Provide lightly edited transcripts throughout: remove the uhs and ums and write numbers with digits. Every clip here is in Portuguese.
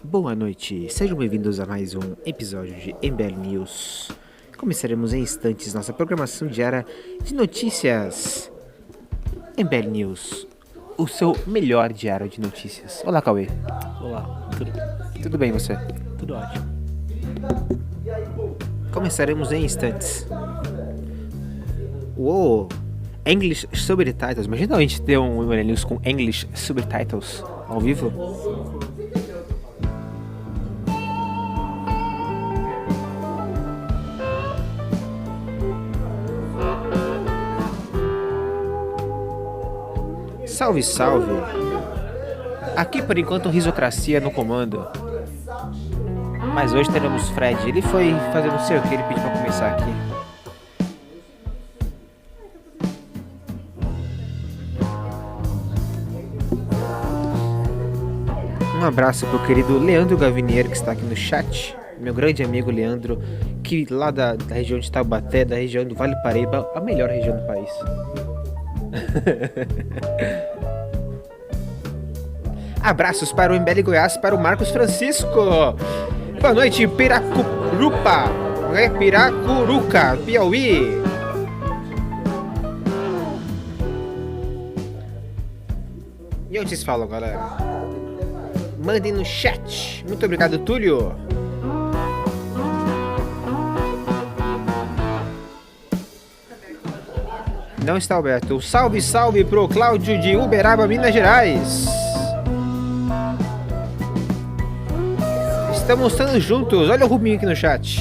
Boa noite, sejam bem-vindos a mais um episódio de MBL News. Começaremos em instantes nossa programação diária de notícias. MBL News, o seu melhor diário de notícias. Olá, Cauê. Olá, Tudo bem, você? tudo ótimo. Começaremos em instantes. Uou! English Subtitles. Imagina a gente ter um MBL News com English Subtitles ao vivo. Salve, salve! Aqui por enquanto Risocracia no comando. Mas hoje teremos Fred. Ele foi fazer não sei o que, ele pediu pra começar aqui. Um abraço pro querido Leandro Gavinier, que está aqui no chat. Meu grande amigo Leandro, que lá da região de Taubaté, da região do Vale Paraíba, a melhor região do país. Abraços para o MBL Goiás, para o Marcos Francisco. Boa noite, Piracurupa. Piracuruca, Piauí. E onde vocês falam, galera? Mandem no chat. Muito obrigado, Túlio. Não está aberto. Salve, salve pro Cláudio de Uberaba, Minas Gerais. Estamos todos juntos. Olha o Rubinho aqui no chat.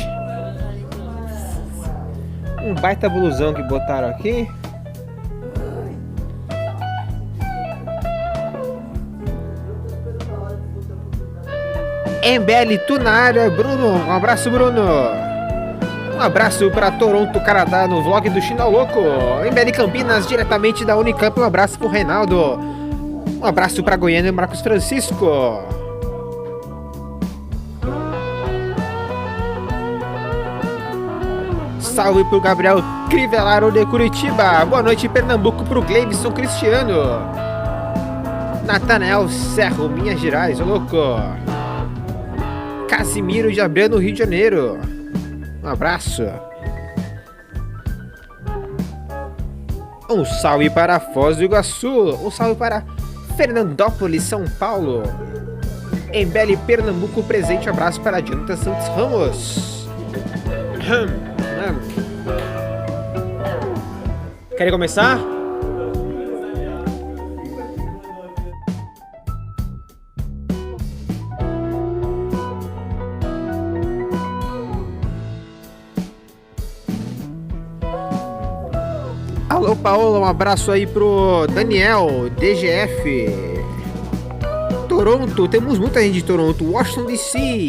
Um baita blusão que botaram aqui. MBL Tunária, Bruno. Um abraço, Bruno. Um abraço para Toronto, Canadá, no vlog do Chinal Louco. MBL Campinas, diretamente da Unicamp. Um abraço pro Reinaldo. Um abraço para Goiânia, Marcos Francisco. Salve pro Gabriel Crivellaro de Curitiba. Boa noite, Pernambuco, pro Gleibson Cristiano. Natanael Serro, Minas Gerais, ô louco. Casimiro de Abreu, no Rio de Janeiro. Um abraço. Um salve para Foz do Iguaçu. Um salve para Fernandópolis, São Paulo. MBL Pernambuco presente. Um abraço para Jonathan Santos Ramos. Querem começar? Alô, Paola, um abraço aí pro Daniel, DGF. Toronto, temos muita gente de Toronto. Washington DC.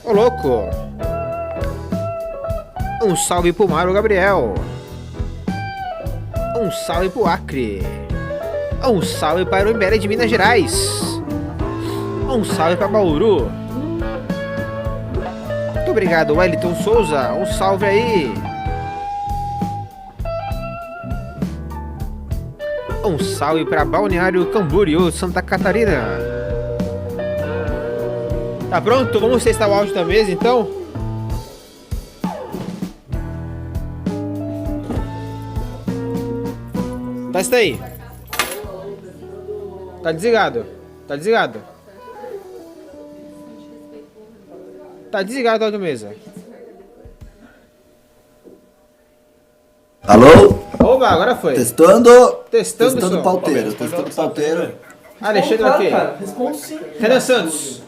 Ô, louco. Um salve pro Mário Gabriel. Um salve pro Acre. Um salve para o MBL de Minas Gerais. Um salve para Bauru. Muito obrigado, Wellington Souza. Um salve aí. Um salve para Balneário Camboriú, Santa Catarina. Tá pronto? Vamos testar o áudio da mesa então? Testa aí. Tá desligado. Tá desligado. Tá desligado o áudio da mesa. Alô? Oba, agora foi. Testando som. pauteiro. Testando pauteiro. Alexandre aqui. Cara, respondo sim. Renan Santos.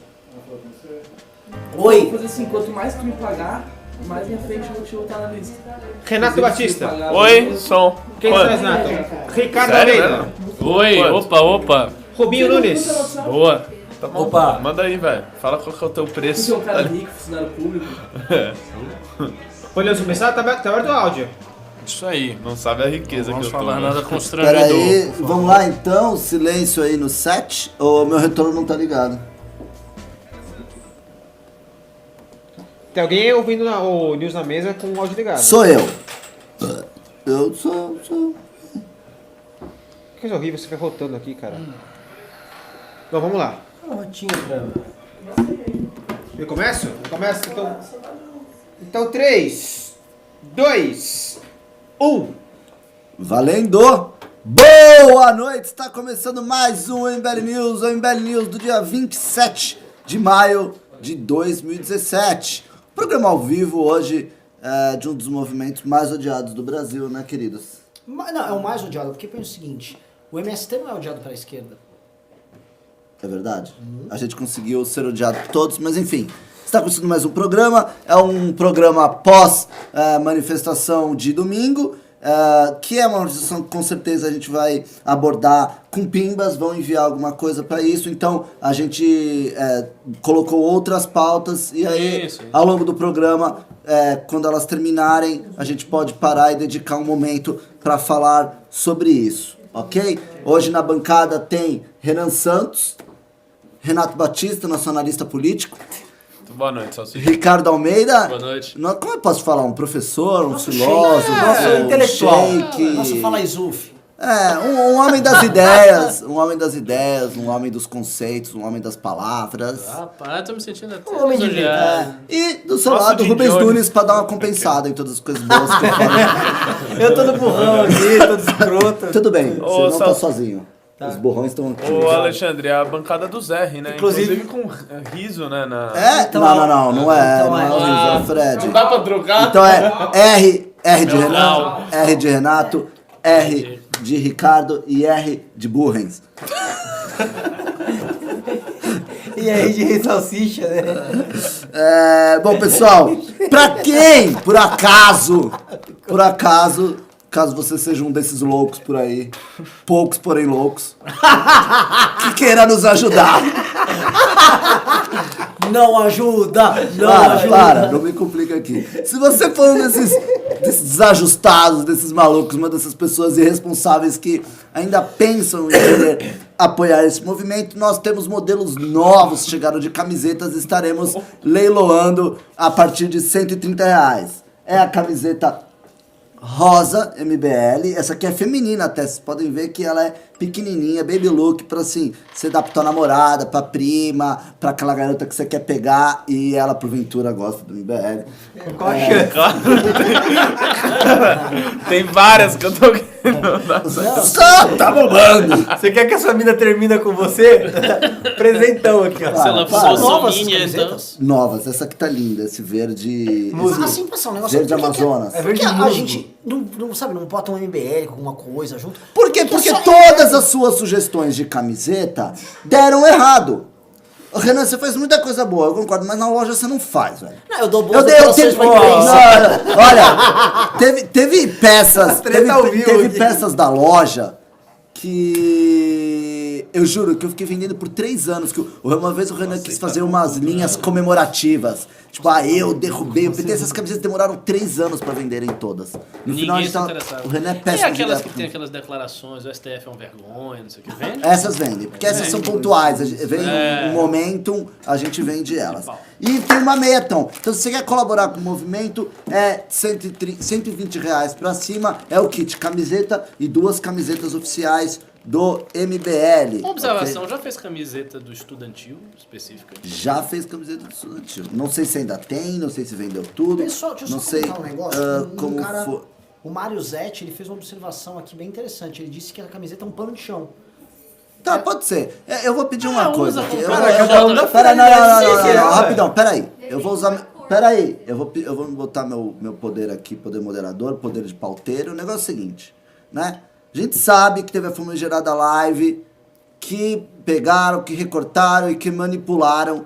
Vou Oi. fazer assim, quanto mais tu me pagar, mais minha frente eu vou te botar na lista. Renato Batista. Oi, som. Quem Oi. traz, Renato? Ricardo Sério, Almeida. velho? Oi, Quanto? opa. Rubinho Nunes. Boa. Tá bom. Opa. Manda aí, velho. Fala qual que é o teu Você é preço. um cara rico, funcionário público. Podemos começar? Tá aberto o áudio. Isso aí. Não sabe a riqueza Não que vamos eu tô. falar né? nada constrangedor. Peraí, vamos lá então. Silêncio aí no set. Ou meu retorno não tá ligado? Tem alguém ouvindo o News na mesa com o áudio ligado? Sou eu. Eu sou. Que coisa horrível, você fica rotando aqui, cara. Bom, vamos lá. Uma rotinha pra Eu começo? Então 3, 2, 1. Valendo! Boa noite! Está começando mais um MBL News, o MBL News do dia 27 de maio de 2017. Programa ao vivo hoje de um dos movimentos mais odiados do Brasil, né, queridos? Não, é o mais odiado, porque pensa o seguinte, o MST não é odiado pela esquerda. É verdade. A gente conseguiu ser odiado por todos, mas enfim. Está começando mais um programa. É um programa pós manifestação de domingo, que é uma manifestação que com certeza a gente vai abordar com pimbas, vão enviar alguma coisa para isso. Então a gente colocou outras pautas e aí ao longo do programa, quando elas terminarem, a gente pode parar e dedicar um momento para falar sobre isso, ok? Hoje na bancada tem Renan Santos, Renato Batista, nacionalista político. Boa noite, Salsicha. Ricardo Almeida. Boa noite. Como eu posso falar? Um professor, um Nosso filósofo, nosso intelectual. sheik. Nosso fala Izuf. Um homem das ideias, um homem das ideias, um homem dos conceitos, um homem das palavras. Rapaz, tô me sentindo até Um homem de lisonjeado. E do seu Nosso lado, Jim Rubens Jones. Nunes, pra dar uma compensada em todas as coisas boas que eu falei. Eu tô no burrão aqui, todo escroto. Tudo bem, você não tá Sal- sozinho. Os borrões estão aqui. Ô, Alexandre, é a bancada do Zé, né? Inclusive- Com riso, né? Então não é então o Luiz, é o Fred. Não dá pra trocar? Então é R de Meu Renato, mal. R de Renato, R de Ricardo e R de Burrens. E aí, de rei salsicha, né? Bom, pessoal, pra quem, por acaso, caso você seja um desses loucos por aí, poucos porém loucos, que queira nos ajudar. Não ajuda! Não ajuda! Para, não me complica aqui. Se você for um desses desajustados, desses malucos, uma dessas pessoas irresponsáveis que ainda pensam em querer apoiar esse movimento, nós temos modelos novos que chegaram de camisetas e estaremos leiloando a partir de R$130. É a camiseta rosa MBL, essa aqui é feminina até, vocês podem ver que ela é pequenininha, baby look, pra assim, você dá pra tua namorada, pra prima, pra aquela garota que você quer pegar e ela porventura gosta do MBL. Qual a chance? Tem várias que eu tô querendo. Só tá bombando! Você quer que a sua mina termina com você? Presentão aqui, ó. Para, ela para. fosse Novas minha, camisetas? Novas, essa aqui tá linda, esse verde. Assim, passar um negócio. Verde por que Amazonas. Que, por que É verde a musgo. gente não sabe, não bota um MBL com alguma coisa junto? Por quê? Porque só- todas as suas sugestões de camiseta deram errado. Ô, Renan, você faz muita coisa boa, eu concordo, mas na loja você não faz, velho. Não, eu dou Eu boas dei, declarações pra imprensa. olha, teve peças, treta ao vivo teve aqui. peças da loja que eu juro que eu fiquei vendendo por 3 anos. Que uma vez o Renan quis fazer umas linhas comemorativas. Tipo, eu derrubei o PT. Essas camisetas demoraram 3 anos pra venderem todas. No final a Ninguém gente se tava, interessava. o Renan é E péssimo. aquelas de que ideia. tem aquelas declarações, o STF é um vergonha, não sei o que, vende? Essas vendem, porque essas são pontuais. Vem um momentum, a gente vende elas. E tem uma meta. Então, se você quer colaborar com o movimento, é R$120 pra cima. É o kit camiseta e 2 camisetas oficiais do MBL. Uma observação, ok? já fez camiseta do estudantil específica? Já fez camiseta do estudantil. Não sei se ainda tem, não sei se vendeu tudo. Pessoal, deixa eu não só sei comentar um negócio. como cara, foi. o Mário Zetti, ele fez uma observação aqui bem interessante. Ele disse que a camiseta é um pano de chão. Tá, pode ser. Eu vou pedir uma usa coisa com aqui. cada um da Pera, não, finalidade, né? rapidão, peraí. Eu vou usar. Peraí, eu vou botar meu poder aqui, poder moderador, poder de pauteiro. O negócio é o seguinte, né? A gente sabe que teve a famigerada live que pegaram, que recortaram e que manipularam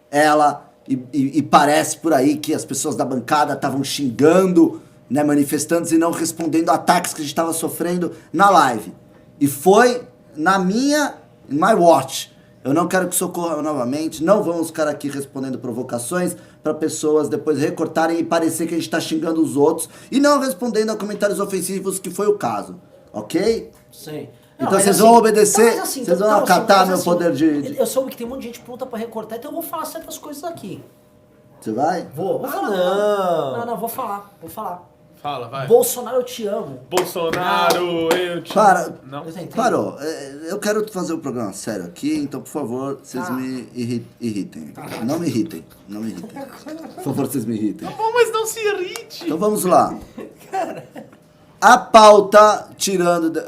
ela. E parece por aí que as pessoas da bancada estavam xingando, né, manifestantes e não respondendo ataques que a gente estava sofrendo na live. E foi na minha, in my watch. Eu não quero que isso ocorra novamente. Não vamos ficar aqui respondendo provocações para pessoas depois recortarem e parecer que a gente está xingando os outros e não respondendo a comentários ofensivos, que foi o caso. Ok? Sim. Então vocês vão obedecer, mas vocês vão acatar mas meu poder de- Eu soube que tem um monte de gente pronta pra recortar, então eu vou falar certas coisas aqui. Você vai? Vou falar. não. Não, vou falar. Fala, vai. Bolsonaro, eu te amo. Bolsonaro, eu te... Para. Não? Eu tentei. Parou. Eu quero fazer um programa sério aqui, então, por favor, vocês me irritem. Não me irritem. Não me irritem. Por favor, vocês me irritem. Bom, mas não se irrite. Então vamos lá. A pauta, tirando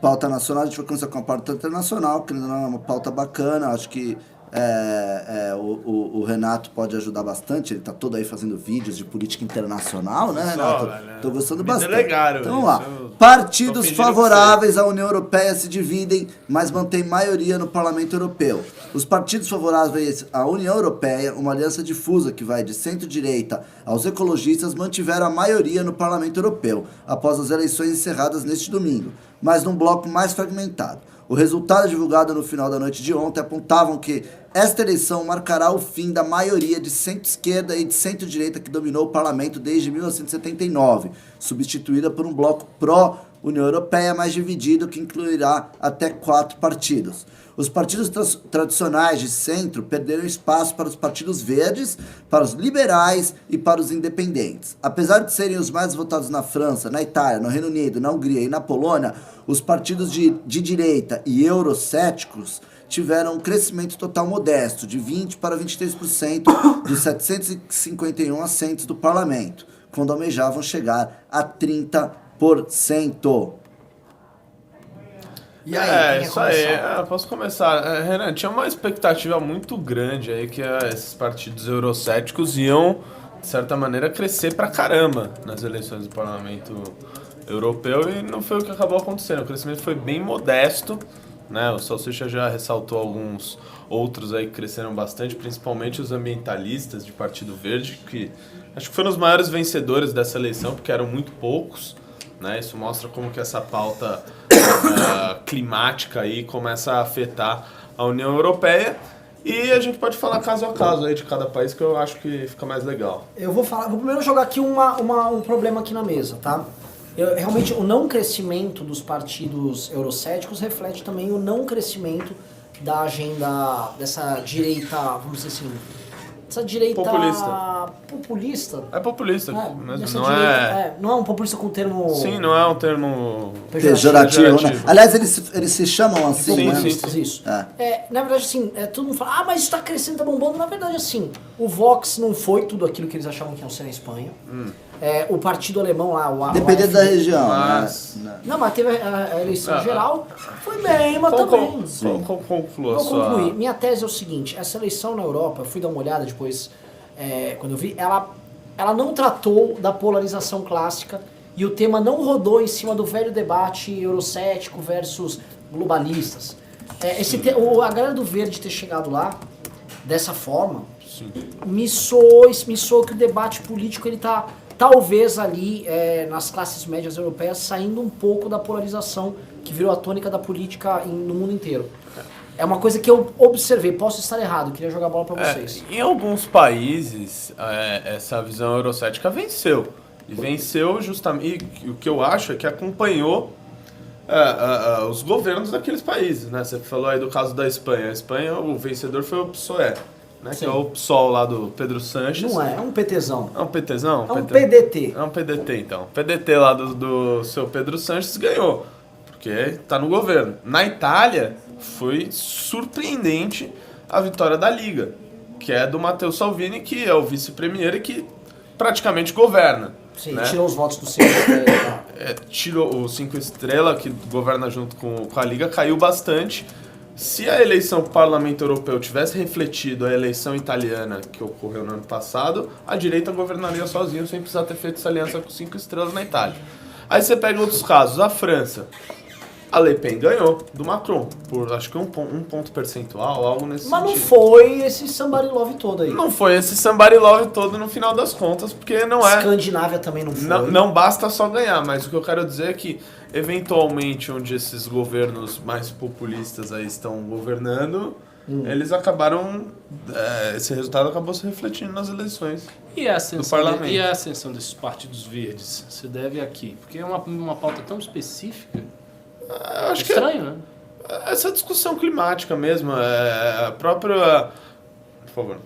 pauta nacional, a gente vai começar com a pauta internacional, que não é uma pauta bacana, acho que o Renato pode ajudar bastante, ele tá todo aí fazendo vídeos de política internacional, né, Renato? Tô gostando Me bastante. delegaram Então vamos lá. isso, eu Partidos tô fingindo favoráveis à União Europeia se dividem, mas mantêm maioria no Parlamento Europeu. Os partidos favoráveis à União Europeia, uma aliança difusa que vai de centro-direita aos ecologistas, mantiveram a maioria no Parlamento Europeu, após as eleições encerradas neste domingo, mas num bloco mais fragmentado. O resultado divulgado no final da noite de ontem apontavam que esta eleição marcará o fim da maioria de centro-esquerda e de centro-direita que dominou o parlamento desde 1979, substituída por um bloco pró-União Europeia mais dividido que incluirá até 4 partidos. Os partidos tradicionais de centro perderam espaço para os partidos verdes, para os liberais e para os independentes. Apesar de serem os mais votados na França, na Itália, no Reino Unido, na Hungria e na Polônia, os partidos de direita e eurocéticos tiveram um crescimento total modesto, de 20% para 23% dos 751 assentos do parlamento, quando almejavam chegar a 30%. E aí, quem Isso aí. começar? Posso começar. Renan, tinha uma expectativa muito grande aí que esses partidos eurocéticos iam, de certa maneira, crescer pra caramba nas eleições do Parlamento Europeu e não foi o que acabou acontecendo. O crescimento foi bem modesto, né? O Salsicha já ressaltou alguns outros aí que cresceram bastante, principalmente os ambientalistas de Partido Verde, que acho que foram os maiores vencedores dessa eleição, porque eram muito poucos, né? Isso mostra como que essa pauta climática aí começa a afetar a União Europeia. E a gente pode falar caso a caso aí de cada país, que eu acho que fica mais legal. Eu vou primeiro jogar aqui um problema aqui na mesa, tá? Realmente, o não crescimento dos partidos eurocéticos reflete também o não crescimento da agenda dessa direita, vamos dizer assim, essa direita populista. É populista, mas essa não direita, não é um populista com termo Sim, não é um termo Pejorativo, né? Aliás, eles se chamam assim, Sim, né? sim. Isso. Na verdade, assim, todo mundo fala, mas isso tá crescendo, tá bombando. Na verdade, assim, o Vox não foi tudo aquilo que eles achavam que iam ser na Espanha. O partido alemão lá, o Dependendo da região. Mas- né? Não, mas teve a eleição geral, foi bem, mas também. Conclua Vou sua... concluir. Minha tese é o seguinte, essa eleição na Europa, eu fui dar uma olhada depois, quando eu vi, ela não tratou da polarização clássica e o tema não rodou em cima do velho debate eurocético versus globalistas. A galera do Verde ter chegado lá dessa forma, me soou que o debate político ele tá talvez ali nas classes médias europeias saindo um pouco da polarização que virou a tônica da política no mundo inteiro. É uma coisa que eu observei, posso estar errado, queria jogar a bola pra vocês. Em alguns países, essa visão eurocética venceu. E venceu justamente... E o que eu acho é que acompanhou os governos daqueles países, né? Você falou aí do caso da Espanha. A Espanha, o vencedor foi o PSOE, né? Que é o PSOL lá do Pedro Sánchez. Não é um PTzão. É um PTzão? É um PDT. É um PDT, então. PDT lá do seu Pedro Sánchez ganhou, porque tá no governo. Na Itália, foi surpreendente a vitória da Liga, que é do Matteo Salvini, que é o vice-premier e que praticamente governa. Sim, né? tirou os votos do centro. Tirou o 5 Estrela, que governa junto com a Liga, caiu bastante. Se a eleição para o Parlamento Europeu tivesse refletido a eleição italiana que ocorreu no ano passado, a direita governaria sozinha sem precisar ter feito essa aliança com 5 estrelas na Itália. Aí você pega outros casos, a França. A Le Pen ganhou do Macron, por acho que um ponto percentual, algo nesse Mas não sentido. foi esse somebody love todo aí. Não foi esse somebody love todo no final das contas, porque não é... Escandinávia também não foi. Não basta só ganhar, mas o que eu quero dizer é que, eventualmente, onde esses governos mais populistas aí estão governando, eles acabaram... esse resultado acabou se refletindo nas eleições. E a do parlamento. e a ascensão desses partidos verdes se deve aqui? Porque é uma pauta tão específica. Eu acho que Estranho, né? essa discussão climática mesmo, a própria... Por favor.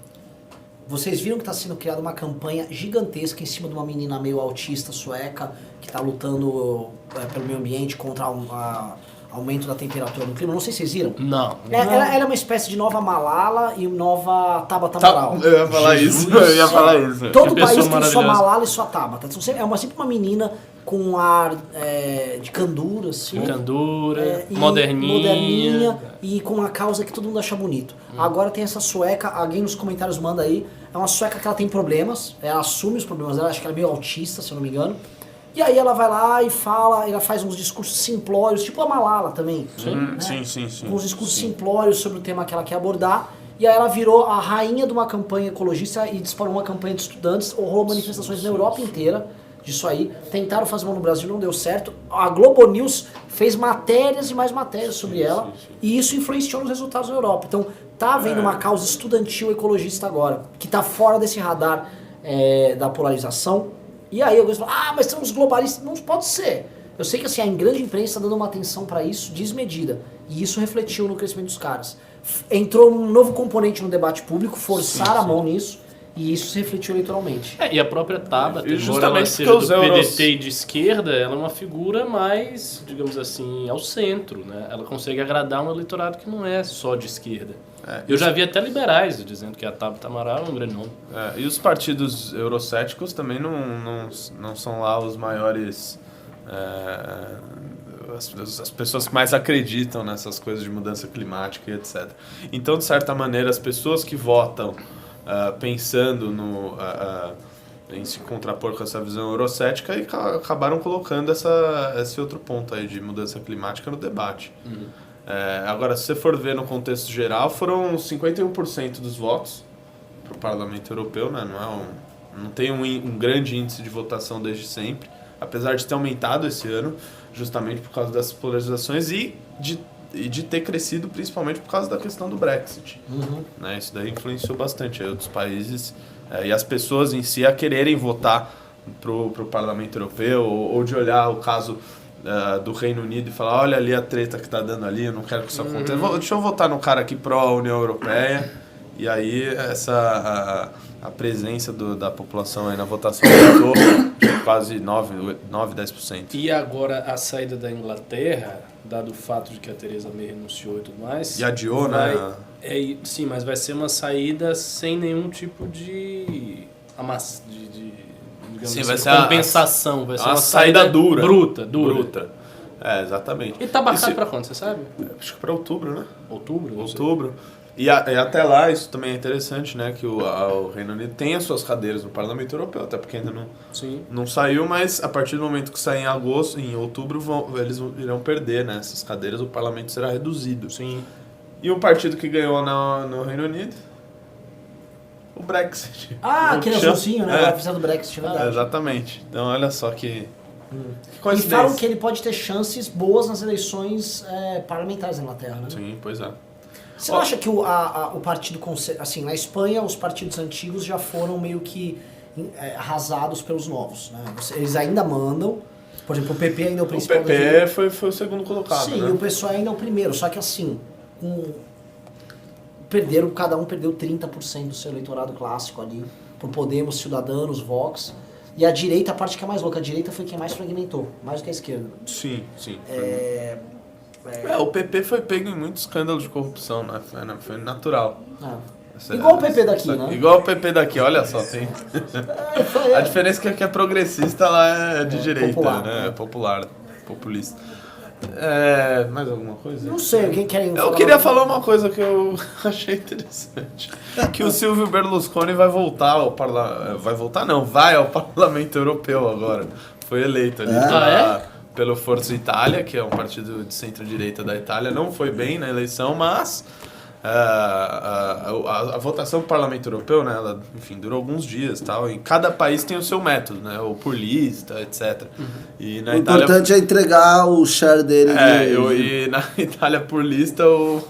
Vocês viram que está sendo criada uma campanha gigantesca em cima de uma menina meio autista sueca que está lutando pelo meio ambiente contra o aumento da temperatura do clima. Não sei se vocês viram. Não. Ela é uma espécie de nova Malala e nova Tabata Amaral. Eu ia falar isso, eu ia falar isso. Todo Que país pessoa tem sua maravilhosa. Malala e sua Tabata. Então, é sempre uma menina com um ar de candura, assim. Candura, E moderninha. e com uma causa que todo mundo acha bonito. Agora tem essa sueca, alguém nos comentários manda aí, é uma sueca que ela tem problemas, ela assume os problemas dela, acho que ela é meio autista, se eu não me engano. E aí ela vai lá e fala, ela faz uns discursos simplórios, tipo a Malala também. Né? Sim. Com uns discursos simplórios sobre o tema que ela quer abordar. E aí ela virou a rainha de uma campanha ecologista e disparou uma campanha de estudantes, rolou manifestações na Europa inteira disso aí. Tentaram fazer uma no Brasil, não deu certo. A Globo News fez matérias e mais matérias sobre ela. E isso influenciou nos resultados na Europa. Então tá havendo uma causa estudantil ecologista agora, que tá fora desse radar da polarização. E aí alguns falam, mas são os globalistas. Não pode ser. Eu sei que assim, a grande imprensa está dando uma atenção para isso desmedida. E isso refletiu no crescimento dos caras. Entrou um novo componente no debate público, forçaram a mão nisso, e isso se refletiu eleitoralmente. E a própria Tabata, E embora justamente ela seja porque do os euros- PDT e de esquerda, ela é uma figura mais, digamos assim, ao centro, né? Ela consegue agradar um eleitorado que não é só de esquerda. Eu já vi até liberais dizendo que a Tabata Amaral é um grande nome. E os partidos eurocéticos também não são lá os maiores... as pessoas que mais acreditam nessas coisas de mudança climática e etc. Então, de certa maneira, as pessoas que votam pensando em se contrapor com essa visão eurocética e acabaram colocando esse outro ponto aí de mudança climática no debate. Agora, se você for ver no contexto geral, foram 51% dos votos para o Parlamento Europeu, né? Não tem um grande índice de votação desde sempre, apesar de ter aumentado esse ano, justamente por causa dessas polarizações e de ter crescido principalmente por causa da questão do Brexit. Né? Isso daí influenciou bastante aí outros países e as pessoas em si a quererem votar pro Parlamento Europeu ou de olhar o caso do Reino Unido e falar, olha ali a treta que tá dando ali, eu não quero que isso aconteça. Deixa eu votar no cara aqui pró-União Europeia. E aí a presença da população aí na votação aumentou de quase 10%. E agora a saída da Inglaterra, dado o fato de que a Theresa May renunciou e tudo mais... E adiou, né? Sim, mas vai ser uma saída sem nenhum tipo de digamos Sim, assim, vai ser compensação. Vai ser uma saída dura. Bruta. Exatamente. E tá marcado pra quando, você sabe? Acho que para outubro, né? Outubro? Não sei. Outubro. E até lá, isso também é interessante, né? Que o Reino Unido tem as suas cadeiras no Parlamento Europeu, até porque ainda não saiu, mas a partir do momento que sair em outubro, eles irão perder, né? Essas cadeiras, o Parlamento será reduzido. Sim. E o partido que ganhou no Reino Unido? O Brexit. Aquele azulzinho, né? Vai precisar do Brexit, é verdade. Exatamente. Então, olha só que E coincidência. falam que ele pode ter chances boas nas eleições parlamentares na Inglaterra, né? Sim, pois é. Você não acha que o partido... Assim, na Espanha, os partidos antigos já foram meio que arrasados pelos novos, né? Eles ainda mandam... Por exemplo, o PP ainda é o O principal... PP foi o segundo colocado, Sim, né? o PSOE ainda é o primeiro. Só que assim... Cada um perdeu 30% do seu eleitorado clássico ali. Por Podemos, Ciudadanos, Vox. E a direita, a parte que é mais louca, a direita foi quem mais fragmentou. Mais do que a esquerda. Sim. O PP foi pego em muito escândalo de corrupção, né? Foi natural. Igual o PP daqui, né? Igual o PP daqui, olha só, tem... A diferença é que é progressista, lá é de direita, popular, né? É popular, populista. Mais alguma coisa? Não sei, quem querem Eu queria falar uma coisa que eu achei interessante. Que o Silvio Berlusconi vai voltar ao Parlamento... Vai ao Parlamento Europeu agora. Foi eleito ali pelo Forza Itália, que é um partido de centro-direita da Itália. Não foi bem na eleição, mas... A votação do Parlamento Europeu, né, ela, enfim, durou alguns dias, tal, e cada país tem o seu método, né, ou por lista, etc. E na O Itália, importante é entregar o share dele. e na Itália por lista o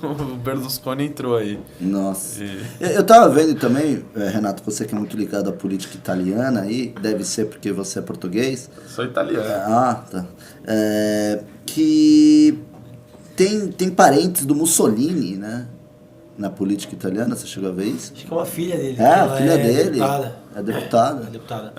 Berlusconi entrou aí. Nossa. Eu tava vendo também, Renato, você que é muito ligado à política italiana aí, deve ser porque você é português. Sou italiano. Tá. Que tem parentes do Mussolini, né? na política italiana, você chegou a ver isso? Acho que é uma filha dele. É, a Ela filha dele. Deputada. É deputada. É deputada.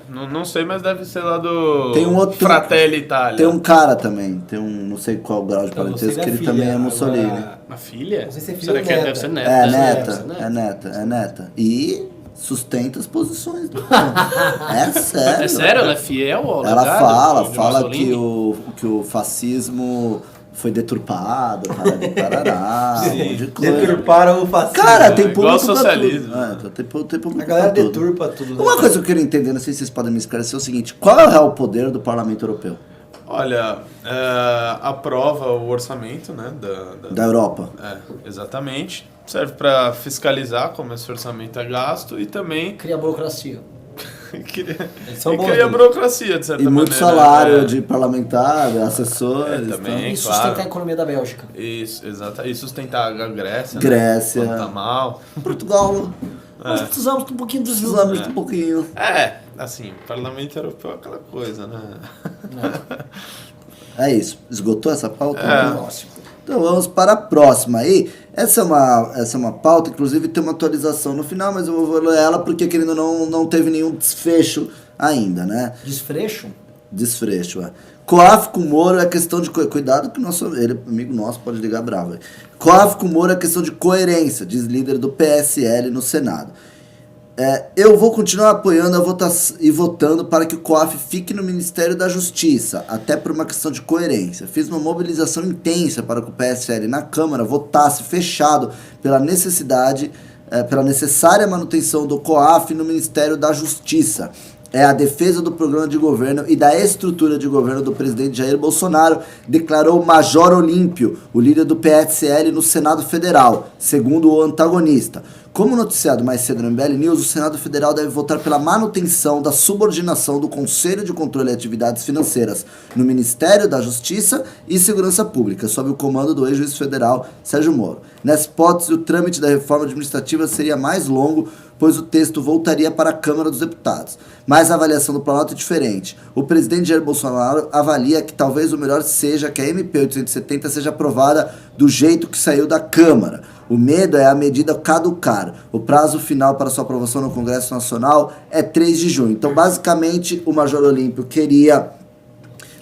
Não sei, mas deve ser lá do Tem um outro. Fratelli Italia. Tem um cara também, tem um, não sei qual grau de Eu não sei parentesco, da que ele filha, também é Mussolini. agora- Uma filha? Não sei se é filha Será ou que neta. deve ser neta? É Deve ser neta, é neta. E sustenta as posições do É sério. É sério? Ela é fiel ao Ela legado de fala Mussolini? que o fascismo foi deturpado, parará, um monte de coisa. Deturparam o fascismo. Cara, tem igual público pra socialismo. tudo. Tem público A galera pra tudo. deturpa tudo. Né? Uma coisa que eu queria entender, não sei se vocês podem me esclarecer, é o seguinte: qual é o real poder do Parlamento Europeu? Olha, aprova o orçamento, né? Da Europa? Exatamente. Serve para fiscalizar como esse orçamento é gasto e também Cria burocracia. cria são bons a nisso. burocracia, de certa E maneira. muito salário de parlamentar, assessores. também. E claro. sustentar a economia da Bélgica. Isso, exato. E sustentar a Grécia. Grécia. Né? Quando tá mal. Portugal, Nós precisamos de um pouquinho de precisamos de um pouquinho. Assim, Parlamento Europeu é aquela coisa, né? É isso. Esgotou essa pauta? Próximo. Então vamos para a próxima aí. Essa é uma pauta, inclusive tem uma atualização no final, mas eu vou ler ela porque querendo ou não teve nenhum desfecho ainda, né? Desfrecho? Desfecho, é. COAF com Moro é questão de... Cuidado que ele, amigo nosso, pode ligar bravo. COAF com Moro é questão de coerência, diz líder do PSL no Senado. Eu vou continuar apoiando e votando para que o COAF fique no Ministério da Justiça, até por uma questão de coerência. Fiz uma mobilização intensa para que o PSL na Câmara votasse fechado pela necessária manutenção do COAF no Ministério da Justiça. É a defesa do programa de governo e da estrutura de governo do presidente Jair Bolsonaro, declarou o Major Olímpio, o líder do PSL no Senado Federal, segundo o antagonista. Como noticiado mais cedo no MBL News, o Senado Federal deve votar pela manutenção da subordinação do Conselho de Controle de Atividades Financeiras no Ministério da Justiça e Segurança Pública, sob o comando do ex-juiz federal Sérgio Moro. Nessa hipótese, o trâmite da reforma administrativa seria mais longo, pois o texto voltaria para a Câmara dos Deputados. Mas a avaliação do Planalto é diferente. O presidente Jair Bolsonaro avalia que talvez o melhor seja que a MP 870 seja aprovada do jeito que saiu da Câmara. O medo é a medida caducar. O prazo final para sua aprovação no Congresso Nacional é 3 de junho. Então, basicamente, o Major Olímpio queria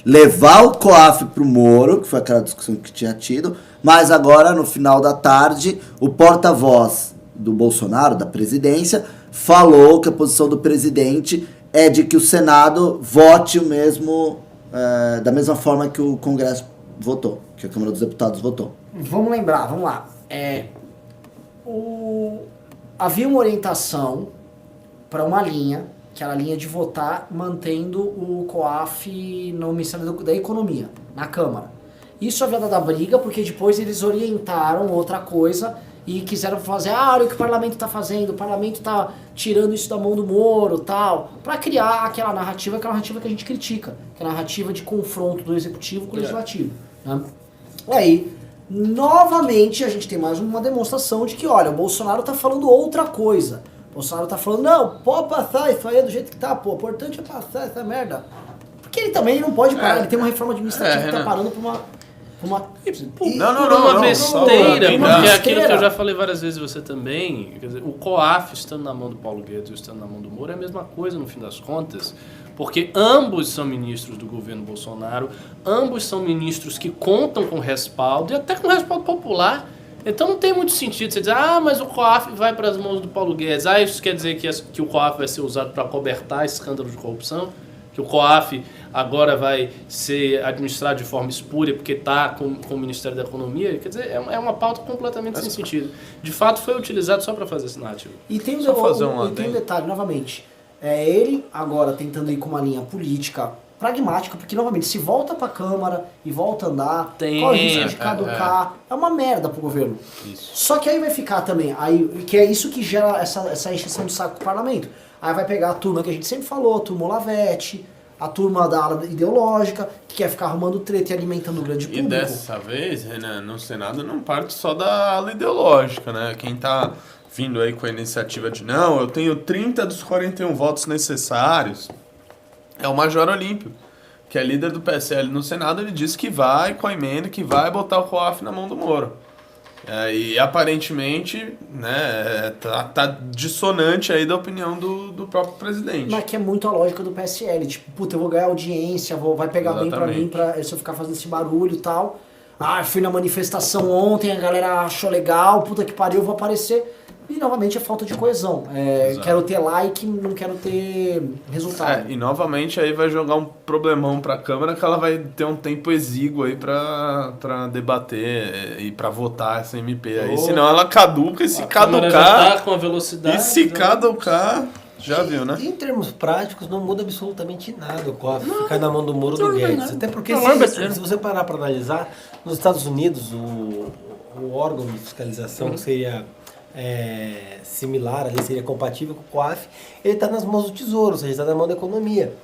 levar o COAF para o Moro, que foi aquela discussão que tinha tido, mas agora, no final da tarde, o porta-voz do Bolsonaro, da presidência, falou que a posição do presidente é de que o Senado vote o mesmo, da mesma forma que o Congresso votou, que a Câmara dos Deputados votou. Vamos lembrar, vamos lá. Havia uma orientação para uma linha, que era a linha de votar mantendo o COAF no Ministério da Economia, na Câmara. Isso havia dado a briga, porque depois eles orientaram outra coisa e quiseram fazer, olha o que o parlamento está fazendo, o parlamento está tirando isso da mão do Moro, tal, para criar aquela narrativa que a gente critica, que é a narrativa de confronto do executivo com o legislativo. Né? E aí, novamente, a gente tem mais uma demonstração de que, olha, o Bolsonaro está falando outra coisa. O Bolsonaro está falando, não, pode passar isso aí do jeito que tá, pô, o importante é passar essa merda. Porque ele também não pode parar, ele tem uma reforma administrativa que tá parando por uma Não, Não, besteira, não. porque é aquilo Besteira. que eu já falei várias vezes, você também, quer dizer, o COAF estando na mão do Paulo Guedes e estando na mão do Moro é a mesma coisa no fim das contas, porque ambos são ministros do governo Bolsonaro, ambos são ministros que contam com respaldo e até com respaldo popular. Então não tem muito sentido você dizer, mas o COAF vai para as mãos do Paulo Guedes, isso quer dizer que o COAF vai ser usado para cobertar escândalo de corrupção, que o COAF agora vai ser administrado de forma espúria porque está com o Ministério da Economia. Quer dizer, é uma pauta completamente sem sentido. De fato, foi utilizado só para fazer esse narrativo. E tem Só fazer um tem um adendo. detalhe, novamente. Ele agora tentando ir com uma linha política pragmática, porque, novamente, se volta pra Câmara e volta a andar, corre o risco de caducar. É uma merda pro governo. Isso. Só que aí vai ficar também, que é isso que gera essa encheção de saco pro parlamento. Aí vai pegar a turma que a gente sempre falou, a turma Olavete, a turma da ala ideológica, que quer ficar arrumando treta e alimentando o grande E público. dessa vez, Renan, no Senado não parte só da ala ideológica, né? Quem tá vindo aí com a iniciativa de não, eu tenho 30 dos 41 votos necessários, é o Major Olímpio, que é líder do PSL no Senado. Ele disse que vai com a emenda, que vai botar o COAF na mão do Moro. E aparentemente, né, tá dissonante aí da opinião do próprio presidente. Mas que é muito a lógica do PSL, tipo, puta, eu vou ganhar audiência, vai pegar bem pra mim, se eu ficar fazendo esse barulho e tal. Ah, fui na manifestação ontem, a galera achou legal, puta que pariu, eu vou aparecer. E novamente é falta de coesão. Quero ter like, não quero ter resultado. E novamente aí vai jogar um problemão pra Câmara, que ela vai ter um tempo exíguo aí pra debater e pra votar essa MP aí. Senão ela caduca, e se caducar... Já tá com a velocidade... E se caducar... Já viu, né? Em termos práticos, não muda absolutamente nada o COAF ficar na mão do Moro do Guedes. Nada. Até porque, se você parar para analisar, nos Estados Unidos, o órgão de fiscalização que seria similar, ali, seria compatível com o COAF, ele está nas mãos do Tesouro, ou seja, está na mão da economia.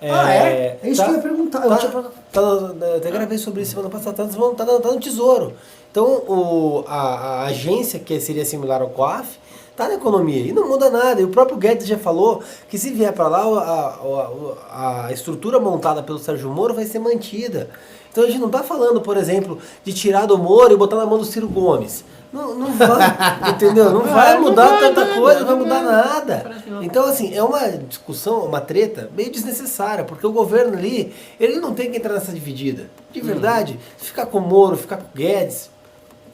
É isso que eu ia perguntar. Até gravei sobre isso semana passada, tá no Tesouro. Então, a agência que seria similar ao COAF tá na economia e não muda nada. E o próprio Guedes já falou que se vier para lá, a estrutura montada pelo Sérgio Moro vai ser mantida. Então a gente não tá falando, por exemplo, de tirar do Moro e botar na mão do Ciro Gomes. Não vai, entendeu? Não vai mudar tanta coisa, não vai mudar nada. Então, assim, é uma discussão, uma treta meio desnecessária, porque o governo ali, ele não tem que entrar nessa dividida. De verdade, ficar com o Moro, ficar com o Guedes...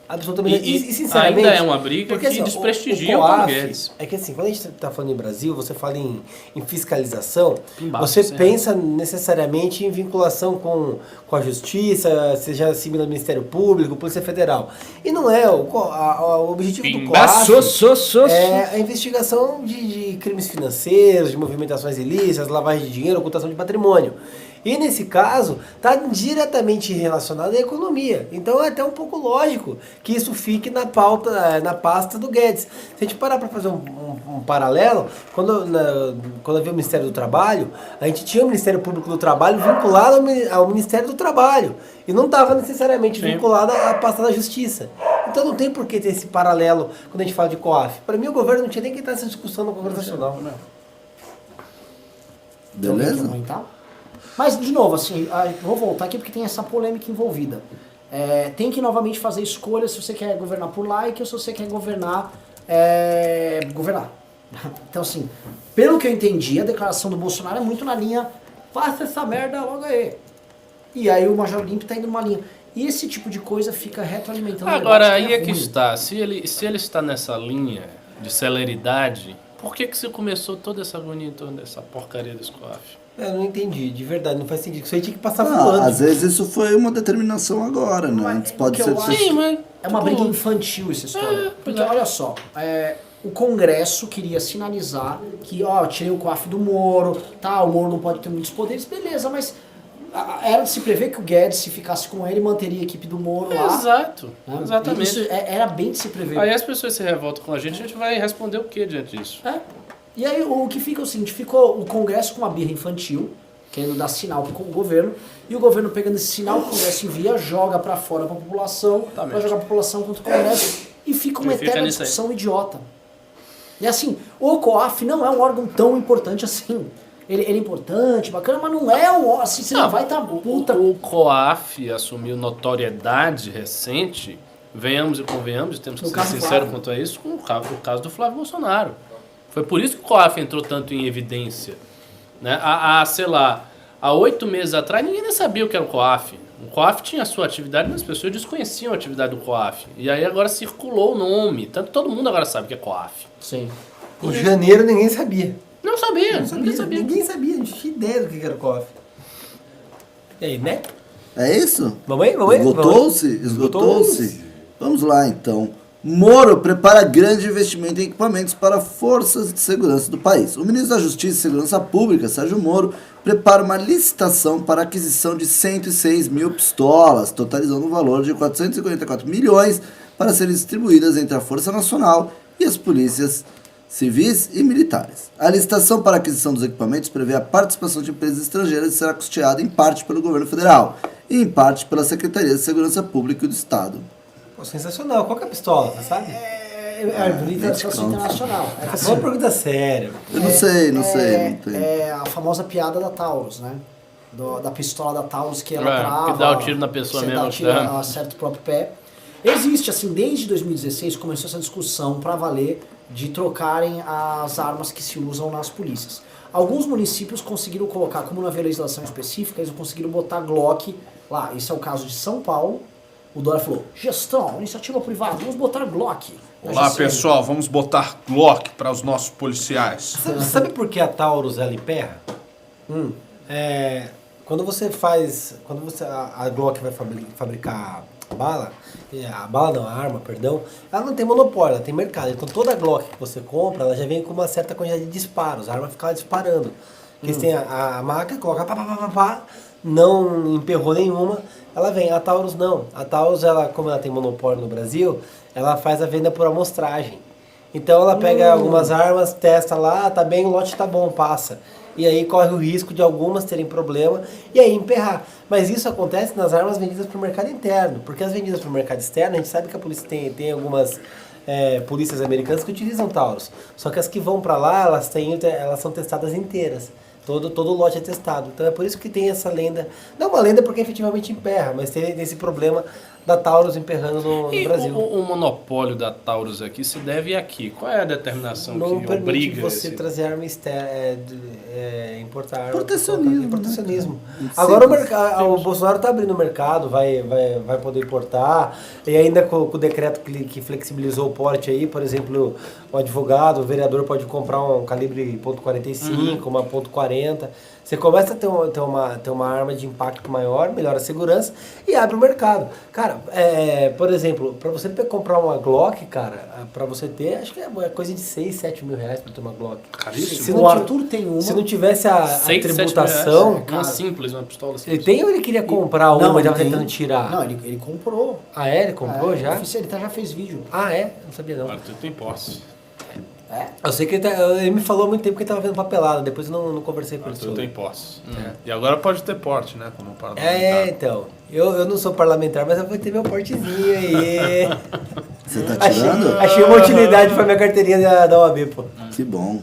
Absolutamente. E sinceramente, ainda é uma briga porque, que assim, desprestigia o COAF, Guedes. É que assim, quando a gente está falando em Brasil, você fala em fiscalização, Pimbaço, você certo. pensa necessariamente em vinculação com a justiça, seja assim no Ministério Público, Polícia Federal. E não é. O objetivo do COAF é a investigação de crimes financeiros, de movimentações ilícitas, lavagem de dinheiro, ocultação de patrimônio. E nesse caso, está diretamente relacionado à economia. Então é até um pouco lógico que isso fique na pauta, na pasta do Guedes. Se a gente parar para fazer um paralelo, quando havia o Ministério do Trabalho, a gente tinha o Ministério Público do Trabalho vinculado ao Ministério do Trabalho. E não estava necessariamente vinculado à pasta da Justiça. Então não tem por que ter esse paralelo quando a gente fala de COAF. Para mim, o governo não tinha nem que estar nessa discussão no Congresso Nacional. Beleza? Mas, de novo, assim, vou voltar aqui porque tem essa polêmica envolvida. Tem que novamente fazer escolha se você quer governar por like ou se você quer governar. Então, assim, pelo que eu entendi, a declaração do Bolsonaro é muito na linha: faça essa merda logo aí. E aí o Major Limpo tá indo numa linha. E esse tipo de coisa fica retroalimentando. Agora, aí é que está. Se ele está nessa linha de celeridade, por que você começou toda essa agonia, toda essa porcaria desse COAF? Eu não entendi, de verdade, não faz sentido. Isso aí tinha que passar Não, fulano. às vezes isso foi uma determinação agora, né? Mas Antes pode o que ser... eu acho- Sim, mas... É uma briga infantil essa história. Porque, olha só, o Congresso queria sinalizar que, ó, eu tirei o COAF do Moro, tá, o Moro não pode ter muitos poderes, beleza, mas era de se prever que o Guedes, se ficasse com ele, manteria a equipe do Moro lá. Exato, Né? exatamente. Isso era bem de se prever. Aí as pessoas se revoltam com a gente vai responder o que diante disso? E aí o que fica é o seguinte, ficou o Congresso com uma birra infantil, querendo dar sinal pro governo, e o governo pegando esse sinal que o Congresso envia, joga pra fora pra população, pra jogar a população contra o Congresso, e fica uma eterna discussão idiota. E assim, o COAF não é um órgão tão importante assim. Ele é importante, bacana, mas não é um órgão, assim, você não vai estar puta... O COAF assumiu notoriedade recente, venhamos e convenhamos, temos que ser sinceros quanto a isso, com o caso do Flávio Bolsonaro. Foi por isso que o COAF entrou tanto em evidência. Né? Sei lá, há 8 meses atrás ninguém nem sabia o que era o COAF. O COAF tinha a sua atividade, mas as pessoas desconheciam a atividade do COAF. E aí agora circulou o nome. Tanto todo mundo agora sabe o que é COAF. Sim. Em janeiro ninguém sabia. Não sabia, Ninguém sabia, não tinha ideia do que era o COAF. E aí, né? É isso? Vamos aí? Esgotou-se? Vamos lá, então. Moro prepara grande investimento em equipamentos para forças de segurança do país. O ministro da Justiça e Segurança Pública, Sérgio Moro, prepara uma licitação para a aquisição de 106 mil pistolas, totalizando um valor de 444 milhões para serem distribuídas entre a Força Nacional e as polícias civis e militares. A licitação para a aquisição dos equipamentos prevê a participação de empresas estrangeiras e será custeada em parte pelo governo federal e em parte pela Secretaria de Segurança Pública e do Estado. Pô, sensacional. Qual que é a pistola, você sabe? É bonita a situação internacional. É uma pergunta séria. Eu não sei, não tem. É a famosa piada da Taurus, né? Da pistola da Taurus que ela trava. Que dá o tiro na pessoa você mesmo. dá o tiro, ela acerta o próprio pé. Existe, assim, desde 2016 começou essa discussão para valer de trocarem as armas que se usam nas polícias. Alguns municípios conseguiram colocar, como não havia legislação específica, eles conseguiram botar Glock lá. Esse é o caso de São Paulo. O Dória falou, gestão, iniciativa privada, vamos botar Glock. Olá, pessoal, vamos botar Glock para os nossos policiais. Sabe por que a Taurus ela emperra? Quando você faz... a Glock vai fabricar a arma, perdão, ela não tem monopólio, ela tem mercado. Então toda Glock que você compra, ela já vem com uma certa quantidade de disparos, a arma fica lá disparando. Porque eles têm a marca, coloca pá, não emperrou nenhuma, ela vem. A Taurus não. A Taurus, ela, como ela tem monopólio no Brasil, ela faz a venda por amostragem. Então ela pega algumas armas, testa lá, tá bem, o lote tá bom, passa. E aí corre o risco de algumas terem problema e aí emperrar. Mas isso acontece nas armas vendidas para o mercado interno, porque as vendidas para o mercado externo, a gente sabe que a polícia tem algumas polícias americanas que utilizam Taurus. Só que as que vão para lá, elas são testadas inteiras. Todo lote é testado. Então é por isso que tem essa lenda. Não uma lenda porque efetivamente emperra, mas tem esse problema da Taurus emperrando no Brasil. O monopólio da Taurus aqui se deve aqui. Qual é a determinação não que permite obriga você trazer arma importar arma. Protecionismo. Agora o Bolsonaro está abrindo o mercado, vai poder importar. E ainda com o decreto que flexibilizou o porte aí, por exemplo, o advogado, o vereador pode comprar um calibre .45, uma .40. Você começa a ter uma arma de impacto maior, melhora a segurança e abre o mercado. Cara, por exemplo, para você comprar uma Glock, cara, para você ter, acho que é coisa de 6, 7 mil reais para ter uma Glock. Caríssimo. O Arthur tem uma. Se não tivesse a 6, 7 tributação... mil reais. Uma simples, uma pistola simples. Ele tem ou ele queria comprar uma e tava tentando tirar? Não, ele comprou. Ah, é? Ele comprou já? Ele já fez vídeo. Ah, é? Não sabia não. Arthur tem posse. Eu sei que ele me falou há muito tempo que ele tava vendo papelada, depois eu não conversei com ele Arthur sobre. tem posse. E agora pode ter porte, né? Como parlamentar. Então. Eu não sou parlamentar, mas eu vou ter meu portezinho aí. Você tá tirando? Achei uma utilidade pra minha carteirinha da OAB, pô. Que bom.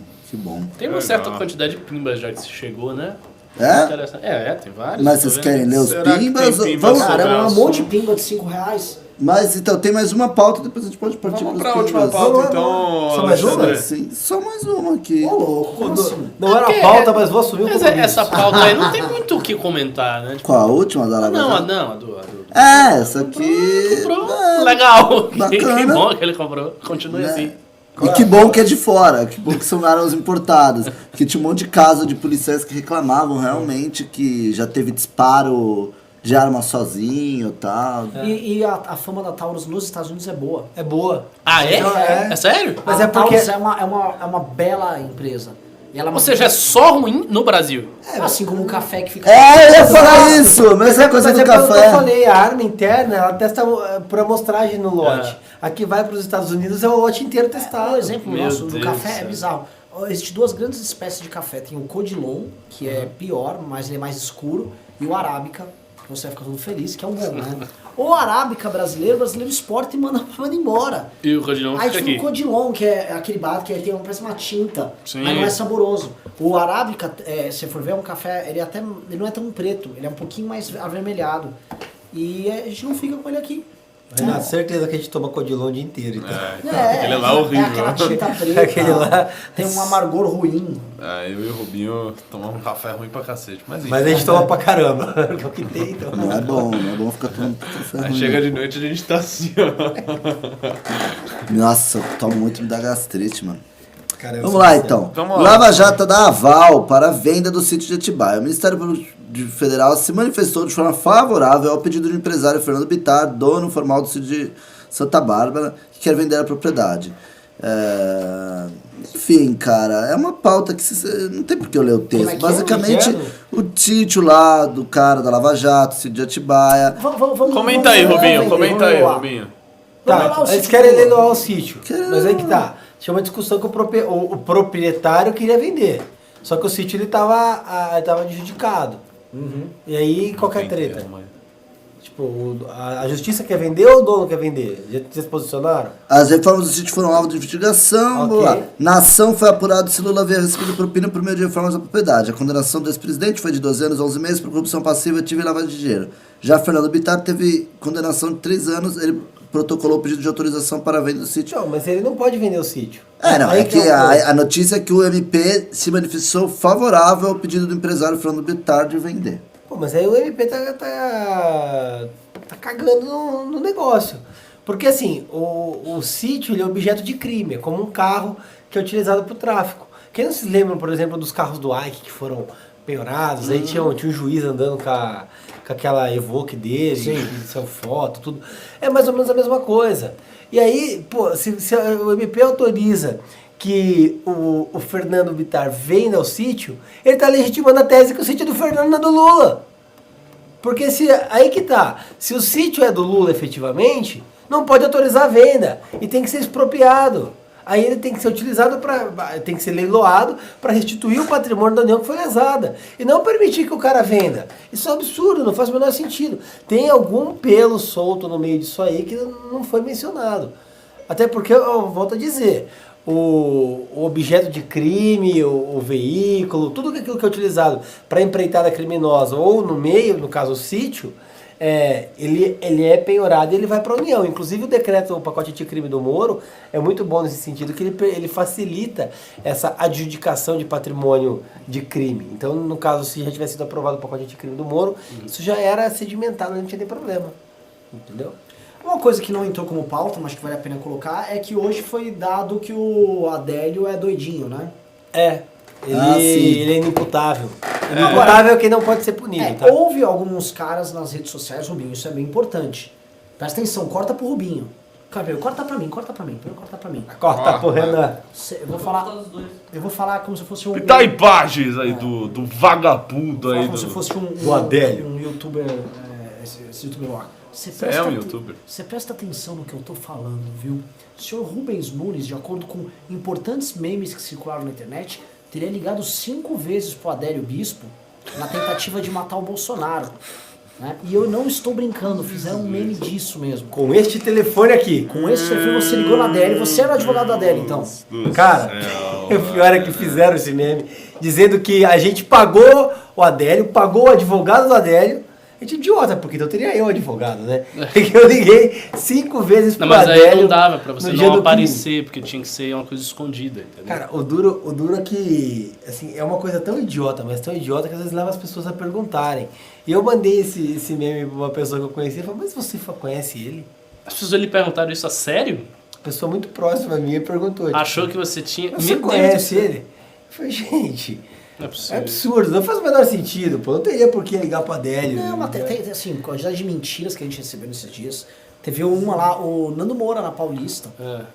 Tem uma certa quantidade de pimbas já que se chegou, né? É? Tem vários. Mas vocês querem ler os Será que pimbas? tem pimbas? Vamos. Caramba, um monte de pimba de R$5. Mas então, tem mais uma pauta, depois a gente pode partir Vamos pros para a última pimbas. pauta, então. Só mais uma? Alexandre. Sim, só mais uma aqui. Ô, louco, como assim? Não era a pauta, mas vou assumir o Mas compromisso. essa pauta aí não tem muito o que comentar, né? Tipo, Qual a última da Lava Jato? não, a do Essa aqui... comprou. Legal. Que bacana. bom que ele comprou. Continue assim. E que bom que é de fora, que bom que são armas importadas. Porque tinha um monte de casos de policiais que reclamavam realmente que já teve disparo de arma sozinho e tal. E a fama da Taurus nos Estados Unidos é boa. É boa. Ah, é? Então, É sério? Mas a é porque... Taurus é uma bela empresa. E ela é Ou seja, é só ruim no Brasil. assim como o café que fica... Eu ia falar isso, mesma coisa Mas do é pelo que eu café. falei, a arma interna, ela testa por amostragem no lote. Aqui vai para os Estados Unidos, é o lote inteiro testado. Um exemplo Meu nosso do Deus café do é céu. bizarro. Existem duas grandes espécies de café. Tem o Codilon, que é pior, mas ele é mais escuro, e o Arábica, que você vai ficar todo feliz, que é um bom, né? O Arábica brasileiro exporta e manda embora. E o Rodilhão Aí fica tem aqui. o Codilon, que é aquele barato que tem parece uma tinta, Sim. mas não é saboroso. O Arábica, se for ver, é um café, ele não é tão preto, ele é um pouquinho mais avermelhado. E a gente não fica com ele aqui. Renato, certeza que a gente toma Codilon o dia inteiro. Então. Aquele lá é horrível. É aquela tinta preta. Aquele lá- Tem um amargor ruim. Eu e o Rubinho tomamos um café ruim pra cacete. Mas, Mas a gente toma pra caramba. Que é o que tem, então. Não é bom ficar tomando café aí ruim. chega de noite e a gente tá assim, ó. Nossa, eu tomo muito, me dá gastrite, mano. Caramba, Vamos lá, então. Vamos lá. Lava Jato dá aval para a venda do sítio de Atibaia. O Ministério Público Federal se manifestou de forma favorável ao pedido do empresário Fernando Bittar, dono formal do sítio de Santa Bárbara, que quer vender a propriedade. Enfim, cara, é uma pauta que não tem por que eu ler o texto. Como é que é? Basicamente, o sítio lá do cara da Lava Jato, sítio de Atibaia. Comenta aí, Rubinho. Comenta aí, Rubinho. Tá, eles querem leiloar o sítio. Mas aí que tá. Tinha uma discussão que o proprietário queria vender. Só que o sítio ele tava adjudicado. E aí, qual que é a treta? Tipo, a justiça quer vender ou o dono quer vender? Já se posicionaram? As reformas do sítio foram alvo de investigação. Ok. Vamos lá. Na ação foi apurado se Lula havia recebido propina por meio de reformas da propriedade. A condenação do ex-presidente foi de 12 anos, 11 meses por corrupção passiva, ativa e lavagem de dinheiro. Já Fernando Bittar teve condenação de 3 anos protocolou o pedido de autorização para a venda do sítio. Não, mas ele não pode vender o sítio. Não, Aí é que é o- a notícia é que o MP se manifestou favorável ao pedido do empresário Fernando Bittar de vender. Pô, mas aí o MP tá cagando no negócio. Porque assim, o sítio ele é objeto de crime, é como um carro que é utilizado para o tráfico. Quem não se lembra, por exemplo, dos carros do Ike que foram penhorados, aí tinha um juiz andando com aquela Evoque dele, que saiu foto, tudo. É mais ou menos a mesma coisa. E aí, pô, se o MP autoriza que o Fernando Bittar venda o sítio, ele está legitimando a tese que o sítio é do Fernando não é do Lula. Porque aí que tá, se o sítio é do Lula efetivamente, não pode autorizar a venda e tem que ser expropriado. Aí ele tem que ser utilizado tem que ser leiloado para restituir o patrimônio da União que foi lesada. E não permitir que o cara venda. Isso é um absurdo, não faz o menor sentido. Tem algum pelo solto no meio disso aí que não foi mencionado. Até porque, eu volto a dizer, o objeto de crime, o veículo, tudo aquilo que é utilizado para empreitada criminosa ou no meio, no caso o sítio, ele é penhorado e ele vai para a União. Inclusive o pacote anticrime do Moro é muito bom nesse sentido, que ele facilita essa adjudicação de patrimônio de crime. Então, no caso, se já tivesse sido aprovado o pacote anticrime do Moro, isso já era sedimentado, não tinha nem problema. Entendeu? Uma coisa que não entrou como pauta, mas que vale a pena colocar, é que hoje foi dado que o Adélio é doidinho, né? Ele é inimputável. Inimputável é quem não pode ser punido, tá? Houve alguns caras nas redes sociais, Rubinho, isso é bem importante. Presta atenção, corta pro Rubinho. Cabelo, corta pra mim. Corta pro Renan. Eu vou falar como se fosse um... Tá imagens aí do vagabundo aí. Como se fosse do Adélio. um youtuber, esse youtuber lá. Você é um youtuber. Você presta atenção no que eu tô falando, viu? O senhor Rubens Nunes, de acordo com importantes memes que circularam na internet, teria ligado 5 vezes pro Adélio Bispo na tentativa de matar o Bolsonaro. Né? E eu não estou brincando, fizeram um meme disso mesmo. Com este telefone aqui. Com esse telefone você ligou no Adélio, você era o advogado do Adélio, então. Cara, o pior é que fizeram esse meme, dizendo que a gente pagou o Adélio, pagou o advogado do Adélio. A gente é idiota, porque então teria eu advogado, né? Porque eu liguei 5 vezes pro Mas Adélio. aí não dava pra você no dia não do aparecer, porque tinha que ser uma coisa escondida, entendeu? Cara, o duro é que, assim, é uma coisa tão idiota, mas tão idiota que às vezes leva as pessoas a perguntarem. E eu mandei esse meme pra uma pessoa que eu conhecia e falei, mas você conhece ele? As pessoas lhe perguntaram isso a sério? Uma pessoa muito próxima a mim perguntou. Tipo, Achou que você tinha... você Meu conhece Deus do céu. ele? Eu falei, gente, Não é é possível. absurdo, não faz o menor sentido, pô. Não teria por que ligar pro Adélio. Não, mas tem assim, quantidade de mentiras que a gente recebeu nesses dias. Teve uma lá, o Nando Moura na Paulista,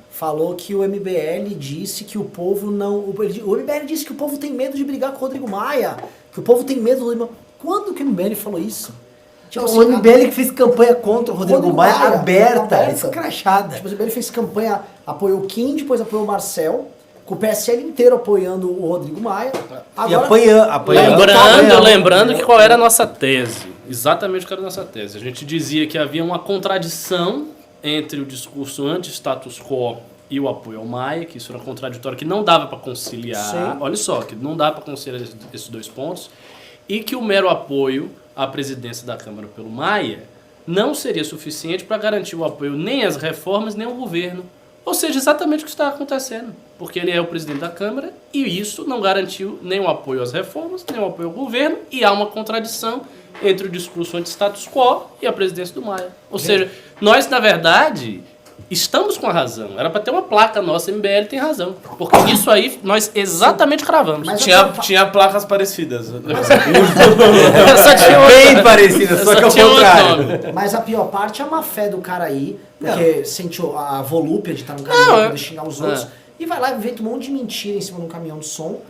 falou que o MBL disse que o povo não... O MBL disse que o povo tem medo de brigar com o Rodrigo Maia, que o povo tem medo do... Quando que o MBL falou isso? Tipo, O MBL que fez campanha contra o Rodrigo Maia aberta, escrachada. Tipo, o MBL fez campanha, apoiou o Kim, depois apoiou o Marcel, com o PSL inteiro apoiando o Rodrigo Maia. Agora, E apanhando. Lembrando que qual era a nossa tese. Exatamente qual era a nossa tese. A gente dizia que havia uma contradição entre o discurso anti-status quo e o apoio ao Maia, que isso era contraditório, que não dava para conciliar. Sim. Olha só, que não dá para conciliar esses dois pontos. E que o mero apoio à presidência da Câmara pelo Maia não seria suficiente para garantir o apoio nem às reformas, nem ao governo. Ou seja, exatamente o que está acontecendo. Porque ele é o presidente da Câmara e isso não garantiu nem o apoio às reformas, nem o apoio ao governo, e há uma contradição entre o discurso anti-status quo e a presidência do Maia. Ou seja, nós, na verdade, estamos com a razão. Era para ter uma placa nossa, MBL tem razão. Porque isso aí nós exatamente cravamos. Mas Tinha placas parecidas. Só tinha outra. Bem parecido, só que ao tinha outro contrário. nome. mas a pior parte é a má fé do cara aí, porque sentiu a volúpia de estar no caminhão pra poder xingar os outros, e vai lá e inventa um monte de mentira em cima de um caminhão de som,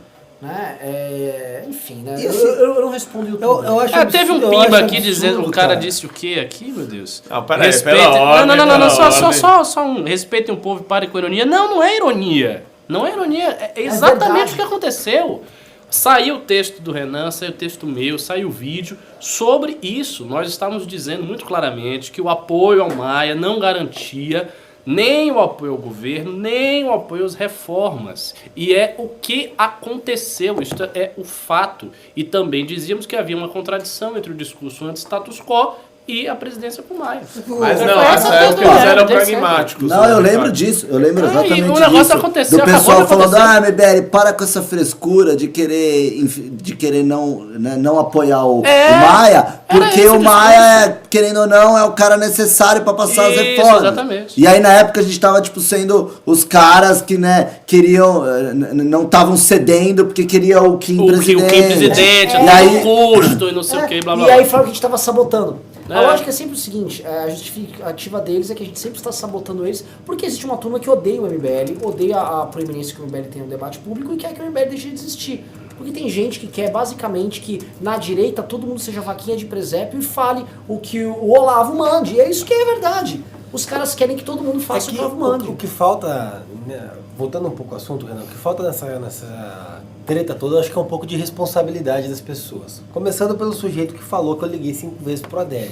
né? Enfim, né? E assim, Eu não respondo o YouTube. Eu acho Teve um absurdo, eu pimba acho aqui absurdo, dizendo, o cara cara. disse o quê aqui, meu Deus? Ah, peraí, Respeite- pela ordem, não, pela só um respeitem o povo e parem com ironia. Não é ironia. Não é ironia, é exatamente verdade. o que aconteceu. Saiu o texto do Renan, saiu o texto meu, saiu o vídeo sobre isso. Nós estávamos dizendo muito claramente que o apoio ao Maia não garantia nem o apoio ao governo, nem o apoio às reformas. E é o que aconteceu, isto é o fato. E também dizíamos que havia uma contradição entre o discurso anti-status quo e a presidência com o Maia. Mas não, Essa nessa época foi a eles eram ideia, pragmáticos. Não, eu lembro disso, eu lembro exatamente e o disso. negócio aconteceu, do acabou pessoal de falando, acontecer. MBL, para com essa frescura de querer não apoiar o Maia, porque esse o Maia, querendo ou não, é o cara necessário para passar as Isso, reformas. exatamente. E aí na época a gente tava, tipo, sendo os caras que, né, queriam, não estavam cedendo porque queria o Kim presidente. O Kim presidente, E aí, custo e não sei o que, blá blá E blá. aí falaram que a gente estava sabotando. A É. lógica é sempre o seguinte, a justificativa deles é que a gente sempre está sabotando eles, porque existe uma turma que odeia o MBL, odeia a proeminência que o MBL tem no debate público e quer que o MBL deixe de existir. Porque tem gente que quer basicamente que na direita todo mundo seja vaquinha de presépio e fale o que o Olavo mande. E é isso que é verdade. Os caras querem que todo mundo faça o que o Olavo mande. O que falta, né, voltando um pouco ao assunto, Renan, o que falta nessa treta toda, eu acho que é um pouco de responsabilidade das pessoas. Começando pelo sujeito que falou que eu liguei 5 vezes pro Adélio.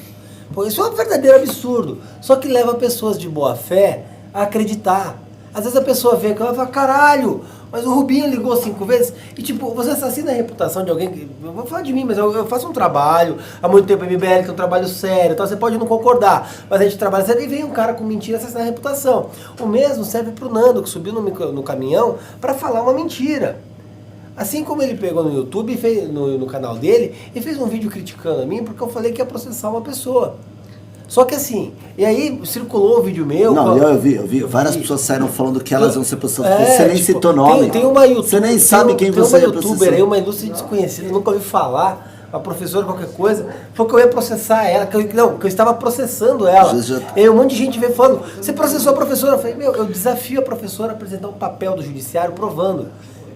Pô, isso é um verdadeiro absurdo. Só que leva pessoas de boa fé a acreditar. Às vezes a pessoa vê que ela fala, caralho, mas o Rubinho ligou 5 vezes. E tipo, você assassina a reputação de alguém. Eu vou falar de mim, mas eu faço um trabalho há muito tempo MBL, que é um trabalho sério. Então você pode não concordar, mas a gente trabalha sério e vem um cara com mentira assassinar a reputação. O mesmo serve pro Nando, que subiu no caminhão para falar uma mentira. Assim como ele pegou no YouTube, fez, no canal dele, e fez um vídeo criticando a mim porque eu falei que ia processar uma pessoa. Só que assim, e aí circulou um vídeo meu... Não, eu vi. Várias pessoas saíram falando que elas iam ser processadas. Você nem tipo, citou nome. Tem uma Você nem sabe quem você tem ia uma youtuber processar. aí, uma ilustre desconhecida, nunca ouvi falar, uma professora, qualquer coisa, falou que eu ia processar ela, que eu estava processando ela. E aí um monte de gente veio falando, você processou a professora? Eu falei, eu desafio a professora a apresentar um papel do judiciário provando.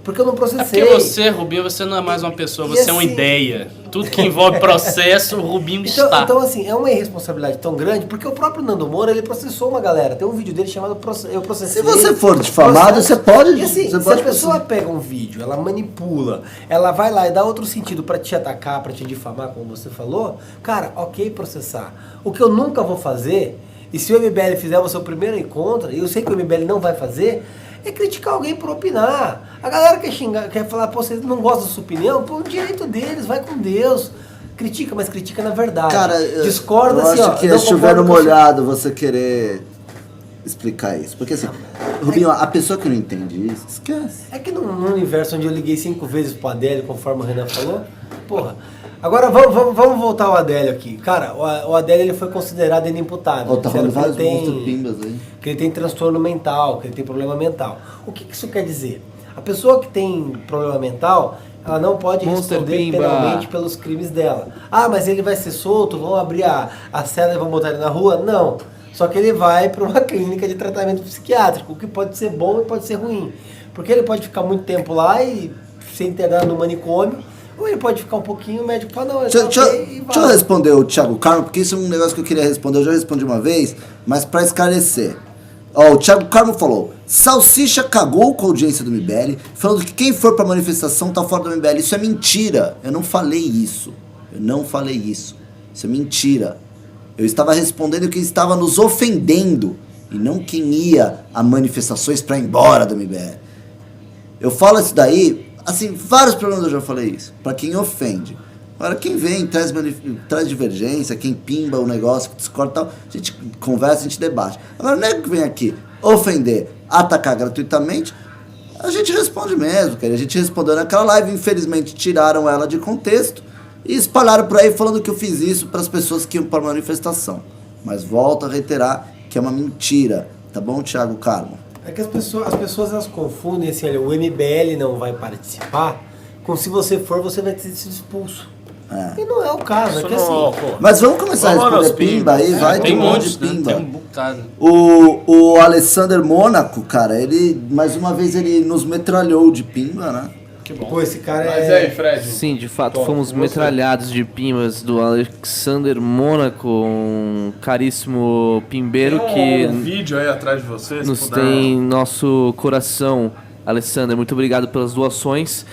Porque eu não processei. É porque você, Rubinho, você não é mais uma pessoa, você é uma assim- ideia. Tudo que envolve processo, o Rubinho está. Então, assim, é uma irresponsabilidade tão grande, porque o próprio Nando Moura, ele processou uma galera. Tem um vídeo dele chamado Eu Processei. Se você ele. for difamado, Processo. você pode- E assim, você se pode a pessoa pega um vídeo, ela manipula, ela vai lá e dá outro sentido pra te atacar, pra te difamar, como você falou, cara, ok processar. O que eu nunca vou fazer, e se o MBL fizer o seu primeiro encontro, e eu sei que o MBL não vai fazer, é criticar alguém por opinar. A galera quer xingar, quer falar, pô, vocês não gostam da sua opinião? Pô, o direito deles, vai com Deus. Critica, mas critica na verdade. Cara, discorda eu assim, acho ó. que não é chover no concordo com você. molhado você querer explicar isso. Porque assim, Rubinho, a pessoa que não entende isso, esquece. É que no universo onde eu liguei 5 vezes pro Adélio, conforme o Renan falou, porra. Agora vamos voltar ao Adélio aqui. Cara, o Adélio ele foi considerado inimputável. Ó, tá Disseram rolando que ele vários monstros pimbas aí. que ele tem transtorno mental, que ele tem problema mental. O que isso quer dizer? A pessoa que tem problema mental, ela não pode Monster responder Pimba. penalmente pelos crimes dela. Ah, mas ele vai ser solto, vão abrir a cela e vão botar ele na rua? Não. Só que ele vai para uma clínica de tratamento psiquiátrico, o que pode ser bom e pode ser ruim. Porque ele pode ficar muito tempo lá e ser internado no manicômio, ou ele pode ficar um pouquinho, o médico fala, não, ele tá Deixa ok, e vai. eu responder o Thiago Carmo, porque isso é um negócio que eu queria responder. Eu já respondi uma vez, mas pra esclarecer. Ó, o Thiago Carmo falou: Salsicha cagou com a audiência do MBL, falando que quem for pra manifestação tá fora do MBL. Isso é mentira. Eu não falei isso. Isso é mentira. Eu estava respondendo quem estava nos ofendendo e não quem ia a manifestações pra ir embora do MBL. Eu falo isso daí, assim, vários programas eu já falei isso, pra quem ofende. Agora, quem vem, traz divergência, quem pimba o negócio, discorda e tal, a gente conversa, a gente debate. Agora, não é que vem aqui ofender, atacar gratuitamente, a gente responde mesmo, cara. A gente respondeu naquela live, infelizmente tiraram ela de contexto e espalharam por aí falando que eu fiz isso para as pessoas que iam para a manifestação. Mas volto a reiterar que é uma mentira, tá bom, Thiago Carmo? É que as pessoas elas confundem assim, olha, o MBL não vai participar, com se você for, você vai ter sido expulso. É. E não é o caso, é que assim... Mas vamos começar Vamos a nos responder pimba aí, pimbas. vai, Tem um monte montes, de né? pimba. Tem um bocado. O Alessander Mônaco, cara, ele, mais uma vez, ele nos metralhou de pimba, né? Que bom. Pô, esse cara Mas é... aí, Fred. Sim, de fato, Top, fomos você. metralhados de pimbas do Alexander Mônaco, um caríssimo pimbeiro Tem um que vídeo aí atrás de você, se nos puder. tem em nosso coração. Alexander, muito obrigado pelas doações.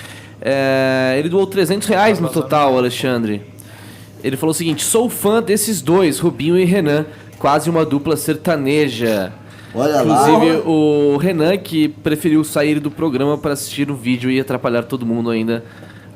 Ele doou R$300 no total, Alexandre. Ele falou o seguinte: sou fã desses dois, Rubinho e Renan, quase uma dupla sertaneja. Olha Inclusive lá. o Renan, que preferiu sair do programa para assistir o vídeo e atrapalhar todo mundo ainda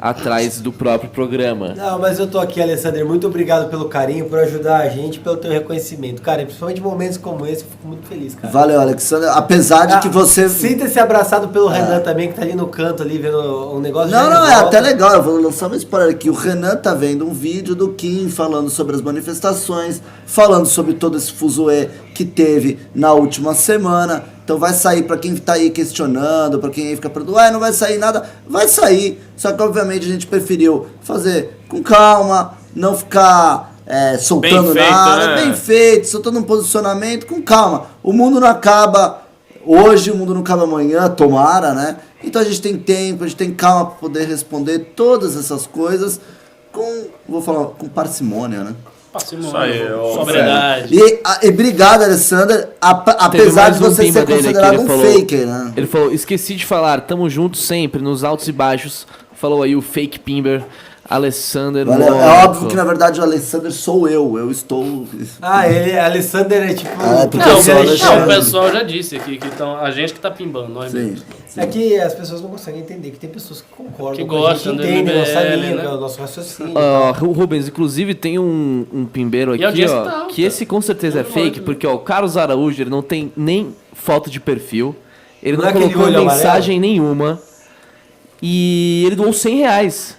atrás do próprio programa. Não, mas eu tô aqui, Alessandro. Muito obrigado pelo carinho, por ajudar a gente, pelo teu reconhecimento. Cara, principalmente em momentos como esse, eu fico muito feliz, cara. Valeu, Alexandre. Apesar de que você... Sinta-se abraçado pelo Renan também, que tá ali no canto, ali, vendo um negócio. Não, é até legal. Eu vou lançar uma spoiler aqui. O Renan tá vendo um vídeo do Kim falando sobre as manifestações, falando sobre todo esse fuzuê que teve na última semana. Então vai sair, pra quem tá aí questionando, pra quem aí fica perguntando, não vai sair nada, vai sair. Só que obviamente a gente preferiu fazer com calma, não ficar soltando bem feito, nada, né? bem feito, soltando um posicionamento, com calma. O mundo não acaba hoje, o mundo não acaba amanhã, tomara, né? Então a gente tem tempo, a gente tem calma pra poder responder todas essas coisas com parcimônia, né? Parcimônia, Isso aí, sobriedade. E obrigado, Alessandra, apesar de você ser considerado um faker, né? Ele falou, esqueci de falar, tamo junto sempre, nos altos e baixos. Falou aí o fake Pimber, Alessander. Valeu. É óbvio que na verdade o Alessander sou eu estou... Alessander é tipo... porque Não, eu sou o Alexandre. pessoal já disse aqui que a gente que tá pimbando, nós Sim, mesmos. sim. É que as pessoas não conseguem entender, que tem pessoas que concordam Que com a gostam gente, do entendem nossa MBL, linha, né? o nosso raciocínio. O Rubens, inclusive tem um pimbeiro E a aqui, audiência ó, tá alta. que esse com certeza é fake, porque ó, o Carlos Araújo, ele não tem nem foto de perfil, ele Não não é aquele colocou olho mensagem nenhuma, e ele doou R$100.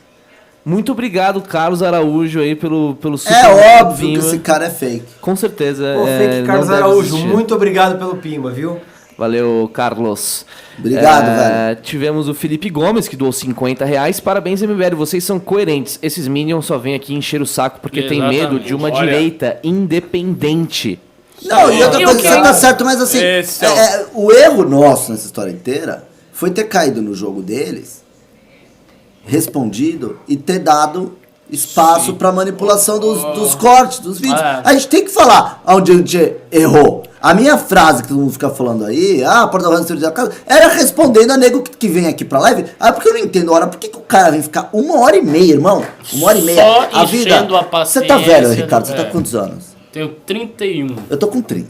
Muito obrigado, Carlos Araújo, aí pelo super É óbvio Pimba. que esse cara é fake. Com certeza. Pô, fake não Carlos deve Araújo, existir. muito obrigado pelo Pimba, viu? Valeu, Carlos. Obrigado, velho. Tivemos o Felipe Gomes, que doou R$50. Parabéns, MBL, vocês são coerentes. Esses Minions só vêm aqui encher o saco porque tem Exatamente. medo de uma Olha. direita independente. Não, e outra E o coisa, que você é? tá certo, mas assim, Esse é o erro nosso nessa história inteira foi ter caído no jogo deles, respondido e ter dado espaço pra manipulação dos cortes, dos vídeos. É. A gente tem que falar onde a gente errou. A minha frase que todo mundo fica falando aí, porta-voz da casa, era respondendo a nego que vem aqui pra live. Porque eu não entendo, por que o cara vem ficar 1h30, irmão? 1h30. Só A vida. enchendo a Você tá velho, paciência, Ricardo? Você tá é. com quantos anos? Tenho 31. Eu tô com 30.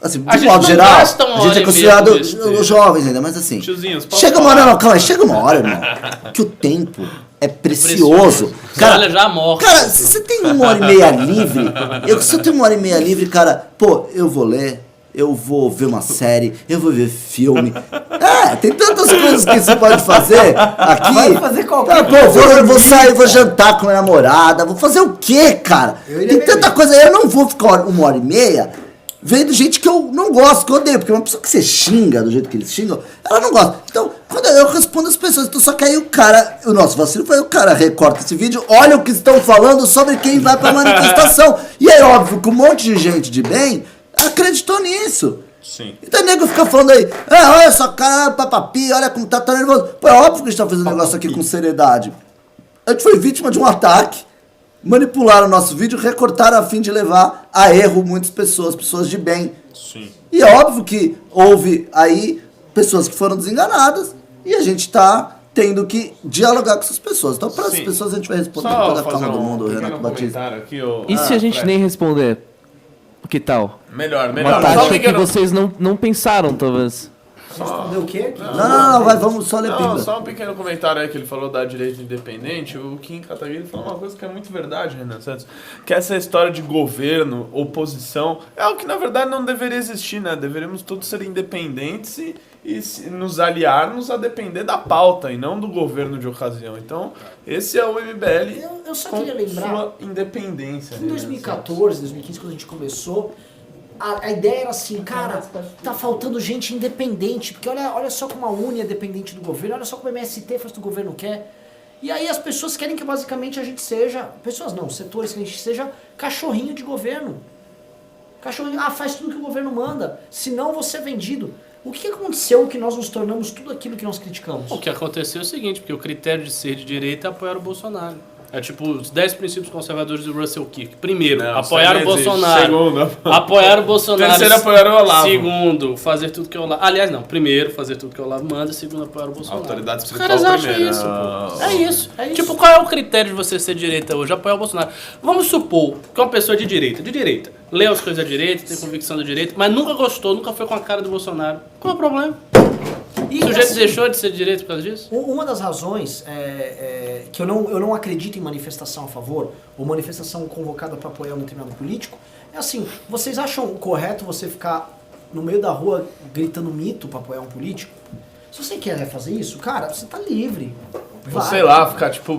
Assim, A de gente modo não geral, gasta uma a gente hora é e considerado meia por besteira. jovens ainda, mas assim. Tiozinhos, posso Chega uma falar? hora, não, calma aí, chega uma hora, irmão. Que o tempo é precioso. Cara, Olha, já morre. cara, se você tem 1h30 livre, se eu tenho 1h30 livre, cara, eu vou ler, eu vou ver uma série, eu vou ver filme. Tem tantas coisas que você pode fazer aqui. Vai fazer qualquer eu vou sair, vou jantar com a minha namorada, vou fazer o quê, cara? Eu iria Tem beber. tanta coisa aí, eu não vou ficar 1h30 vendo gente que eu não gosto, que eu odeio, porque uma pessoa que você xinga do jeito que eles xingam, ela não gosta. Então, quando eu respondo as pessoas, então só que aí o nosso vacilo foi o cara recorta esse vídeo, olha o que estão falando sobre quem vai pra manifestação. E é óbvio que um monte de gente de bem acreditou nisso. Sim. Então o nego fica falando aí, olha só, cara, papapi, olha como tá nervoso. Pô, é óbvio que a gente tá fazendo um negócio aqui com seriedade. A gente foi vítima de um ataque, manipularam o nosso vídeo, recortaram a fim de levar a erro muitas pessoas de bem. Sim. E é óbvio que houve aí pessoas que foram desenganadas e a gente tá tendo que dialogar com essas pessoas. Então, para essas Sim. pessoas, a gente vai responder com Só toda a fazer calma do mundo, pequeno Renato Batista. comentário aqui, E se a gente Fred? nem responder? Que tal? Melhor. Uma Só um tática que pequeno... vocês não pensaram, talvez. Responder o quê? Não, vamos só ler Não, pimba. só um pequeno comentário aí que ele falou da direita independente. O Kim Kataguiri falou uma coisa que é muito verdade, Renan Santos. Que essa história de governo, oposição, é algo que na verdade não deveria existir, né? Deveríamos todos ser independentes e nos aliarmos a depender da pauta e não do governo de ocasião. Então, esse é o MBL Eu só com queria lembrar, sua independência. em né, 2014, 2015, quando a gente começou, a ideia era assim, cara, tá faltando gente independente, porque olha só como a Uni é dependente do governo, olha só como o MST faz o que o governo quer. E aí as pessoas querem que basicamente a gente seja, pessoas não, setores que a gente seja cachorrinho de governo. Cachorrinho, faz tudo que o governo manda, senão você é vendido. O que aconteceu que nós nos tornamos tudo aquilo que nós criticamos? O que aconteceu é o seguinte, porque o critério de ser de direita é apoiar o Bolsonaro. É tipo os 10 princípios conservadores do Russell Kirk. Primeiro, Não, apoiar o isso aí não existe. Bolsonaro. Segundo, apoiar o Bolsonaro. Terceiro, apoiar o Olavo. Segundo, fazer tudo que o Olavo... Aliás, não. Primeiro, fazer tudo que o Olavo manda. Segundo, apoiar o Bolsonaro. Autoridade Os espiritual caras acham primeiro. isso, pô. É isso. É isso. Tipo, qual é o critério de você ser de direita hoje? Apoiar o Bolsonaro. Vamos supor que uma pessoa de direita, lê as coisas da direita, tem convicção da direita, mas nunca gostou, nunca foi com a cara do Bolsonaro. Qual é o problema? O sujeito deixou de ser de direita por causa disso? Uma das razões que eu não acredito em manifestação a favor, ou manifestação convocada para apoiar um determinado político, é assim, vocês acham correto você ficar no meio da rua gritando mito para apoiar um político? Se você quer fazer isso, cara, você tá livre. Ou sei lá, ficar tipo,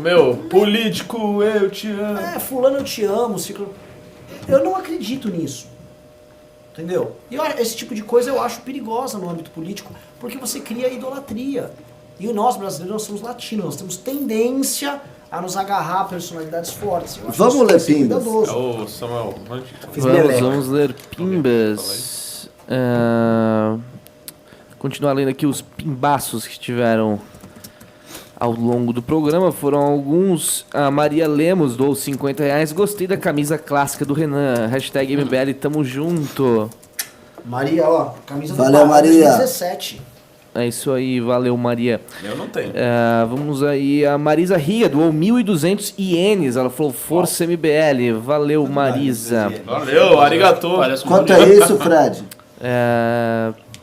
político, eu te amo. Fulano eu te amo, ciclo... Eu não acredito nisso. Entendeu? E esse tipo de coisa eu acho perigosa no âmbito político, porque você cria idolatria. E nós, brasileiros, nós somos latinos, nós temos tendência a nos agarrar a personalidades fortes. Vamos ler pimbas. Ô, Samuel, Vamos ler pimbas. Continuar lendo aqui os pimbaços que tiveram ao longo do programa. Foram alguns. A Maria Lemos doou R$50. Gostei da camisa clássica do Renan. Hashtag MBL, tamo junto. Maria, ó, camisa Valeu, do Maria. 2017. É isso aí, valeu, Maria. Eu não tenho. Vamos aí, a Marisa Riga doou 1.200 ienes. Ela falou, força MBL. Valeu, Marisa. Valeu, arigato. Quanto é isso, Fred?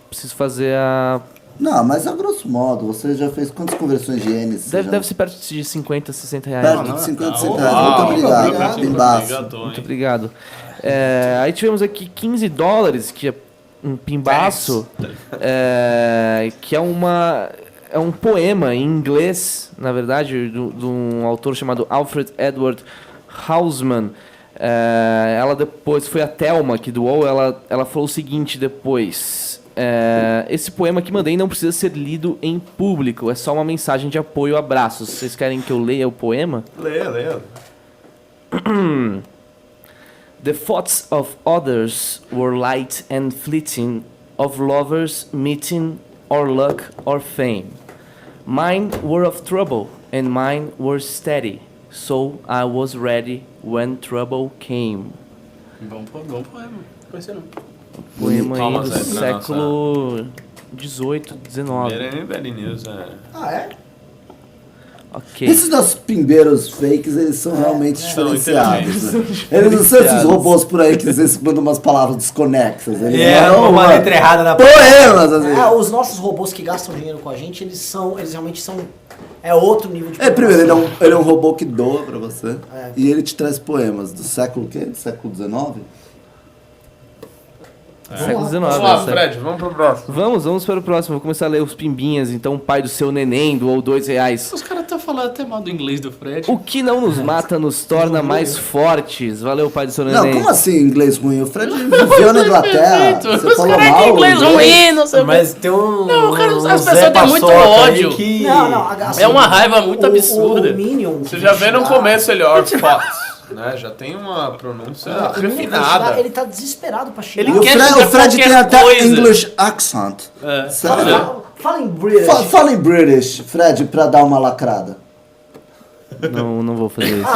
Preciso fazer a... Não, mas a grosso modo, você já fez quantas conversões de ienes? Deve ser perto de 50, 60 reais. Perto de 50, 60 reais. Muito obrigado. Pimbaço. Muito obrigado. Aí tivemos aqui $15, que é um pimbaço, que é um poema em inglês, na verdade, de um autor chamado Alfred Edward Hausman. Ela depois, foi a Thelma que doou, ela falou o seguinte depois: esse poema que mandei não precisa ser lido em público, é só uma mensagem de apoio, abraços. Vocês querem que eu leia o poema? Leia. The thoughts of others were light and fleeting, of lovers meeting, or luck, or fame. Mine were of trouble, and mine were steady, so I was ready when trouble came. Bom poema. Conheci não. Poema aí Thomas do Edison, século XVIII, XIX. MBL News, Ah, é? Ok. Esses nossos pimbeiros fakes, eles são realmente São diferenciados. Né? Eles não são esses robôs por aí que às vezes mandam umas palavras desconexas. Eles uma letra errada na poemas, assim. Os nossos robôs que gastam dinheiro com a gente, eles realmente são... É outro nível de Primeiro, ele é um robô que doa pra você. E ele te traz poemas do século quê? Do século XIX? Século XIX. Vamos lá, Fred, vamos pro próximo. Vamos para o próximo. Vou começar a ler os pimbinhas. Então, o pai do seu neném doou R$2. Os caras estão falando até mal do inglês do Fred. O que não nos mata nos torna mais fortes. Valeu, pai do seu neném. Não, como assim inglês ruim? O Fred viveu na Inglaterra. Você Os falou caras mal. têm inglês ruim, não sei o Mas tem um. Não, cara, as um pessoas Zé têm muito Paçoca ódio. aí que... Não, É uma raiva muito absurda. O Minion... Você já vê no começo ele, Orfox, né? Já tem uma pronúncia refinada. Ele tá desesperado pra xingar. Ele E o quer Fred, dizer o Fred tem qualquer até coisa. English accent. Sério? Fala em British. Fala em British, Fred, pra dar uma lacrada. Não vou fazer isso.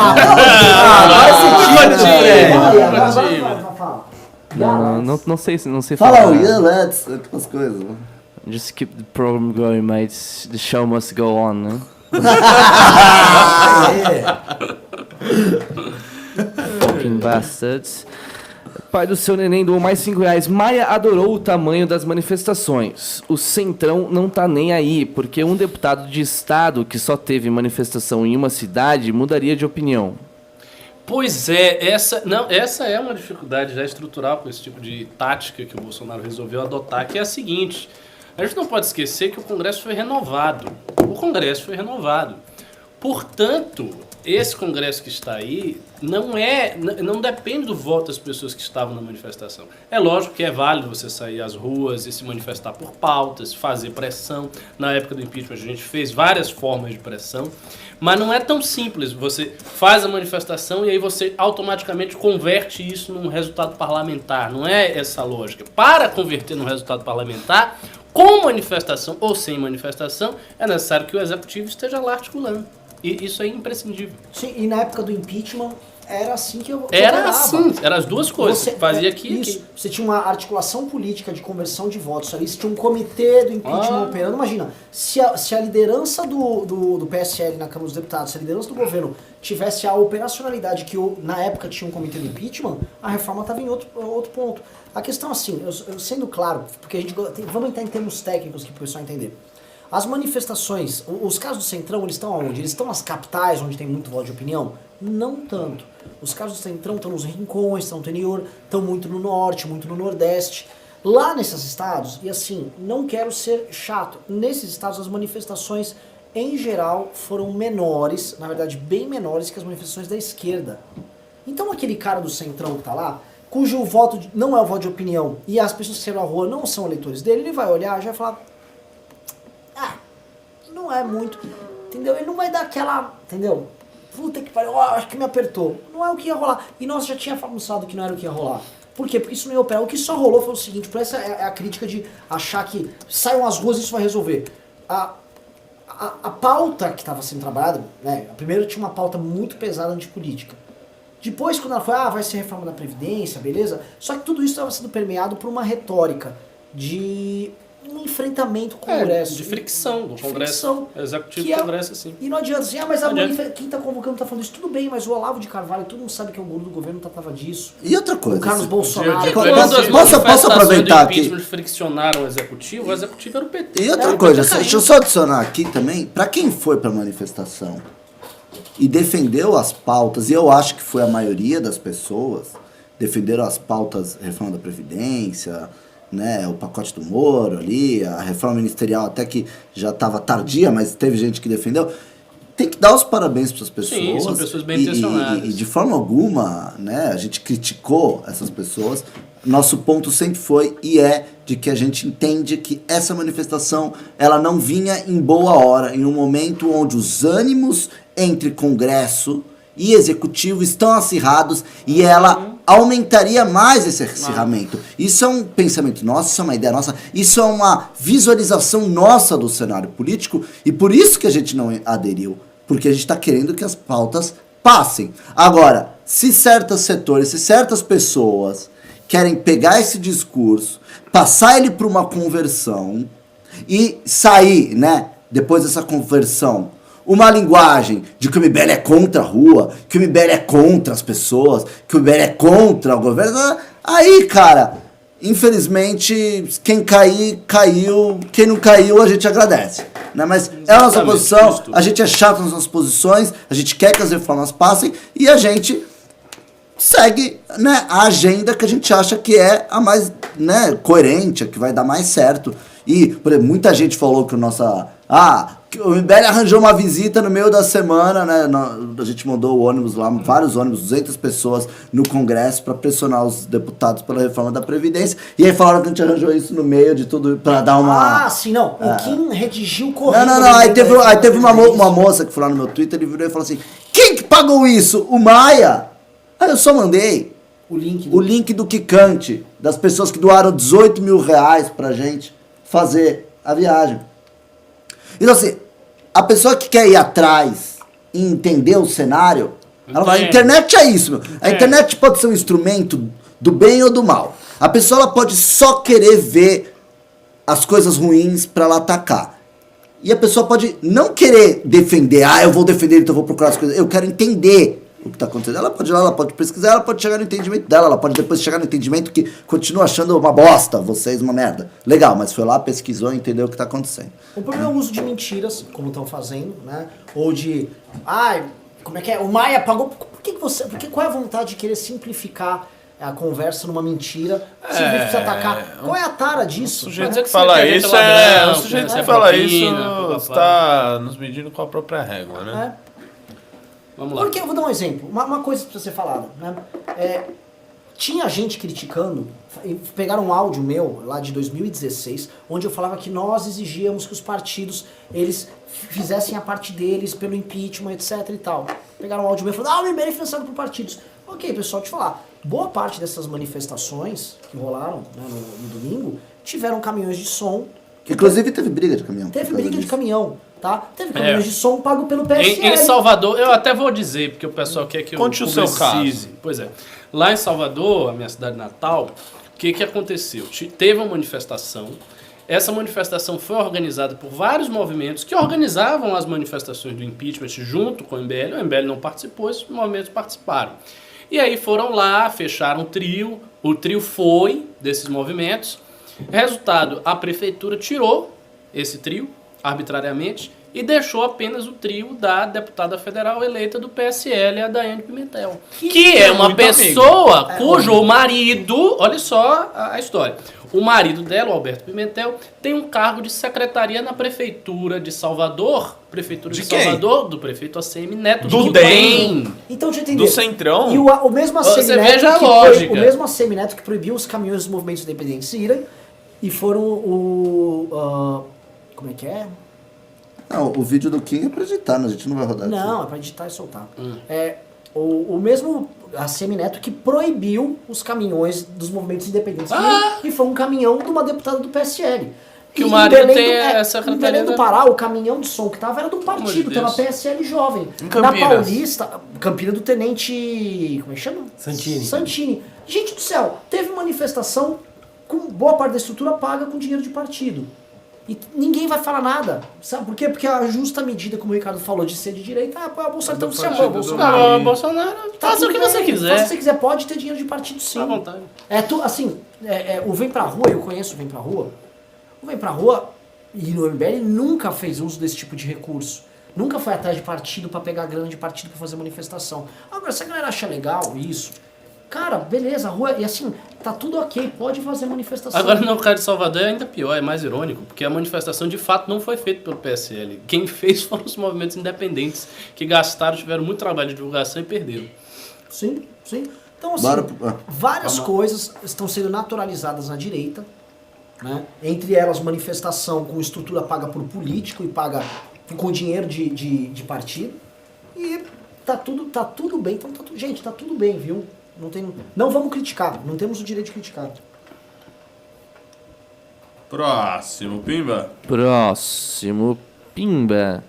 Não sei Fala falar. o yeah, let's, aquelas coisas. Just keep the program going, mate. The show must go on, né? Fucking bastards. Pai do seu neném doou mais R$5. Maia adorou o tamanho das manifestações. O Centrão não tá nem aí, porque um deputado de estado que só teve manifestação em uma cidade mudaria de opinião. Pois é, essa é uma dificuldade já estrutural com esse tipo de tática que o Bolsonaro resolveu adotar, que é a seguinte: a gente não pode esquecer que o Congresso foi renovado. Portanto, esse Congresso que está aí não depende do voto das pessoas que estavam na manifestação. É lógico que é válido você sair às ruas e se manifestar por pautas, fazer pressão. Na época do impeachment a gente fez várias formas de pressão, mas não é tão simples. Você faz a manifestação e aí você automaticamente converte isso num resultado parlamentar. Não é essa a lógica. Para converter num resultado parlamentar, com manifestação ou sem manifestação, é necessário que o executivo esteja lá articulando. E isso é imprescindível. Sim, e na época do impeachment era assim que eu Era operava. assim, eram as duas coisas. Fazia aqui e isso. aqui. Você tinha uma articulação política de conversão de votos ali, você tinha um comitê do impeachment operando. Imagina, se a liderança do PSL na Câmara dos Deputados, se a liderança do governo tivesse a operacionalidade que na época tinha um comitê do impeachment, a reforma estava em outro ponto. A questão assim, eu sendo claro, porque vamos entrar em termos técnicos aqui para o pessoal entender. as manifestações, os casos do Centrão, eles estão aonde? Eles estão nas capitais, onde tem muito voto de opinião? Não tanto. Os casos do Centrão estão nos rincões, estão no interior, estão muito no norte, muito no nordeste. Lá nesses estados, e assim, não quero ser chato, nesses estados as manifestações, em geral, foram menores, na verdade bem menores que as manifestações da esquerda. Então aquele cara do Centrão que tá lá, cujo voto não é o voto de opinião, e as pessoas que saíram à rua não são eleitores dele, ele vai olhar e vai falar... não é muito, entendeu? Ele não vai dar aquela, entendeu? Puta que pariu, acho que me apertou. Não é o que ia rolar. E nós já tínhamos anunciado que não era o que ia rolar. Por quê? Porque isso não ia operar. O que só rolou foi o seguinte, por essa é a crítica de achar que saiam às ruas e isso vai resolver. A pauta que estava sendo trabalhada, né? Primeiro tinha uma pauta muito pesada antipolítica. Depois, quando ela foi, vai ser reforma da Previdência, beleza? Só que tudo isso estava sendo permeado por uma retórica de um enfrentamento com o Congresso. De fricção do Congresso. Fricção, Executivo do Congresso, assim. E não adianta assim, mas quem está convocando está falando isso. Tudo bem, mas o Olavo de Carvalho, todo mundo sabe que é o guru do governo, não tratava disso. E outra coisa... O Carlos Bolsonaro... Posso aproveitar aqui? Os friccionaram o executivo era o PT. E outra coisa, deixa eu só adicionar aqui também, para quem foi para a manifestação e defendeu as pautas, e eu acho que foi a maioria das pessoas, defenderam as pautas, reforma da Previdência, né, o pacote do Moro ali, a reforma ministerial até que já estava tardia, mas teve gente que defendeu. Tem que dar os parabéns para as pessoas. Sim, são pessoas bem intencionadas. E de forma alguma, né, a gente criticou essas pessoas. Nosso ponto sempre foi e é de que a gente entende que essa manifestação ela não vinha em boa hora, em um momento onde os ânimos entre Congresso e Executivo estão acirrados e ela aumentaria mais esse acirramento. Isso é um pensamento nosso, isso é uma ideia nossa, isso é uma visualização nossa do cenário político e por isso que a gente não aderiu, porque a gente está querendo que as pautas passem. Agora, se certos setores, se certas pessoas querem pegar esse discurso, passar ele para uma conversão e sair, né, depois dessa conversão, uma linguagem de que o MBL é contra a rua, que o MBL é contra as pessoas, que o MBL é contra o governo. Aí, cara, infelizmente, quem cair, caiu. Quem não caiu, a gente agradece. Né? Mas é a nossa posição, a gente é chato nas nossas posições, a gente quer que as reformas passem e a gente segue, né, a agenda que a gente acha que é a mais, né, coerente, a que vai dar mais certo. E, por exemplo, muita gente falou que o o MBL arranjou uma visita no meio da semana, né? A gente mandou o ônibus lá, vários ônibus, 200 pessoas no Congresso para pressionar os deputados pela reforma da Previdência. E aí falaram que a gente arranjou isso no meio de tudo para dar uma... sim, não. O Kim redigiu correndo. Não. Aí teve uma moça que foi lá no meu Twitter, ele virou e falou assim: quem que pagou isso? O Maia? Aí eu só mandei o link do Kikante, das pessoas que doaram 18 mil reais pra gente fazer a viagem. Então assim, a pessoa que quer ir atrás e entender o cenário, ela vai, a internet é isso, meu. A internet pode ser um instrumento do bem ou do mal. A pessoa ela pode só querer ver as coisas ruins pra ela atacar. E a pessoa pode não querer defender, eu vou defender, então eu vou procurar as coisas. Eu quero entender o que está acontecendo. Ela pode ir lá, ela pode pesquisar, ela pode chegar no entendimento dela, ela pode depois chegar no entendimento que continua achando uma bosta, vocês uma merda. Legal, mas foi lá, pesquisou e entendeu o que está acontecendo. O problema é o uso de mentiras, como estão fazendo, né? Ou de, como é que é? O Maia pagou. Qual é a vontade de querer simplificar a conversa numa mentira, simplesmente precisa atacar? Qual é a tara disso? O sujeito que fala isso o sujeito que fala isso está nos medindo com a própria régua, né? Vamos lá. Porque eu vou dar um exemplo, uma coisa que precisa ser falada, né? Tinha gente criticando, pegaram um áudio meu lá de 2016, onde eu falava que nós exigíamos que os partidos eles fizessem a parte deles pelo impeachment, etc e tal. Pegaram um áudio meu e falaram, o MBL é financiado por partidos. Ok, pessoal, deixa eu falar. Boa parte dessas manifestações que rolaram, né, no domingo tiveram caminhões de som. Inclusive teve briga de caminhão. Teve briga de caminhão. Tá? Teve caminhões de som pago pelo PSL. Em Salvador, eu até vou dizer, porque o pessoal quer que eu conte o seu caso. Pois é. Lá em Salvador, a minha cidade natal, o que aconteceu? Teve uma manifestação. Essa manifestação foi organizada por vários movimentos que organizavam as manifestações do impeachment junto com o MBL. O MBL não participou, esses movimentos participaram. E aí foram lá, fecharam o trio foi desses movimentos. Resultado, a prefeitura tirou esse trio. arbitrariamente, e deixou apenas o trio da deputada federal eleita do PSL, a Daiane Pimentel. Que é uma pessoa cujo marido, olha só a história, o marido dela, o Alberto Pimentel, tem um cargo de secretaria na prefeitura de Salvador, Salvador, do prefeito ACM Neto do DEM. Então, deixa eu entender. Do Centrão? E o mesmo ACM Você Neto veja a que lógica. o mesmo ACM Neto que proibiu os caminhões dos movimentos independentes irem e foram como é que é? Não, o vídeo do Kim é pra editar, a gente não vai rodar Não, é pra editar e soltar. O mesmo ACM Neto que proibiu os caminhões dos movimentos independentes e foi um caminhão de uma deputada do PSL. Que E o marido em Belém tem do- a secretaria Em Belém do da- Pará, o caminhão de som que tava era do partido, de tava Deus. PSL jovem. Em Na Campinas. Paulista, Campina do Tenente... Como é que chama? Santini. Santini. Gente do céu, teve manifestação com boa parte da estrutura paga com dinheiro de partido. E ninguém vai falar nada. Sabe por quê? Porque a justa medida, como o Ricardo falou, de ser de direita, o Bolsonaro então você amou, Bolsonaro. Ah, Bolsonaro, Tá faça o que tudo você bem, quiser. Faça o que você quiser, pode ter dinheiro de partido sim. À vontade. O Vem Pra Rua, eu conheço o Vem Pra Rua. O Vem Pra Rua e no MBL nunca fez uso desse tipo de recurso. Nunca foi atrás de partido pra pegar grana de partido pra fazer manifestação. Agora, se a galera acha legal isso, cara, beleza, rua, e assim, tá tudo ok, pode fazer manifestação. Agora no caso de Salvador é ainda pior, é mais irônico, porque a manifestação de fato não foi feita pelo PSL. Quem fez foram os movimentos independentes, que gastaram, tiveram muito trabalho de divulgação e perderam. Sim, sim. Então, assim, várias coisas estão sendo naturalizadas na direita, né? Entre elas, manifestação com estrutura paga por político e paga com dinheiro de partido. E tá tudo bem. Então, gente, tá tudo bem, viu? Não vamos criticar, não temos o direito de criticar. Próximo, Pimba. Próximo, Pimba.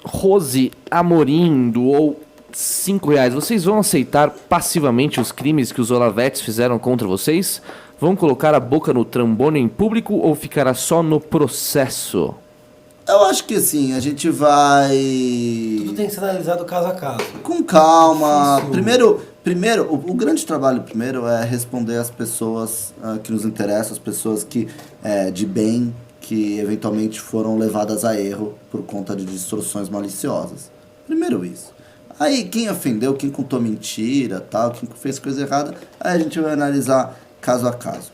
Rose Amorim doou R$5. Vocês vão aceitar passivamente os crimes que os Olavetes fizeram contra vocês? Vão colocar a boca no trombone em público ou ficará só no processo? Eu acho que sim, a gente vai... Tudo tem que ser analisado caso a caso. Com calma. Primeiro, o grande trabalho primeiro é responder às pessoas que nos interessam, as pessoas que de bem, que eventualmente foram levadas a erro por conta de distorções maliciosas. Primeiro isso. Aí quem ofendeu, quem contou mentira, tal, quem fez coisa errada, aí a gente vai analisar caso a caso.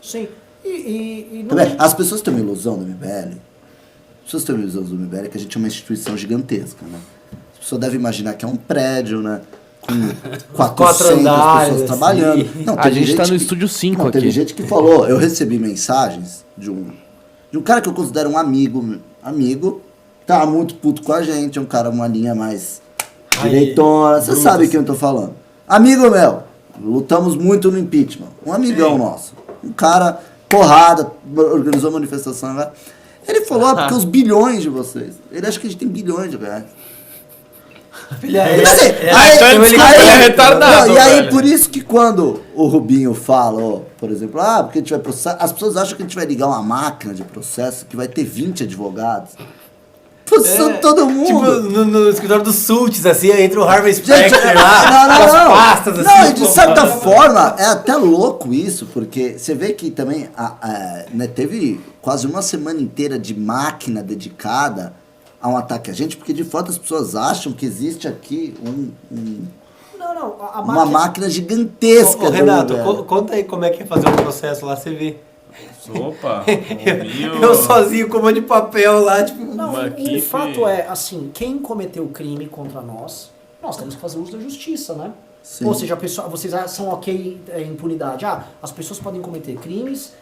Sim. E não Também, as pessoas têm uma ilusão do MBL. As pessoas têm uma ilusão do MBL que a gente é uma instituição gigantesca, né? As pessoas devem imaginar que é um prédio, né? Com 400 andares, pessoas trabalhando. assim. Não, A teve gente tá no que- estúdio 5 não, aqui. Teve gente que falou, eu recebi mensagens de um cara que eu considero um amigo, tá muito puto com a gente, é um cara, uma linha mais direitona, você sabe quem eu tô falando. Amigo meu, lutamos muito no impeachment, um amigão nosso, um cara, porrada, organizou manifestação, né? Ele falou, porque os bilhões de vocês, ele acha que a gente tem bilhões de reais. Ele é então ele é retardado, E aí, velho. por isso que quando o Rubinho fala, ó, por exemplo, porque a gente vai processar, as pessoas acham que a gente vai ligar uma máquina de processo que vai ter 20 advogados. Processando todo mundo. Tipo, no escritório do Sultz, assim, entre o Harvey Gente, Specter lá, não. as pastas, assim. Não, e de certa forma, é até louco isso, porque você vê que também né, teve quase uma semana inteira de máquina dedicada a um ataque a gente, porque de fato as pessoas acham que existe aqui uma máquina gigantesca. Ô, Renato, do conta aí como é que é fazer um processo lá, você vê. Opa, Eu sozinho com um monte de papel lá, tipo... Não, Uma o equipe- fato é, assim, quem cometeu o crime contra nós temos que fazer uso da justiça, né? Sim. Ou seja, vocês são ok em impunidade. As pessoas podem cometer crimes,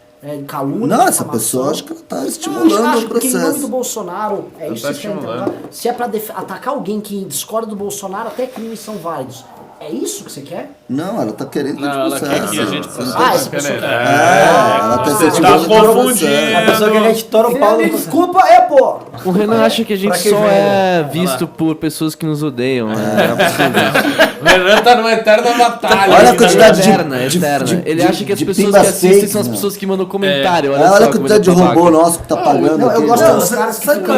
calúnia, Não, essa difamação. pessoa acho que ela tá Não, estimulando acho o que em nome do processo. Bolsonaro, é isso tá que você quer estimulando. entender. Se é pra atacar alguém que discorda do Bolsonaro, até crimes são válidos. É isso que você quer? Não, ela tá querendo Não, ela processo. quer que a gente processe. Essa pessoa quer. Ela tá Você incentivando tá o confundindo. processo. A pessoa que a gente tora o pau no processo. Desculpa, pô! O Renan acha que a gente Pra quem só vem, é visto por pessoas que nos odeiam. É absurdo isso. Renan tá numa eterna batalha. Olha a quantidade Eterna. Ele acha que as pessoas que assistem são as pessoas que mandam comentário. Olha a quantidade de robô nosso que tá pagando. Não, eu aqui, gosto né? dos caras que ficam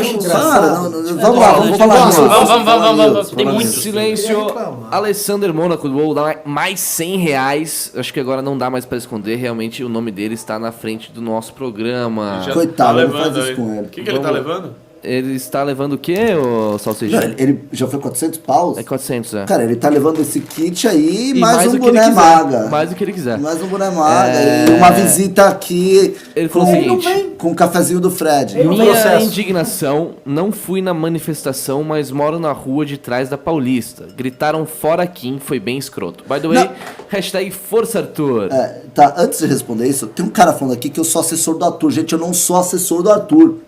Vamos lá, vamos falar. Vamos. Tem muito. Silêncio. Alessander Mônaco doou mais R$100. Acho que agora não dá mais pra esconder. Realmente o nome dele está na frente do nosso programa. Já Coitado, tá não faz levando isso aí. com ele. O que ele tá levando? Ele está levando o quê, ô Salsicha? Ele já foi 400 paus? É 400, é. Cara, ele tá levando esse kit aí E mais um do que ele boné quiser. maga. Mais do que ele quiser. Mais um boné maga. E uma visita aqui Ele falou o seguinte: com o cafezinho do Fred. minha indignação, não fui na manifestação, mas moro na rua de trás da Paulista. Gritaram fora Kim, foi bem escroto. By the way, Não. hashtag Força Arthur. Tá, antes de responder isso, tem um cara falando aqui que eu sou assessor do Arthur. Gente, eu não sou assessor do Arthur.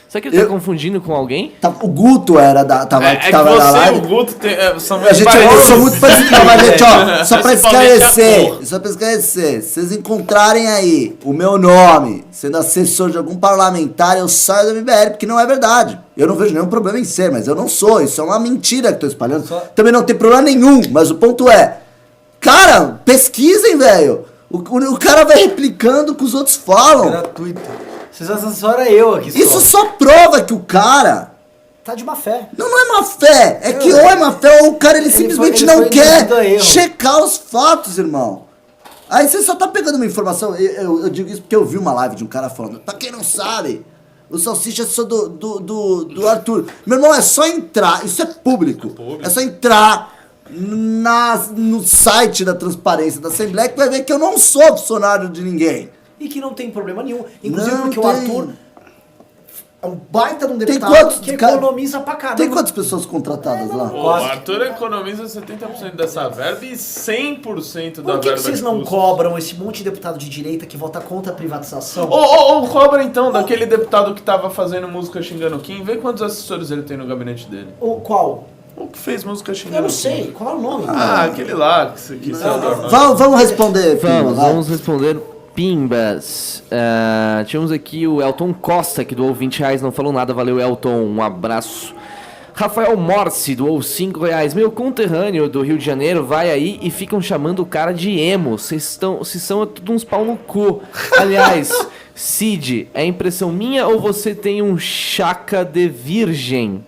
Será que ele tá confundindo com alguém? O Guto era da, tava É que na você e live. o Guto são A muito gente, eu parecidos. sou muito parecido, mas, gente, ó, só pra Principalmente esclarecer, se vocês encontrarem aí o meu nome sendo assessor de algum parlamentar, eu saio do MBL, porque não é verdade. Eu não vejo nenhum problema em ser, mas eu não sou, isso é uma mentira que tô espalhando. Também não tem problema nenhum, mas o ponto é, cara, pesquisem, velho. O cara vai replicando o que os outros falam. Gratuito. Vocês assessoram eu aqui só. Isso só prova que o cara... Tá de má fé. Não é má fé, é que ou é má fé ou o cara ele simplesmente ele foi não quer induzido a erro. checar os fatos, irmão. Aí você só tá pegando uma informação, eu digo isso porque eu vi uma live de um cara falando, pra quem não sabe, o Salsicha é só do Arthur. Meu irmão, é só entrar, isso é público, é só entrar no site da transparência da Assembleia que vai ver que eu não sou funcionário de ninguém. E que não tem problema nenhum. Inclusive Não porque tem. o Arthur é um baita de um Tem deputado quantos, que cara? economiza pra caramba. Tem quantas pessoas contratadas lá? O Arthur economiza 70% dessa verba e 100% da Por que verba vocês de não custo. cobram esse monte de deputado de direita que vota contra a privatização? Cobra então daquele deputado que tava fazendo música xingando o Kim. Vê quantos assessores ele tem no gabinete dele. Qual? O que fez música xingando Eu não o Kim. sei. Qual é o nome? Aquele lá que saiu do armário. Vamos responder, Pima, vai. Vamos responder pimbas. Tínhamos aqui o Elton Costa, que doou R$20, não falou nada, valeu Elton, um abraço. Rafael Morse doou R$5. Meu conterrâneo do Rio de Janeiro vai aí e ficam chamando o cara de emo. Vocês são tudo uns pau no cu. Aliás, Cid, é impressão minha ou você tem um chaca de virgem?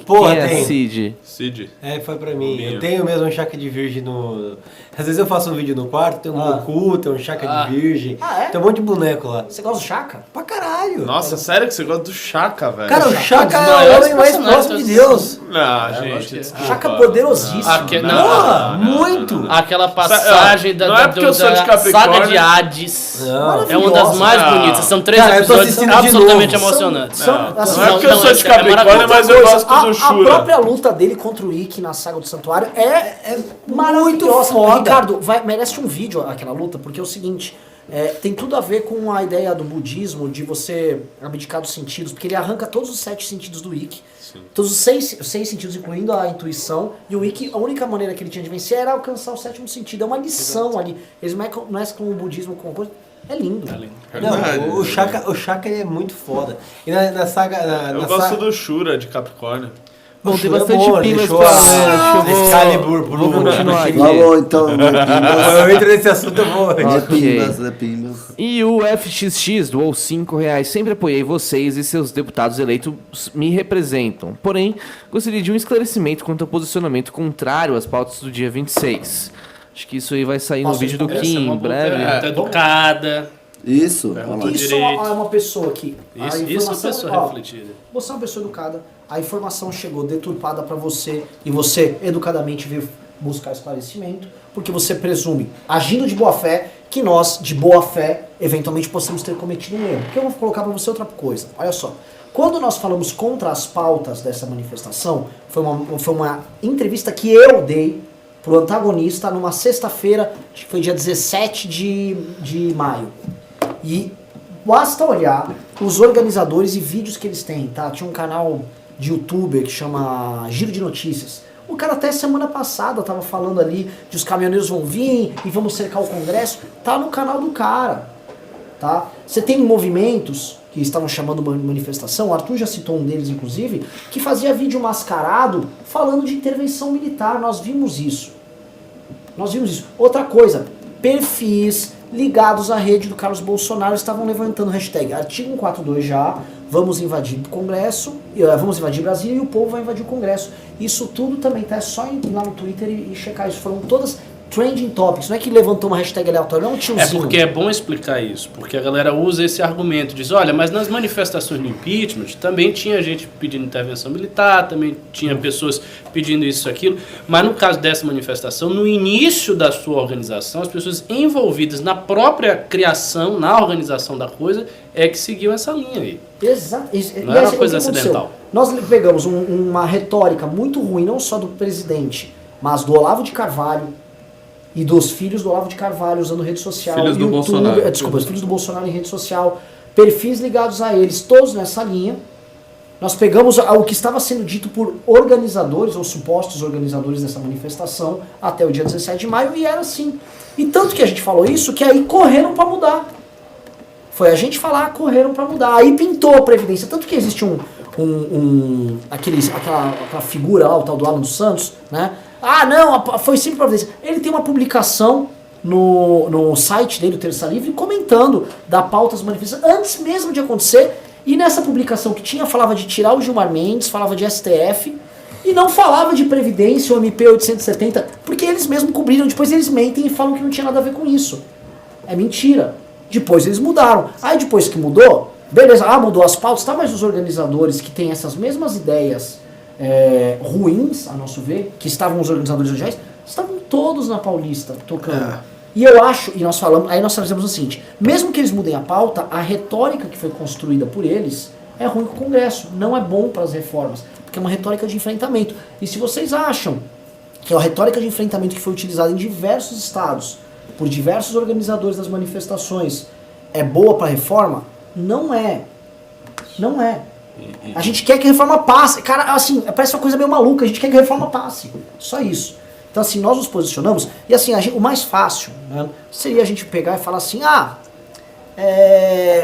Porra, Quem é tem. Cid? Cid. Foi pra mim. Minha. Eu tenho mesmo um chaca de virgem no... Às vezes eu faço um vídeo no quarto, tem um Goku, tem um chaca de virgem. É? Tem um monte de boneco lá. Você gosta do Chaka? Pra caralho. Nossa, sério que você gosta do Chaka, velho? Cara, o Chaka um dos é o maiores homem mais personagens próximo de da Deus. Não, gente, desculpa. Chaka poderosíssimo. Porra, muito. Aquela passagem Não é porque eu sou de da Capricórnio. saga de Hades. Não. É uma das mais Não. bonitas. São 3 Cara, eu tô episódios assistindo de absolutamente novo. emocionantes. Não é porque eu sou de essa Capricórnio, mas eu gosto do A Shura. própria luta dele contra o Ikki na saga do Santuário é muito maravilhosa. foda. Ricardo, merece um vídeo aquela luta, porque é o seguinte, tem tudo a ver com a ideia do budismo de você abdicar dos sentidos, porque ele arranca todos os 7 sentidos do Ikki, todos os 6 sentidos, incluindo a intuição, e o Ikki, a única maneira que ele tinha de vencer era alcançar o 7º sentido. É uma lição ali. Eles mesclam o budismo com uma coisa. É lindo. Não, o Chaka ele é muito foda. E na saga... Eu gosto do Shura de Capricórnio. Bom, tem bastante pimbas deixou pra a ler. Excalibur Vou continuar aqui. Falou, então, Eu entro nesse assunto, eu vou... pimbas. E o FXX doou R$5. Sempre apoiei vocês e seus deputados eleitos me representam. Porém, gostaria de um esclarecimento quanto ao posicionamento contrário às pautas do dia 26. Acho que isso aí vai sair no vídeo do Kim em breve. Tá educada. Isso, olha lá. Isso é uma pessoa que... Isso é uma pessoa refletida. Você é uma pessoa educada, a informação chegou deturpada pra você e você educadamente veio buscar esclarecimento, porque você presume, agindo de boa fé, que nós, de boa fé, eventualmente possamos ter cometido um erro. Porque eu vou colocar pra você outra coisa. Olha só. Quando nós falamos contra as pautas dessa manifestação, foi uma entrevista que eu dei pro antagonista numa sexta-feira, acho que foi dia 17 de maio. E basta olhar os organizadores e vídeos que eles têm, tá? Tinha um canal de youtuber que chama Giro de Notícias. O cara até semana passada tava falando ali de os caminhoneiros vão vir e vamos cercar o Congresso. Tá no canal do cara, tá? Você tem movimentos que estavam chamando uma manifestação, o Arthur já citou um deles, inclusive, que fazia vídeo mascarado falando de intervenção militar. Nós vimos isso. Outra coisa, perfis ligados à rede do Carlos Bolsonaro estavam levantando hashtag artigo 142 já, vamos invadir o Congresso, vamos invadir Brasília e o povo vai invadir o Congresso. Isso tudo também tá, é só ir lá no Twitter e checar isso. Foram todas trending topics, não é que levantou uma hashtag aleatória, não é um tiozinho. É porque é bom explicar isso, porque a galera usa esse argumento, diz, olha, mas nas manifestações do impeachment também tinha gente pedindo intervenção militar, também tinha pessoas pedindo isso e aquilo, mas no caso dessa manifestação, no início da sua organização, as pessoas envolvidas na própria criação, na organização da coisa, é que seguiam essa linha aí. Exato. Não era uma coisa acidental. Nós pegamos uma retórica muito ruim, não só do presidente, mas do Olavo de Carvalho, e dos filhos do Olavo de Carvalho usando rede social, filhos do YouTube, Bolsonaro. Desculpa, os filhos do Bolsonaro em rede social, perfis ligados a eles, todos nessa linha. Nós pegamos o que estava sendo dito por organizadores, ou supostos organizadores dessa manifestação, até o dia 17 de maio, e era assim. E tanto que a gente falou isso, que aí correram para mudar. Foi a gente falar, correram para mudar. Aí pintou a Previdência. Tanto que existe aquela figura lá, o tal do Alan dos Santos, né? Ah, não, foi sempre Providência. Ele tem uma publicação no site dele, o Terça Livre, comentando da pauta das manifestações, antes mesmo de acontecer. E nessa publicação que tinha, falava de tirar o Gilmar Mendes, falava de STF, e não falava de Previdência ou MP 870, porque eles mesmos cobriram, depois eles mentem e falam que não tinha nada a ver com isso. É mentira. Depois eles mudaram. Aí depois que mudou, beleza, mudou as pautas, tá, mas os organizadores que têm essas mesmas ideias ruins, a nosso ver, que estavam os organizadores originais, estavam todos na Paulista tocando. E eu acho, e nós falamos, aí nós fazemos o seguinte, mesmo que eles mudem a pauta, a retórica que foi construída por eles é ruim com o Congresso, não é bom para as reformas, porque é uma retórica de enfrentamento. E se vocês acham que a retórica de enfrentamento que foi utilizada em diversos estados, por diversos organizadores das manifestações, é boa para a reforma, não é. Não é. A gente quer que a reforma passe. Cara, assim, parece uma coisa meio maluca. A gente quer que a reforma passe. Só isso. Então, assim, nós nos posicionamos. E, assim, o mais fácil, né, seria a gente pegar e falar assim: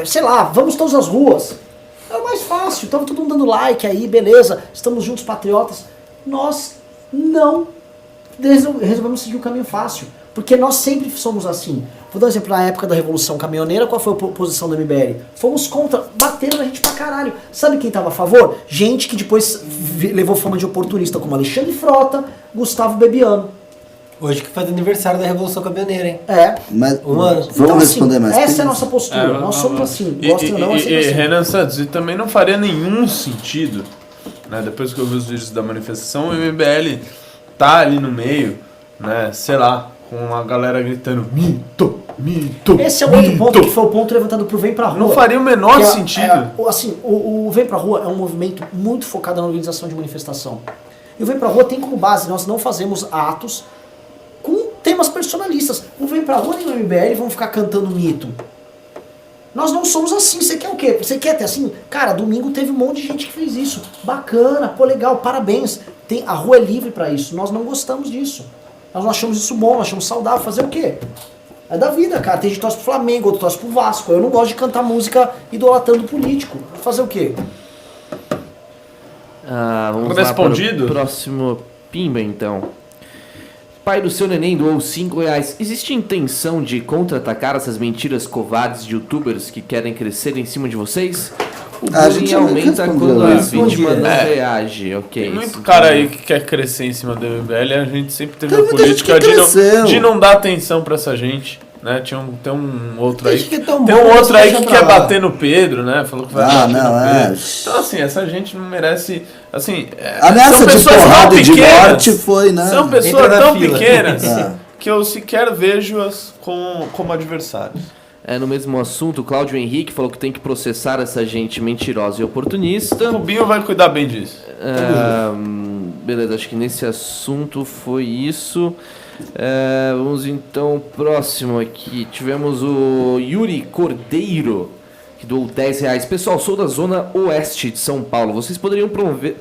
sei lá, vamos todos às ruas. É o mais fácil. Estamos todo mundo dando like aí, beleza. Estamos juntos, patriotas. Nós não resolvemos seguir o caminho fácil. Porque nós sempre somos assim. Vou dar um exemplo, na época da Revolução Caminhoneira, qual foi a posição do MBL? Fomos contra, bateram na gente pra caralho. Sabe quem tava a favor? Gente que depois levou fama de oportunista, como Alexandre Frota, Gustavo Bebiano. Hoje que faz aniversário da Revolução Caminhoneira, hein? Mas, vamos então, responder mais. Essa é a nossa postura. Nós somos assim. Gostem ou não, é sempre assim. Renan Santos, e também não faria nenhum sentido, né? Depois que eu vi os vídeos da manifestação, o MBL tá ali no meio, né? Sei lá, com a galera gritando mito, mito. Esse é o outro ponto, que foi o ponto levantado por Vem Pra Rua. Não faria o menor sentido. Assim, o Vem Pra Rua é um movimento muito focado na organização de manifestação. E o Vem Pra Rua tem como base, nós não fazemos atos com temas personalistas. O Vem Pra Rua nem no MBL vão ficar cantando mito. Nós não somos assim. Você quer o quê? Você quer ter assim? Cara, domingo teve um monte de gente que fez isso. Bacana, pô, legal, parabéns. A rua é livre pra isso. Nós não gostamos disso. Nós não achamos isso bom, nós achamos saudável. Fazer o quê? É da vida, cara. Tem gente que torce pro Flamengo, outro torce pro Vasco. Eu não gosto de cantar música idolatrando político. Fazer o quê? Vamos Respondido? lá para o próximo Pimba, então. Pai do seu neném doou R$5. Existe intenção de contra-atacar essas mentiras covardes de youtubers que querem crescer em cima de vocês? O bullying aumenta quando a vítima não reage. Ok. Tem muito cara aí que quer crescer em cima do MBL. A gente sempre teve Tem uma muita gente política que de não dar atenção pra essa gente. Né? Tem um outro aí. que Tem um outro aí que quer bater no Pedro, né? Falou que vai bater no Pedro. Então, assim, essa gente não merece. Assim, ameaça de porrada e de morte foi, né? São pessoas tão pequenas que eu sequer vejo-as como adversários. No mesmo assunto, o Cláudio Henrique falou que tem que processar essa gente mentirosa e oportunista. O Binho vai cuidar bem disso. Beleza, acho que nesse assunto foi isso. Vamos então próximo aqui. Tivemos o Yuri Cordeiro, que doou R$10. Pessoal, sou da zona oeste de São Paulo. Vocês poderiam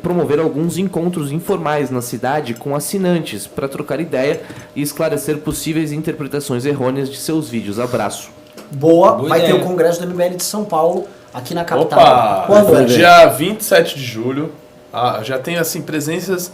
promover alguns encontros informais na cidade com assinantes para trocar ideia e esclarecer possíveis interpretações errôneas de seus vídeos. Abraço. Boa vai ideia. ter o Congresso do MBL de São Paulo, aqui na capital. Opa! Quando é? Dia 27 de julho. Já tem, assim, presenças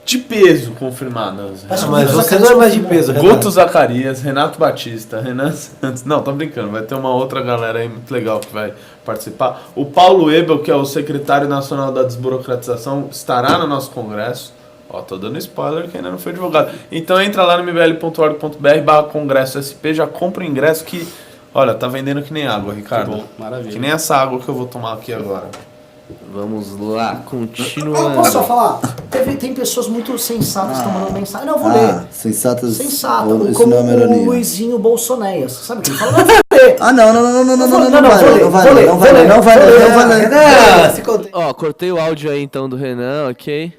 de peso confirmadas. Mas Mas você não é mais de peso, Renato. Guto Zacarias, Renato Batista, Renan Santos. Não, tô brincando. Vai ter uma outra galera aí muito legal que vai participar. O Paulo Ebel, que é o secretário nacional da desburocratização, estará no nosso congresso. Ó, tô dando spoiler que ainda não foi divulgado. Então entra lá no mbl.org.br/congresso SP, já compra o ingresso que, olha, tá vendendo que nem água, Ricardo. Que bom, maravilha. Que nem essa água que eu vou tomar aqui agora. Vamos lá, Ah, continuando. posso só falar? Tem pessoas muito sensatas que estão mandando mensagem. Não, eu vou ler. Sensatas. Sensato, Isso como não é uma o ironia. Luizinho Bolsonéias. Sabe o que ele fala? Não, vou ler. Ah, não vai ler. Não vai ler. Renan, se contém. Ó, cortei o áudio aí então do Renan, ok?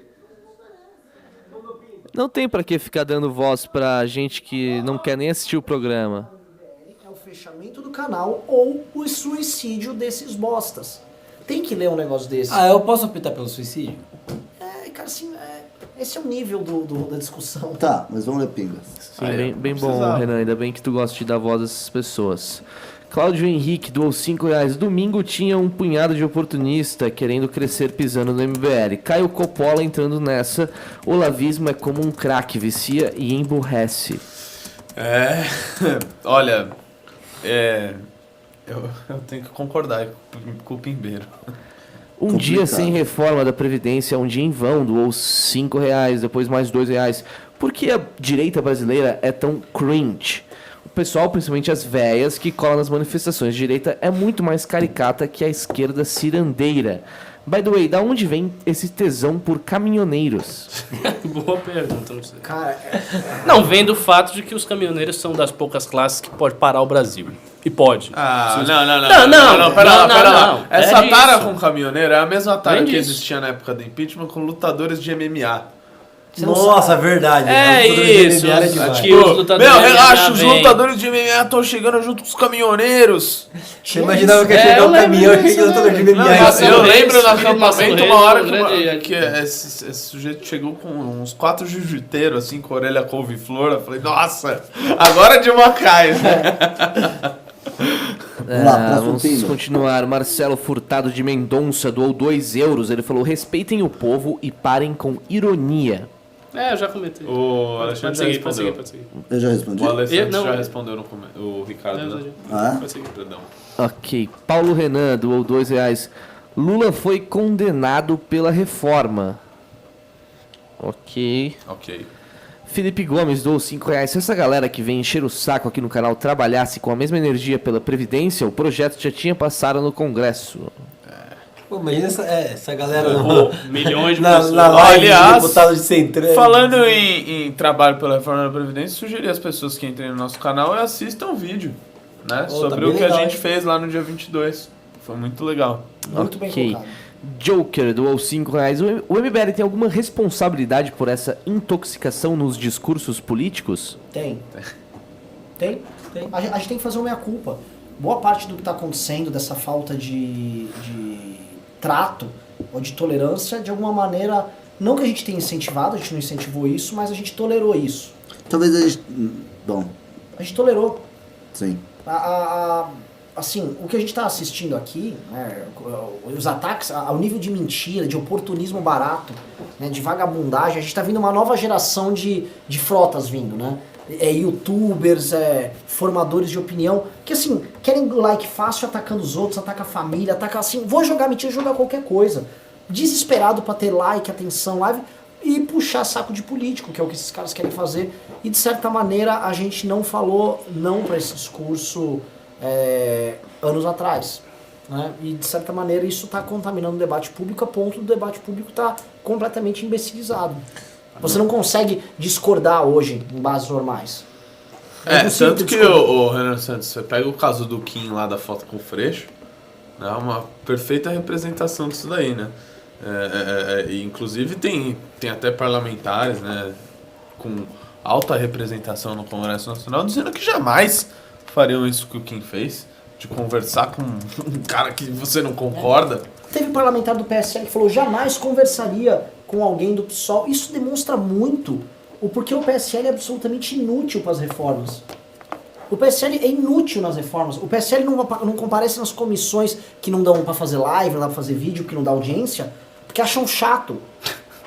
Não tem pra que ficar dando voz pra gente que não quer nem assistir o programa. É o fechamento do canal ou o suicídio desses bostas. Tem que ler um negócio desse. Eu posso optar pelo suicídio? Cara, assim, esse é o nível da discussão. Tá, mas vamos ler pingas. Sim, bem bom, precisava. Renan. Ainda bem que tu gosta de dar voz a essas pessoas. Cláudio Henrique doou R$5. Domingo tinha um punhado de oportunista querendo crescer pisando no MBL. Caio Coppola entrando nessa. Olavismo é como um crack, vicia e emburrece. Olha, eu tenho que concordar com o Pimbeiro. Um dia sem reforma da Previdência, um dia em vão, doou R$5, depois mais R$2. Por que a direita brasileira é tão cringe? O pessoal, principalmente as véias que colam nas manifestações de direita, é muito mais caricata que a esquerda cirandeira. By the way, da onde vem esse tesão por caminhoneiros? Boa pergunta, não sei. Cara, Não, vem do fato de que os caminhoneiros são das poucas classes que pode parar o Brasil. E pode. Pera lá. não. Essa É tara disso. com caminhoneiro é a mesma tara Vem que disso. existia na época do impeachment com lutadores de MMA. Nossa, verdade. É Os lutadores de isso, MMA era demais. aqui os lutadores Meu, de MMA relaxa, os vêm. lutadores de MMA estão chegando junto com os caminhoneiros. Você imaginava que ia É, chegar eu um lembro caminhão e disso, que lutador de né? MMA. Não, Massa eu Reis, lembro no Massa acampamento Reis, uma hora grande- que esse sujeito chegou com uns 4 jiu-jiteiros, assim, com a orelha couve-flor. Eu falei, nossa, agora de uma cai. Vamos lá, próximo Vamos pingo. continuar. Marcelo Furtado de Mendonça doou €2. Ele falou: respeitem o povo e parem com ironia. É, eu já comentei. O Alexandre já respondeu. Pode seguir. Eu já respondi? O Alessandro Não. já respondeu o Ricardo. É, Né? Ah, Pode seguir. Perdão. Ok. Paulo Renan doou R$2. Lula foi condenado pela reforma. Ok. Ok. Felipe Gomes doou R$5. Se essa galera que vem encher o saco aqui no canal trabalhasse com a mesma energia pela Previdência, o projeto já tinha passado no Congresso. Pô, imagina essa galera Milhões de na pessoas. live de Aliás, deputado de Centrão. Falando em trabalho pela reforma da Previdência, sugerir às pessoas que entrem no nosso canal e assistam o vídeo, né? Pô, sobre tá o bem que legal, a gente hein? fez lá no dia 22. Foi muito legal. muito bem Ok. colocado. Joker doou R$5. O MBL tem alguma responsabilidade por essa intoxicação nos discursos políticos? Tem. A gente tem que fazer uma meia-culpa. Boa parte do que está acontecendo, dessa falta de trato ou de tolerância, de alguma maneira, não que a gente tenha incentivado, a gente não incentivou isso, mas a gente tolerou isso. talvez a gente... Bom, A gente tolerou. sim. Assim, o que a gente está assistindo aqui, né, os ataques, ao nível de mentira, de oportunismo barato, né, de vagabundagem, a gente está vendo uma nova geração de frotas vindo, né? Youtubers, formadores de opinião, que assim, querem like fácil atacando os outros, ataca a família, ataca assim, vou jogar mentira, jogar qualquer coisa. Desesperado para ter like, atenção, live, e puxar saco de político, que é o que esses caras querem fazer. E de certa maneira a gente não falou não para esse discurso anos atrás. Né? E de certa maneira isso está contaminando o debate público a ponto do debate público estar completamente imbecilizado. Você não consegue discordar hoje em bases normais. impossível Tanto que discordar. o Renan Santos, você pega o caso do Kim lá da foto com o Freixo, é uma perfeita representação disso daí, né? E inclusive tem até parlamentares, né, com alta representação no Congresso Nacional, dizendo que jamais fariam isso que o Kim fez, de conversar com um cara que você não concorda. Teve parlamentar do PSL que falou jamais conversaria com alguém do PSOL. Isso demonstra muito o porquê o PSL é absolutamente inútil para as reformas. O PSL é inútil nas reformas. O PSL não comparece nas comissões que não dão pra fazer live, não dá pra fazer vídeo, que não dá audiência, porque acham chato.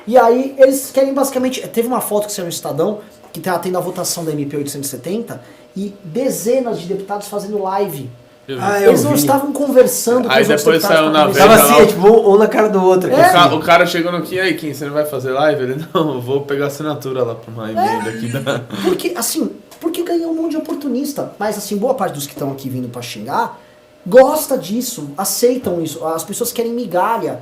E aí eles querem basicamente... Teve uma foto que saiu no Estadão, que tá tendo a votação da MP 870, e dezenas de deputados fazendo live. Eles não estavam conversando com aí os outros depois deputados. saiu na vez. Tava assim, tipo, um na cara do outro. O cara chegou no Kim, aí Kim, você não vai fazer live? Ele, não, eu vou pegar assinatura lá pra uma emenda aqui da... Porque ganhou um monte de oportunista. Mas assim, boa parte dos que estão aqui vindo pra xingar gosta disso, aceitam isso. As pessoas querem migalha.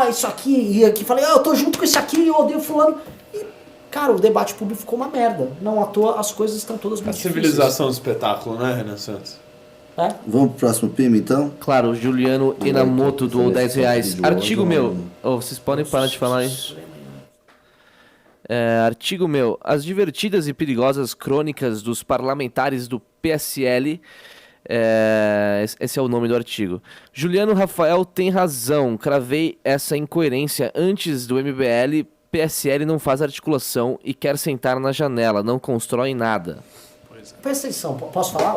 Isso aqui, e aqui. Falei, eu tô junto com esse aqui, eu odeio fulano. E, cara, o debate público ficou uma merda. Não à toa, as coisas estão todas muito difíceis. Civilização do espetáculo, né, Renan Santos? Vamos pro próximo PIM, então? Claro, o Juliano Inamoto doou R$10. Artigo meu. Vocês podem parar de falar aí. Artigo meu. As divertidas e perigosas crônicas dos parlamentares do PSL. Esse é o nome do artigo. Juliano Rafael tem razão. Cravei essa incoerência antes do MBL. PSL não faz articulação e quer sentar na janela. Não constrói nada. Presta atenção, posso falar?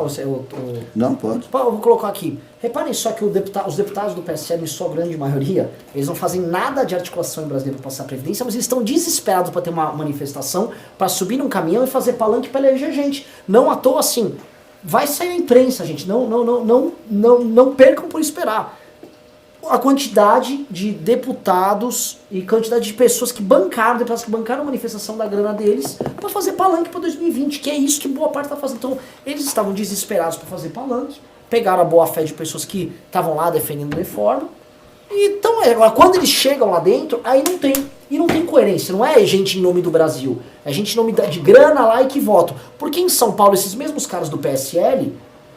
Não, pode. Eu vou colocar aqui. Reparem só que os deputados do PSL, em sua grande maioria, eles não fazem nada de articulação em Brasília para passar a Previdência, mas eles estão desesperados para ter uma manifestação, para subir num caminhão e fazer palanque para eleger gente. Não à toa assim. Vai sair a imprensa, gente. Não percam por esperar. A quantidade de deputados e quantidade de pessoas que bancaram, deputados que bancaram a manifestação da grana deles para fazer palanque para 2020, que é isso que boa parte está fazendo. Então, eles estavam desesperados para fazer palanque, pegaram a boa fé de pessoas que estavam lá defendendo reforma. Então, agora, quando eles chegam lá dentro, aí não tem. E não tem coerência, não é gente em nome do Brasil, é gente em nome de grana lá e que votam. Porque em São Paulo, esses mesmos caras do PSL,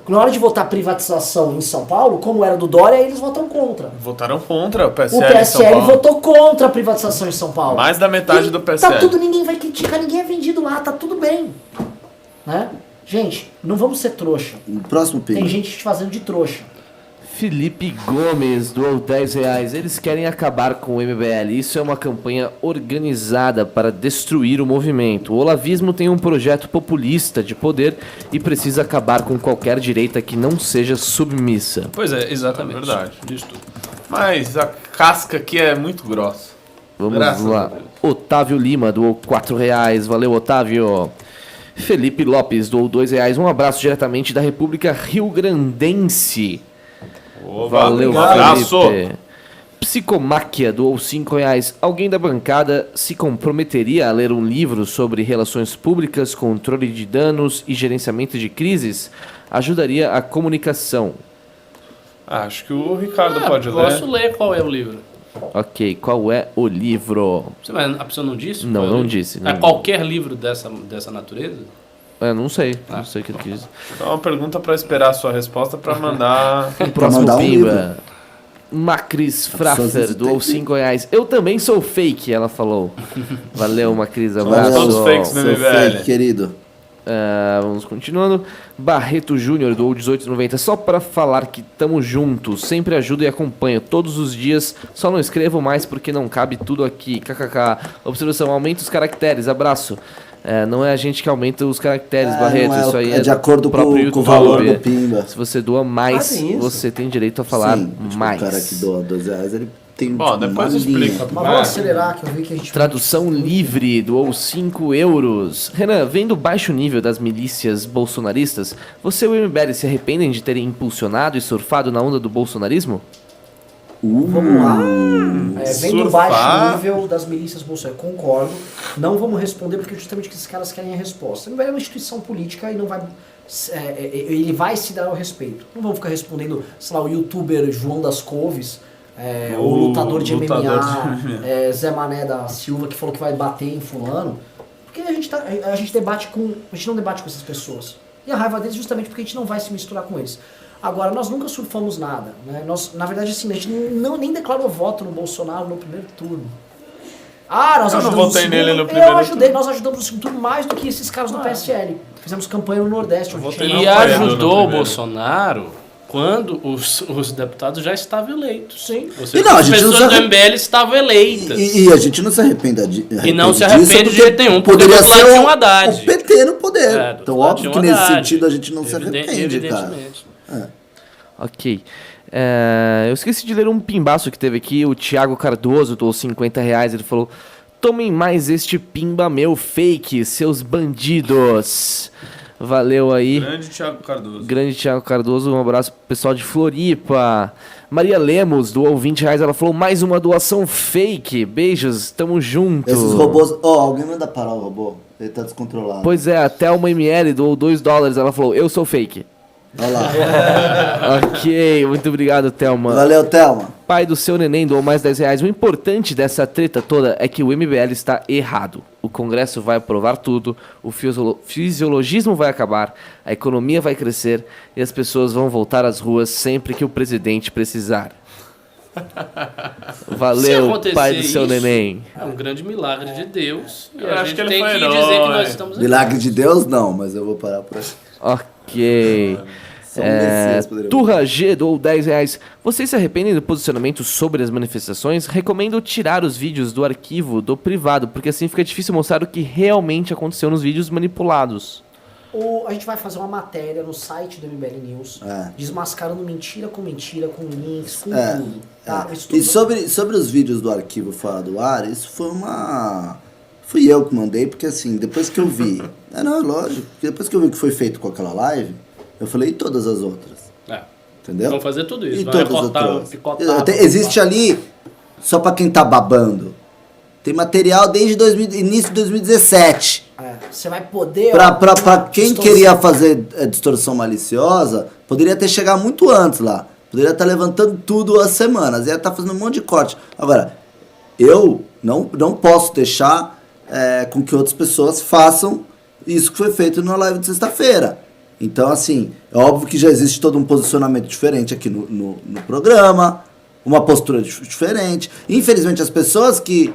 na hora de votar privatização em São Paulo, como era do Dória, eles votam contra. Votaram contra o PSL. O PSL votou contra a privatização em São Paulo. Mais da metade do PSL. Tá tudo, ninguém vai criticar, ninguém é vendido lá, tá tudo bem. Né? Gente, não vamos ser trouxa. O próximo PIM. Tem gente te fazendo de trouxa. Felipe Gomes doou R$10. Eles querem acabar com o MBL. Isso é uma campanha organizada para destruir o movimento. O olavismo tem um projeto populista de poder e precisa acabar com qualquer direita que não seja submissa. Pois é, exatamente. É verdade. Diz tudo. Mas a casca aqui é muito grossa. Vamos Graças lá. a Deus. Otávio Lima doou R$4. Valeu, Otávio. Felipe Lopes doou R$2. Um abraço diretamente da República Rio Grandense. Valeu, abraço. Felipe. Psicomáquia doou R$5. Alguém da bancada se comprometeria a ler um livro sobre relações públicas, controle de danos e gerenciamento de crises? Ajudaria a comunicação. Acho que o Ricardo pode ler. Posso ler qual é o livro. Ok, qual é o livro? Mas a pessoa não disse? Não, qual é o não livro? disse. É Não. qualquer livro dessa natureza? Não sei. Não sei o que ele quis. Então, uma pergunta para esperar a sua resposta para mandar. Próximo mandar um Pimba. Macris Fraffer doou R$5. Eu também sou fake, ela falou. Valeu, Macris. Abraço. Todos fakes, né, Seu velho? fake, querido. Vamos continuando. Barreto Júnior doou R$18,90. Só para falar que tamo juntos. Sempre ajudo e acompanho todos os dias. Só não escrevo mais porque não cabe tudo aqui. KKK. Observação, aumenta os caracteres. Abraço. Não é a gente que aumenta os caracteres, Barreto. Não é, Isso aí é de acordo do próprio com o YouTube. valor do Pimba. Se você doa mais, tem isso? você tem direito a falar Sim, tipo, mais. o cara que doa R$12, ele tem Bom, tipo, depois uma linha. explica. Mas vamos acelerar, que eu vi que a gente... Tradução livre doou €5. Renan, vendo o baixo nível das milícias bolsonaristas, você e o MBL se arrependem de terem impulsionado e surfado na onda do bolsonarismo? Vamos lá. Vendo o Surfar. baixo nível das milícias bolsonaristas, concordo. Não vamos responder porque justamente que esses caras querem a resposta. O MBL é uma instituição política e não vai... ele vai se dar ao respeito. Não vamos ficar respondendo, sei lá, o youtuber João das Couves, o lutador de MMA, Zé Mané da Silva, que falou que vai bater em fulano. Porque a gente não debate com essas pessoas. E a raiva deles justamente porque a gente não vai se misturar com eles. Agora, nós nunca surfamos nada. Né? Na verdade, assim, a gente nem declarou voto no Bolsonaro no primeiro turno. Nós Eu não ajudamos votei no nele segundo. no primeiro Nós ajudamos no segundo turno mais do que esses caras do PSL. Fizemos campanha no Nordeste. votei onde não E foi ajudou no o primeiro. Bolsonaro quando os deputados já estavam eleitos. Sim. Ou seja, E não, a as gente não pessoas se do MBL estavam eleitas. E a gente não se arrepende disso. E não se arrepende de jeito nenhum, porque poderia do lado ser de um Haddad. o PT manter no poder. Então, óbvio que nesse Haddad. sentido a gente não se arrepende, cara. Evidentemente. Ok. Eu esqueci de ler um pimbaço que teve aqui. O Thiago Cardoso doou R$50. Ele falou: tomem mais este pimba meu fake, seus bandidos. Valeu aí. Grande Thiago Cardoso. Um abraço pro pessoal de Floripa. Maria Lemos doou R$20. Ela falou: mais uma doação fake. Beijos, tamo junto. Esses robôs... alguém manda parar o robô. Ele tá descontrolado. Pois é, a Thelma ML doou $2. Ela falou: eu sou fake. Olha lá. Ok, muito obrigado, Thelma. Valeu, Thelma. Pai do seu neném doou mais R$10. O importante dessa treta toda é que o MBL está errado. O Congresso vai aprovar tudo, o fisiologismo vai acabar, a economia vai crescer e as pessoas vão voltar às ruas sempre que o presidente precisar. Valeu, pai do seu neném. É um grande milagre de Deus. E Eu a acho gente que ele tem foi que herói. dizer que nós estamos aqui. Milagre de Deus, não, mas eu vou parar por aí. Ok. São Messias, poderia- Turra G doou R$10. Vocês se arrependem do posicionamento sobre as manifestações? Recomendo tirar os vídeos do arquivo do privado, porque assim fica difícil mostrar o que realmente aconteceu nos vídeos manipulados. A gente vai fazer uma matéria no site do MBL News, É. desmascarando mentira, com links, com É, tudo. Tá? é. Isso tudo E sobre os vídeos do arquivo fora do ar, isso foi uma... Fui eu que mandei, porque assim, depois que eu vi... lógico. Depois que eu vi o que foi feito com aquela live, eu falei, e todas as outras? É. Entendeu? Vamos fazer tudo isso. E Vai todas as recortar, outras. picotar, Existe ali, só pra quem tá babando, tem material desde início de 2017. Você vai poder... Pra quem queria fazer distorção maliciosa, poderia ter chegado muito antes lá. Poderia estar levantando tudo as semanas. Ia estar fazendo um monte de corte. Agora, eu não posso deixar com que outras pessoas façam isso que foi feito na live de sexta-feira. Então, assim, é óbvio que já existe todo um posicionamento diferente aqui no programa, uma postura diferente. Infelizmente, as pessoas que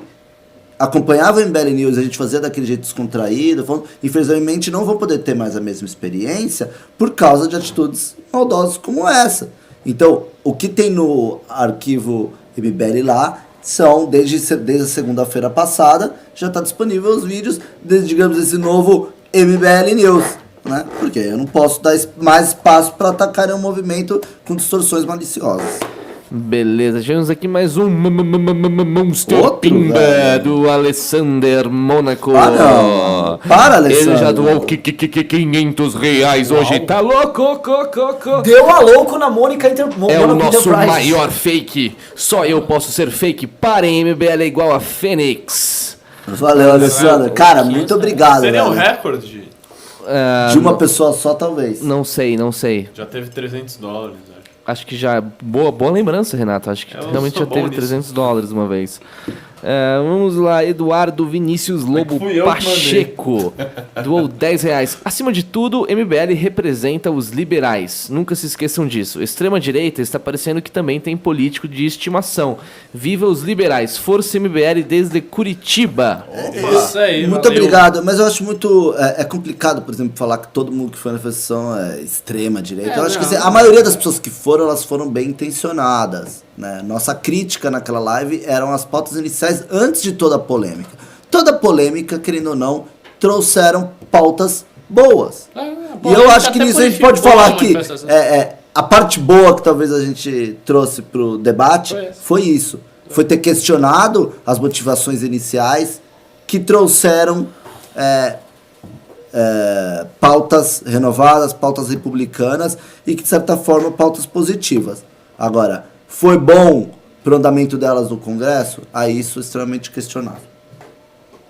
acompanhavam o MBL News, a gente fazia daquele jeito descontraído, infelizmente não vão poder ter mais a mesma experiência por causa de atitudes maldosas como essa. Então, o que tem no arquivo MBL lá são, desde a segunda-feira passada, já está disponível os vídeos, digamos, esse novo MBL News. Né? Porque eu não posso dar mais espaço para atacar um movimento com distorções maliciosas. Beleza, tivemos aqui mais um Monster Outro, Pimba velho. do Alessander Mônaco. Ah, não. Para, Alessandro. Ele já doou R$500 hoje, tá louco? Deu a louco na Mônica É o Mônaco nosso Enterprises. maior fake. Só eu posso ser fake. Parem, MBL é igual a Fênix. Valeu, Alessandro. Cara, muito obrigado. Seria um velho. recorde. De uma pessoa só, talvez. Não sei. Já teve $300, acho. Acho que já... Boa lembrança, Renato. Acho que Eu realmente sou já teve bom nisso. $300 uma vez. Vamos lá, Eduardo Vinícius Lobo fui eu que Pacheco. Doou R$10. Acima de tudo, MBL representa os liberais. Nunca se esqueçam disso. Extrema-direita está parecendo que também tem político de estimação. Viva os liberais. Força MBL desde Curitiba. Isso aí, Muito valeu. obrigado, mas eu acho muito... É complicado, por exemplo, falar que todo mundo que foi na manifestação é extrema-direita. Eu acho que assim, a maioria das pessoas que foram, elas foram bem intencionadas. Né? Nossa crítica naquela live eram as pautas iniciais antes de toda a polêmica. Toda a polêmica, querendo ou não, trouxeram pautas boas. E eu acho que nisso a gente pode falar que a parte boa que talvez a gente trouxe pro debate foi isso. Foi ter questionado as motivações iniciais que trouxeram pautas renovadas, pautas republicanas e que, de certa forma, pautas positivas. Agora, foi bom para o andamento delas no Congresso? Aí isso é extremamente questionável.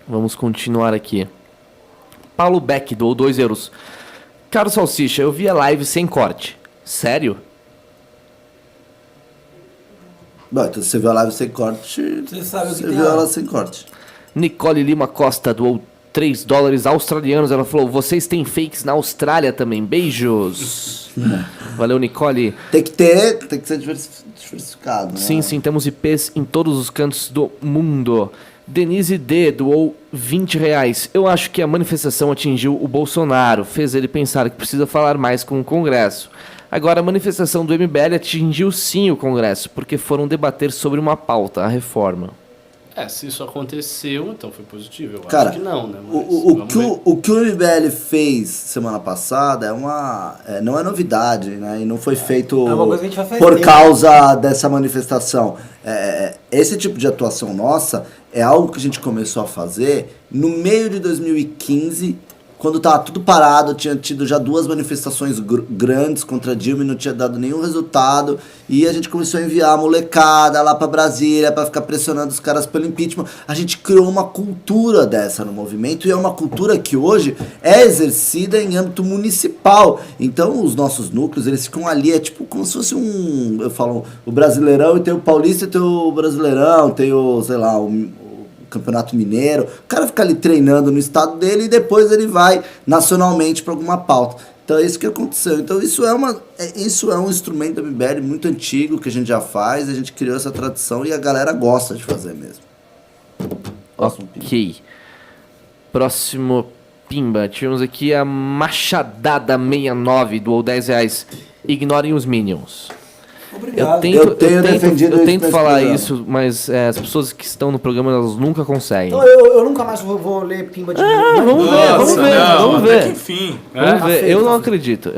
Vamos continuar aqui. Paulo Beck doou €2. Caro Salsicha, eu vi a live sem corte. Sério? Bom, então você viu a live sem corte, Você sabe o que você tem viu lá. ela sem corte. Nicole Lima Costa doou $3 australianos. Ela falou: vocês têm fakes na Austrália também. Beijos. Valeu, Nicole. Tem que ser diversificado, né? Sim, temos IPs em todos os cantos do mundo. Denise D doou R$20. Eu acho que a manifestação atingiu o Bolsonaro, fez ele pensar que precisa falar mais com o Congresso. Agora, a manifestação do MBL atingiu sim o Congresso, porque foram debater sobre uma pauta, a reforma. Se isso aconteceu, então foi positivo. Eu Cara, acho que não, né? o que o MBL fez semana passada não é novidade, né? E não foi feito uma coisa que a gente vai fazer, por causa dessa manifestação. Esse tipo de atuação nossa é algo que a gente começou a fazer no meio de 2015, quando tava tudo parado, tinha tido já 2 manifestações grandes contra Dilma e não tinha dado nenhum resultado, e a gente começou a enviar a molecada lá pra Brasília pra ficar pressionando os caras pelo impeachment. A gente criou uma cultura dessa no movimento, e é uma cultura que hoje é exercida em âmbito municipal. Então os nossos núcleos, eles ficam ali, é tipo como se fosse eu falo, o Brasileirão, e tem o Paulista e tem o Brasileirão, tem o, sei lá, o Campeonato Mineiro. O cara fica ali treinando no estado dele e depois ele vai nacionalmente para alguma pauta. Então é isso que aconteceu. Então isso é um instrumento da MBL muito antigo que a gente já faz, a gente criou essa tradição e a galera gosta de fazer mesmo. Ok. Próximo Pimba. Tivemos aqui a Machadada 69, doou R$10. Ignorem os Minions. Obrigado. Eu tenho defendido eu isso tento nesse falar programa. isso, mas as pessoas que estão no programa, elas nunca conseguem. Então eu nunca mais vou ler Pimba de novo. Vamos ver. Até que enfim. Vamos ver. feito, Eu não tá acredito.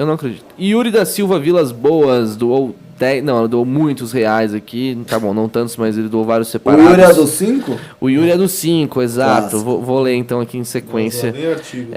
Yuri da Silva Vilas Boas doou 10... Não, doou muitos reais aqui. Tá bom, não tantos, mas ele doou vários O separados. Yuri é do 5? O Yuri é do 5, exato. Clássico. Vou ler então aqui em sequência. Nem artigo.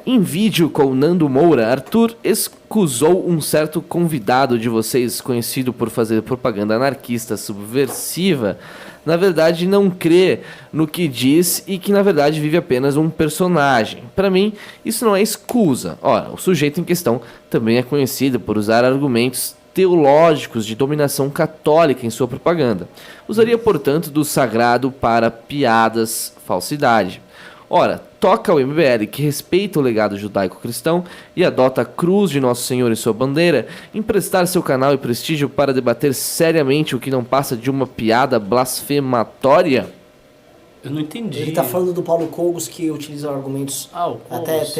Em vídeo com Nando Moura, Arthur escusou um certo convidado de vocês, conhecido por fazer propaganda anarquista subversiva, na verdade não crê no que diz e que na verdade vive apenas um personagem. Para mim, isso não é escusa. Ora, o sujeito em questão também é conhecido por usar argumentos teológicos de dominação católica em sua propaganda. Usaria, portanto, do sagrado para piadas, falsidade. Ora, toca ao MBL, que respeita o legado judaico-cristão e adota a cruz de Nosso Senhor e sua bandeira, emprestar seu canal e prestígio para debater seriamente o que não passa de uma piada blasfematória? Eu não entendi. Ele tá falando do Paulo Cogos, que utiliza argumentos o até Cogos.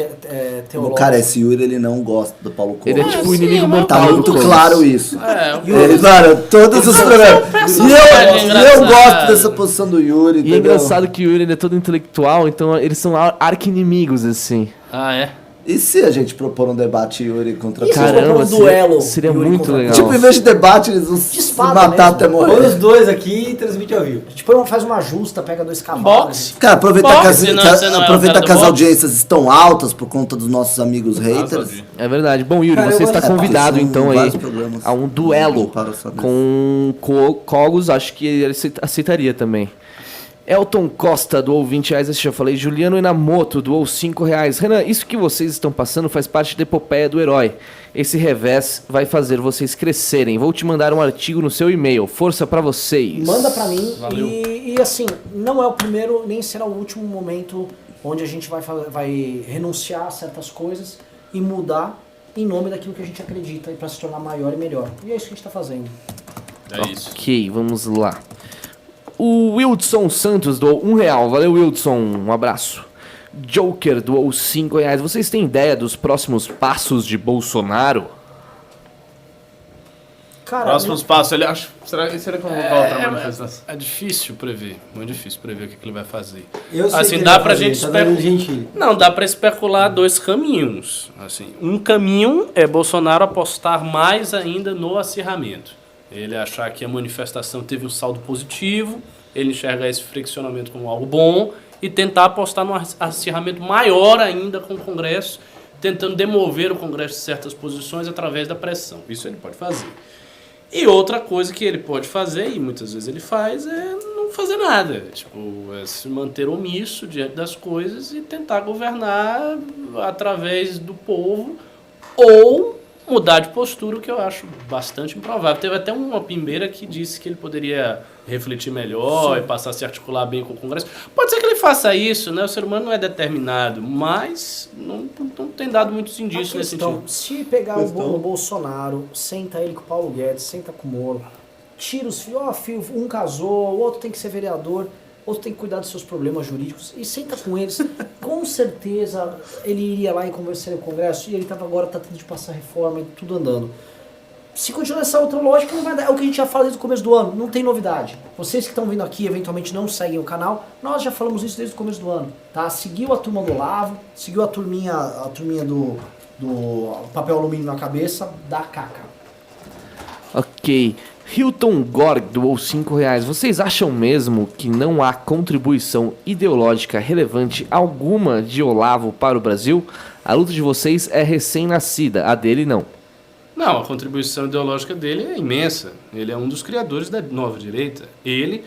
teológicos. Cara, esse Yuri, ele não gosta do Paulo Coelho. Ele é tipo o sim, inimigo mas mortal Tá do muito Cogos. claro isso. É, Mano, todos os programas. E eu engraçado. gosto dessa posição do Yuri. E é entendeu? engraçado que o Yuri ele é todo intelectual, então eles são arqui-inimigos, assim. é? E se a gente propor um debate Yuri contra E se Paulo? for um duelo, seria Yuri muito contra- legal. Tipo, em vez de debate, eles vão se espada matar mesmo. até Põe morrer. os dois aqui e transmite ao vivo. Tipo, faz uma justa, pega 2 cavalos. Boxe. Cara, aproveita Boxe, que as, não, que a- você não é o aproveita cara que as do boxe? audiências estão altas por conta dos nossos amigos haters. É verdade. Bom, Yuri, Cara, você eu está gosto- convidado, São então, aí vários programas. a um duelo Para saber. com Cogos. Acho que ele aceitaria também. Elton Costa doou R$20, esse já falei. Juliano Enamoto doou R$5. Renan, isso que vocês estão passando faz parte da epopeia do herói. Esse revés vai fazer vocês crescerem. Vou te mandar um artigo no seu e-mail. Força pra vocês. Manda pra mim. Valeu. E assim, não é o primeiro, nem será o último momento onde a gente vai renunciar a certas coisas e mudar em nome daquilo que a gente acredita e pra se tornar maior e melhor. E é isso que a gente tá fazendo. É isso. Ok, vamos lá. O Wildson Santos doou R$1. Valeu, Wildson. Um abraço. Joker doou R$5. Vocês têm ideia dos próximos passos de Bolsonaro? Cara, Próximos passos, ele acha. Será que ele convocar outra manifestação? É difícil prever, muito difícil prever o que ele vai fazer. Eu sei Assim, que ele dá vai pra fazer, gente tá dando especular. Gentili. Não, dá pra especular 2 caminhos. Assim, um caminho é Bolsonaro apostar mais ainda no acirramento. Ele achar que a manifestação teve um saldo positivo, ele enxergar esse friccionamento como algo bom e tentar apostar num acirramento maior ainda com o Congresso, tentando demover o Congresso de certas posições através da pressão. Isso ele pode fazer. E outra coisa que ele pode fazer, e muitas vezes ele faz, é não fazer nada. Tipo, é se manter omisso diante das coisas e tentar governar através do povo ou mudar de postura, o que eu acho bastante improvável. Teve até uma pimbeira que disse que ele poderia refletir melhor e passar a se articular bem com o Congresso. Pode ser que ele faça isso, né? O ser humano não é determinado, mas não tem dado muitos indícios nesse então, sentido. se pegar o Bolsonaro, senta ele com o Paulo Guedes, senta com o Moro, tira os filhos, filho, um casou, o outro tem que ser vereador, outro tem que cuidar dos seus problemas jurídicos, e senta com eles, com certeza ele iria lá e conversaria com o Congresso, e ele agora tentando de passar reforma e tudo andando. Se continuar essa outra lógica, não vai dar. É o que a gente já fala desde o começo do ano, não tem novidade. Vocês que estão vindo aqui, eventualmente não seguem o canal, nós já falamos isso desde o começo do ano, tá? Seguiu a turma do Olavo, seguiu a turminha do papel alumínio na cabeça, da caca. Ok. Hilton Gorg doou R$5. Vocês acham mesmo que não há contribuição ideológica relevante alguma de Olavo para o Brasil? A luta de vocês é recém-nascida, a dele não. Não, a contribuição ideológica dele é imensa. Ele é um dos criadores da nova direita. Eles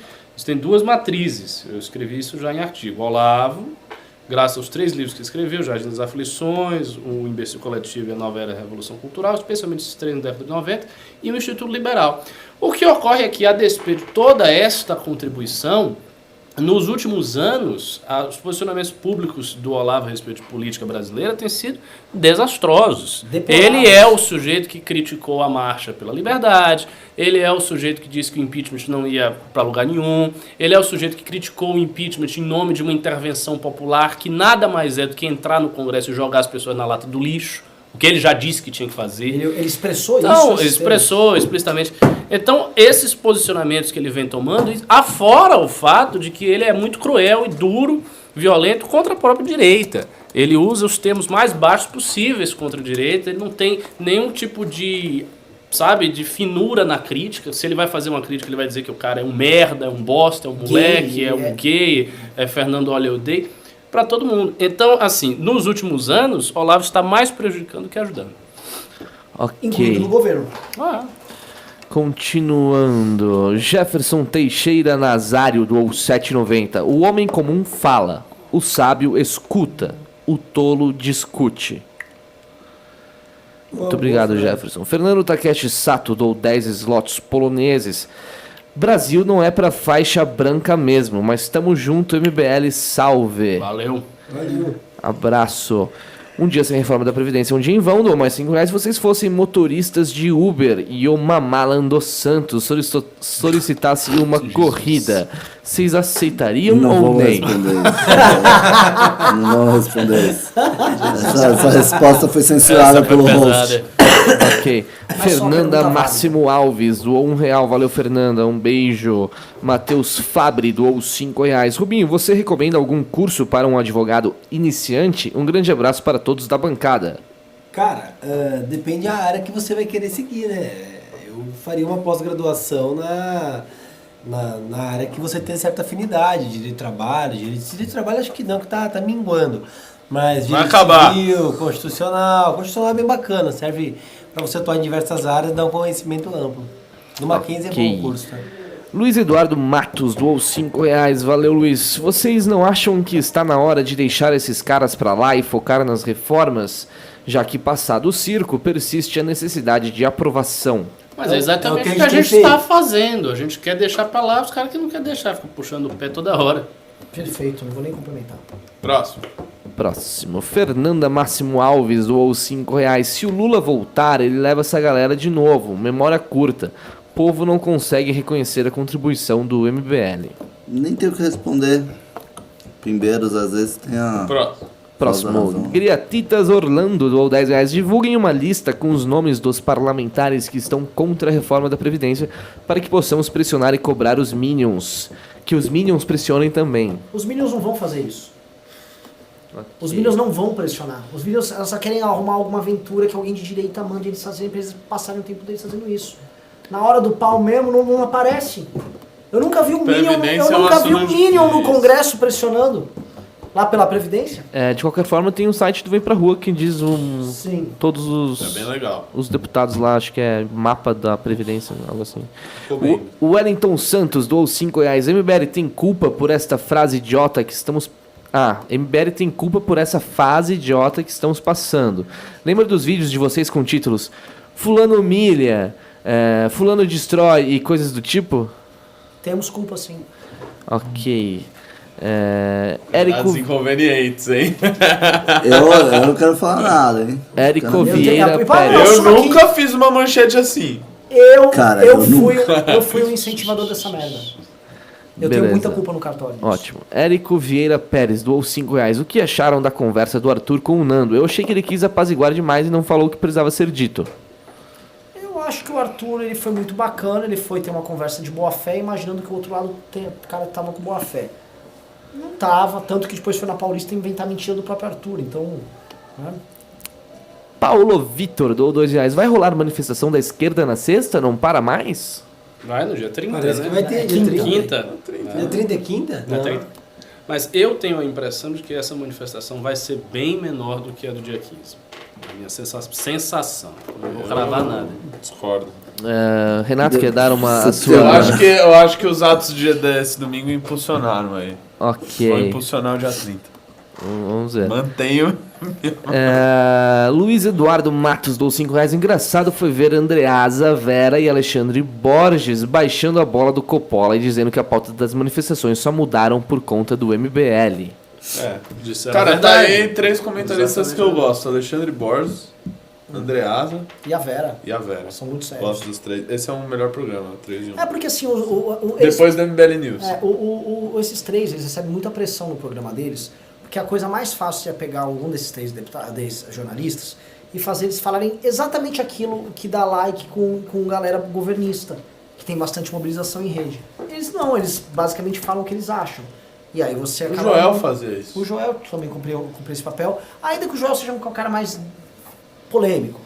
têm duas matrizes. Eu escrevi isso já em artigo. Olavo, graças aos 3 livros que escreveu, Jardim das Aflições, O Imbecil Coletivo e a Nova Era da Revolução Cultural, especialmente esses 3 na década de 90, e o Instituto Liberal. O que ocorre é que, a despeito de toda esta contribuição, nos últimos anos, os posicionamentos públicos do Olavo a respeito de política brasileira têm sido desastrosos. Ele é o sujeito que criticou a Marcha pela Liberdade, ele é o sujeito que disse que o impeachment não ia para lugar nenhum, ele é o sujeito que criticou o impeachment em nome de uma intervenção popular que nada mais é do que entrar no Congresso e jogar as pessoas na lata do lixo, o que ele já disse que tinha que fazer. Ele expressou isso? Não, ele expressou explicitamente. Então, esses posicionamentos que ele vem tomando, afora o fato de que ele é muito cruel e duro, violento contra a própria direita. Ele usa os termos mais baixos possíveis contra a direita, ele não tem nenhum tipo de, de finura na crítica. Se ele vai fazer uma crítica, ele vai dizer que o cara é um merda, é um bosta, é um moleque, é um gay, é Fernando Olha Eu Odeio, para todo mundo. Então, assim, nos últimos anos, Olavo está mais prejudicando do que ajudando. Ok. Incluindo no governo. Continuando, Jefferson Teixeira Nazário doou R$7,90. O homem comum fala, o sábio escuta, o tolo discute. Muito obrigado, Jefferson. Fernando Takeshi Sato doou 10 slots poloneses. Brasil não é pra faixa branca mesmo, mas tamo junto, MBL, salve. Valeu. Abraço. Um dia sem reforma da Previdência, um dia em vão, dou mais R$5 se vocês fossem motoristas de Uber e o Mamalando Santos solicitasse uma corrida. Vocês aceitariam ou nem? Não vou responder isso. Essa resposta foi censurada pelo host. Ok. Fernanda Máximo Alves doou R$1. Valeu, Fernanda. Um beijo. Matheus Fabri doou R$5. Rubinho, você recomenda algum curso para um advogado iniciante? Um grande abraço para todos da bancada. Cara, depende da área que você vai querer seguir, né? Eu faria uma pós-graduação na área que você tem certa afinidade, direito de trabalho. Direito de trabalho acho que não, que tá minguando. Mas direito civil, constitucional é bem bacana, serve para você atuar em diversas áreas e dar um conhecimento amplo. No Mackenzie é bom curso, tá? Luiz Eduardo Matos doou R$5. Valeu, Luiz. Vocês não acham que está na hora de deixar esses caras pra lá e focar nas reformas? Já que passado o circo, persiste a necessidade de aprovação. Mas é exatamente o que a gente está fazendo. A gente quer deixar pra lá, os caras que não querem deixar, ficam puxando o pé toda hora. Perfeito, não vou nem complementar. Próximo. Fernanda Máximo Alves doou R$5. Se o Lula voltar, ele leva essa galera de novo. Memória curta. O povo não consegue reconhecer a contribuição do MBL. Nem tenho o que responder. Pimbeiros, às vezes, tem a... Próximo. Griatitas Orlando doou R$10. Divulguem uma lista com os nomes dos parlamentares que estão contra a reforma da Previdência para que possamos pressionar e cobrar os Minions. Que os Minions pressionem também. Os Minions não vão fazer isso. Os Minions não vão pressionar. Os Minions só querem arrumar alguma aventura que alguém de direita mande eles fazerem pra eles passarem o tempo deles fazendo isso. Na hora do pau mesmo não aparece. Eu nunca vi um Minion no Congresso pressionando. Lá pela Previdência? De qualquer forma, tem um site do Vem Pra Rua que diz todos os, bem legal. Os deputados lá, acho que é mapa da Previdência, algo assim. O Wellington Santos doou R$5. MBL tem culpa por esta frase idiota que estamos... MBL tem culpa por essa fase idiota que estamos passando. Lembra dos vídeos de vocês com títulos Fulano humilha, Fulano destrói e coisas do tipo? Temos culpa, sim. Ok. Dados inconvenientes, hein? Eu não quero falar nada, hein? Érico Vieira Pérez. Eu nunca fiz uma manchete assim. Eu fui o incentivador dessa merda. Eu tenho muita culpa no cartório. Ótimo. Érico Vieira Pérez doou R$5. O que acharam da conversa do Arthur com o Nando? Eu achei que ele quis apaziguar demais e não falou o que precisava ser dito. acho que o Arthur ele foi muito bacana, ele foi ter uma conversa de boa fé, imaginando que o outro lado o cara tava com boa fé. Não tava, tanto que depois foi na Paulista inventar mentira do próprio Arthur, então... Né? Paulo Vitor, doou R$2. Vai rolar manifestação da esquerda na sexta? Não para mais? Vai no dia 30, Parece né? que vai ter dia 30. Quinta. Dia 30 é quinta? Dia 30. Mas eu tenho a impressão de que essa manifestação vai ser bem menor do que a do dia 15. A minha sensação. Não vou cravar nada. Discordo. Renato, quer dar a sua... Eu acho que os atos desse domingo impulsionaram aí. Ok. Vou impulsionar o dia 30. Vamos ver. Mantenho. Luiz Eduardo Matos dou R$5. Engraçado foi ver Andreasa, Vera e Alexandre Borges baixando a bola do Coppola e dizendo que a pauta das manifestações só mudaram por conta do MBL. Cara, tá aí 3 comentaristas que eu gosto. Alexandre Borges, Andreasa E a Vera. e a Vera. São muito sérios. Gosto dos 3. Esse é o melhor programa, 3 em 1. É porque assim, Depois do MBL News. esses três, eles recebem muita pressão no programa deles, porque a coisa mais fácil é pegar algum desses três jornalistas e fazer eles falarem exatamente aquilo que dá like com galera governista, que tem bastante mobilização em rede. Eles basicamente falam o que eles acham. E aí você O acaba... Joel fazia isso. O Joel também cumpriu esse papel, ainda que o Joel seja um cara mais polêmico.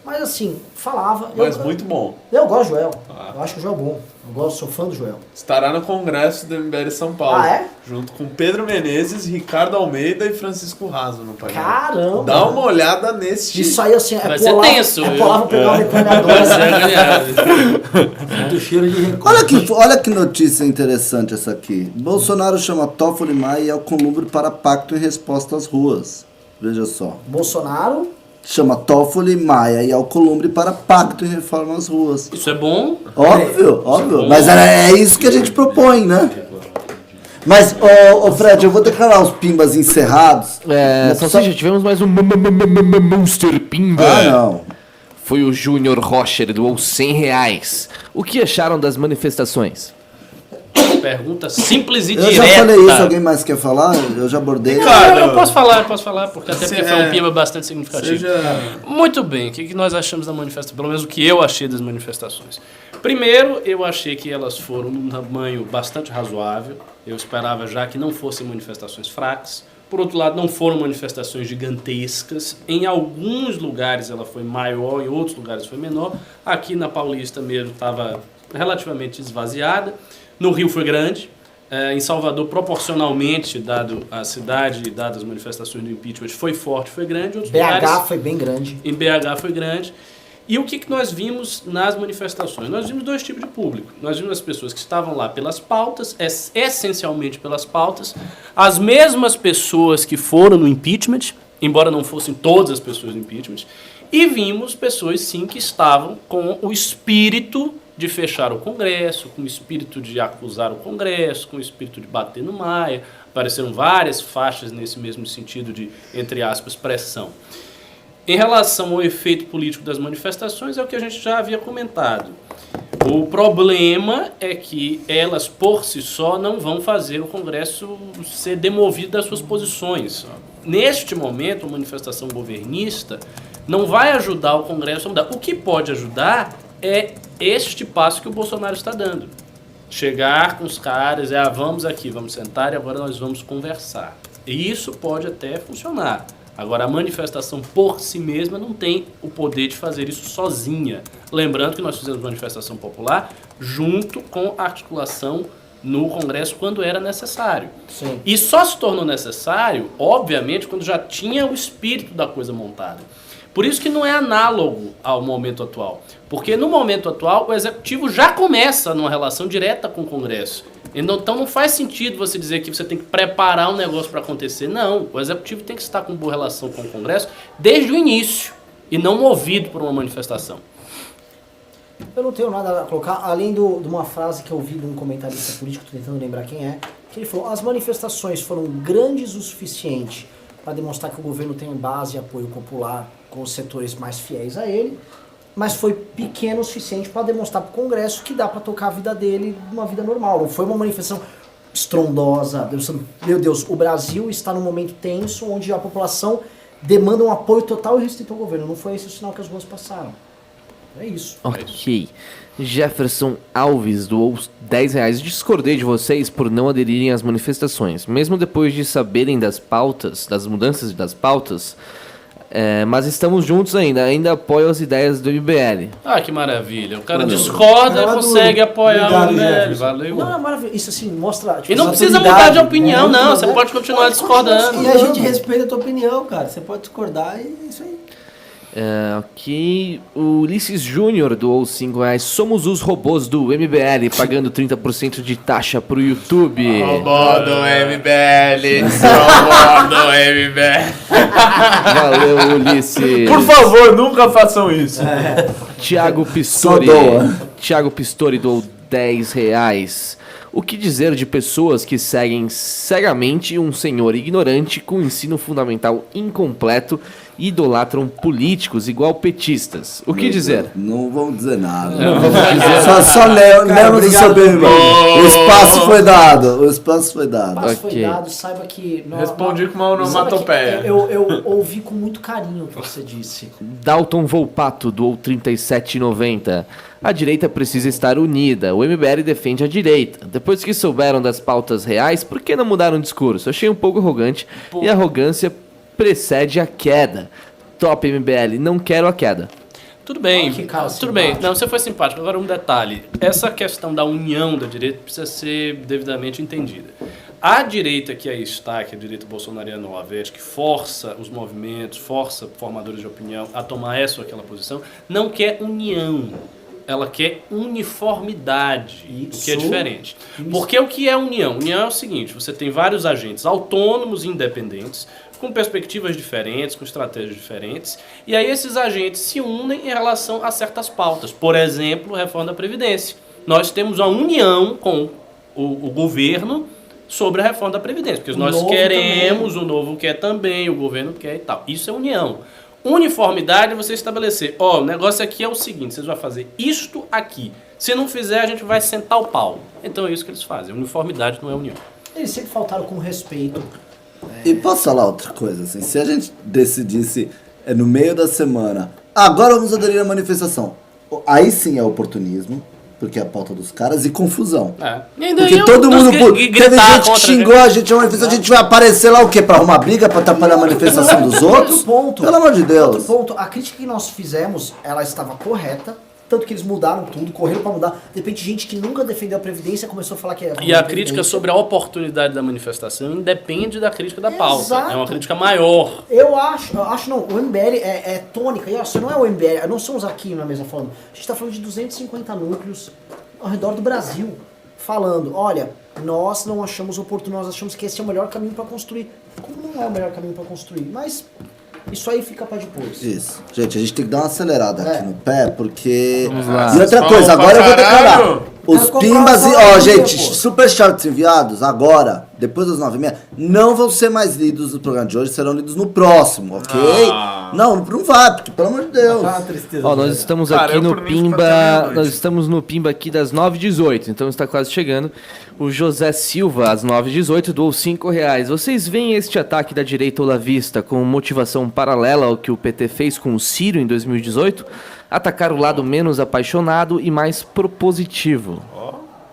Mas assim, falava... Mas muito bom. Eu gosto do Joel. Eu acho que o Joel é bom. Sou fã do Joel. Estará no congresso do MBL São Paulo. Ah, é? Junto com Pedro Menezes, Ricardo Almeida e Francisco Raso no painel. Caramba! Dá uma olhada nesse... Isso aí, assim, Vai ser tenso, viu? Polavo pegar o metralhador. Vai ser Do cheiro de recurso. Olha que notícia interessante essa aqui. Bolsonaro chama Toffoli, Maia e Alcolumbre para pacto em resposta às ruas. Veja só. Bolsonaro... Chama Toffoli, Maia e Alcolumbre para pacto em reforma às ruas. Isso é bom. Óbvio. Mas é isso que a gente propõe, né? Mas, ô Fred, eu vou declarar os pimbas encerrados. Salsicha, tivemos mais um Monster Pimba. Ah, não. Foi o Júnior Rocher, doou R$100. O que acharam das manifestações? Pergunta simples e Eu direta. já falei isso, alguém mais quer falar? Eu já abordei. Eu posso falar, porque até porque foi um pimba bastante significativo. Seja... Muito bem, o que nós achamos da manifestação? Pelo menos o que eu achei das manifestações. Primeiro, eu achei que elas foram num tamanho bastante razoável. Eu esperava já que não fossem manifestações fracas. Por outro lado, não foram manifestações gigantescas. Em alguns lugares ela foi maior, em outros lugares foi menor. Aqui na Paulista mesmo estava relativamente esvaziada. No Rio foi grande. Em Salvador, proporcionalmente, dado a cidade e dadas as manifestações do impeachment, foi forte, foi grande. Outros lugares, foi bem grande. em BH foi grande. E o que nós vimos nas manifestações? Nós vimos 2 tipos de público. Nós vimos as pessoas que estavam lá pelas pautas, essencialmente pelas pautas, as mesmas pessoas que foram no impeachment, embora não fossem todas as pessoas no impeachment, e vimos pessoas, sim, que estavam com o espírito de fechar o Congresso, com o espírito de acusar o Congresso, com o espírito de bater no Maia. Apareceram várias faixas nesse mesmo sentido de, entre aspas, pressão. Em relação ao efeito político das manifestações, é o que a gente já havia comentado. O problema é que elas, por si só, não vão fazer o Congresso ser demovido das suas posições. Neste momento, a manifestação governista não vai ajudar o Congresso a mudar. O que pode ajudar é este passo que o Bolsonaro está dando. Chegar com os caras, vamos aqui, vamos sentar e agora nós vamos conversar. E isso pode até funcionar. Agora, a manifestação por si mesma não tem o poder de fazer isso sozinha. Lembrando que nós fizemos manifestação popular junto com a articulação no Congresso quando era necessário. Sim. E só se tornou necessário, obviamente, quando já tinha o espírito da coisa montada. Por isso que não é análogo ao momento atual. Porque no momento atual, o Executivo já começa numa relação direta com o Congresso. Então não faz sentido você dizer que você tem que preparar um negócio para acontecer. Não, o Executivo tem que estar com boa relação com o Congresso desde o início e não movido por uma manifestação. Eu não tenho nada a colocar, além de uma frase que eu vi de um comentarista político, estou tentando lembrar quem é, que ele falou: as manifestações foram grandes o suficiente para demonstrar que o governo tem base e apoio popular com os setores mais fiéis a ele, mas foi pequeno o suficiente para demonstrar para o Congresso que dá para tocar a vida dele uma vida normal. Não foi uma manifestação estrondosa. Meu Deus, o Brasil está num momento tenso onde a população demanda um apoio total e restrito ao governo. Não foi esse o sinal que as ruas passaram. É isso. Ok. Jefferson Alves doou R$10. Discordei de vocês por não aderirem às manifestações, mesmo depois de saberem das pautas, das mudanças das pautas. Mas estamos juntos ainda apoio as ideias do MBL. Ah, que maravilha. O cara discorda e consegue apoiar o MBL. Valeu. Não, é maravilhoso. Isso assim, mostra... E não precisa mudar de opinião, não. Você pode continuar discordando. E a gente respeita a tua opinião, cara. Você pode discordar e é isso aí. Ok. O Ulisses Júnior doou R$5. Somos os robôs do MBL, pagando 30% de taxa pro YouTube. Robô do MBL, robô do MBL. Valeu, Ulisses. Por favor, nunca façam isso. Thiago Pistori. Só doa. Thiago Pistori doou R$10. O que dizer de pessoas que seguem cegamente um senhor ignorante com ensino fundamental incompleto e idolatram políticos igual petistas? O que dizer? Não vamos dizer nada. Não vamos dizer. Só lemos o seu bem. O espaço foi dado. O espaço foi O dado. passo foi Ok. dado, saiba que... Respondi com uma Sabe que onomatopeia. eu ouvi com muito carinho o que você disse. Dalton Volpato doou R$37,90. A direita precisa estar unida. O MBL defende a direita. Depois que souberam das pautas reais, por que não mudaram o discurso? Achei um pouco arrogante e a arrogância precede a queda. Top MBL, não quero a queda. Tudo bem, Olha que cara tudo bem. simpático. Não, você foi simpático. Agora um detalhe. Essa questão da união da direita precisa ser devidamente entendida. A direita que aí está, que é a direita bolsonariana ou avete, que força os movimentos, força formadores de opinião a tomar essa ou aquela posição, não quer união. Ela quer uniformidade, o que é diferente. Porque o que é união? União é o seguinte, você tem vários agentes autônomos e independentes, com perspectivas diferentes, com estratégias diferentes, e aí esses agentes se unem em relação a certas pautas. Por exemplo, reforma da Previdência. Nós temos uma união com o governo sobre a reforma da Previdência, porque nós queremos, o novo quer também, o governo quer e tal. Isso é união. Uniformidade é você estabelecer, o negócio aqui é o seguinte, vocês vão fazer isto aqui. Se não fizer, a gente vai sentar o pau. Então é isso que eles fazem. Uniformidade não é união. Eles sempre faltaram com respeito. E posso falar outra coisa, assim, se a gente decidisse no meio da semana, agora vamos aderir à manifestação, aí sim é oportunismo, porque é a pauta dos caras, e confusão. Porque todo mundo... Teve gente que xingou a gente, a gente vai aparecer lá o quê? Pra arrumar briga, pra atrapalhar a manifestação dos outros? Outro ponto. Pelo amor de Deus. Outro ponto, a crítica que nós fizemos, ela estava correta, tanto que eles mudaram tudo, correram pra mudar. De repente, gente que nunca defendeu a Previdência começou a falar que é... E a crítica sobre a oportunidade da manifestação independe da crítica da pauta. Exato. É uma crítica maior. Eu acho não, o MBL é tônica, e isso não é o MBL, não somos aqui na mesma forma. A gente está falando de 250 núcleos ao redor do Brasil, falando, olha, nós não achamos oportuno, nós achamos que esse é o melhor caminho para construir. Como não é o melhor caminho para construir? Mas isso aí fica para depois. Isso. Gente, a gente tem que dar uma acelerada aqui no pé, porque... Vamos lá. E outra Vamos coisa, pra agora eu vou declarar. caralho. Os Quero comprar pimbas... uma Ó, família, gente, pô. superchats enviados agora, depois das 9h30, não vão ser mais lidos no programa de hoje, serão lidos no próximo, ok? Não vai, porque pelo amor de Deus. Ah, tristeza. Ó, nós estamos Cara, aqui eu no por mim Pimba, fico até meia-noite. nós estamos no Pimba aqui das 9h18, então está quase chegando. O José Silva, às 9h18, doou R$5. Vocês veem este ataque da direita olavista com motivação paralela ao que o PT fez com o Ciro em 2018? Atacar o lado menos apaixonado e mais propositivo.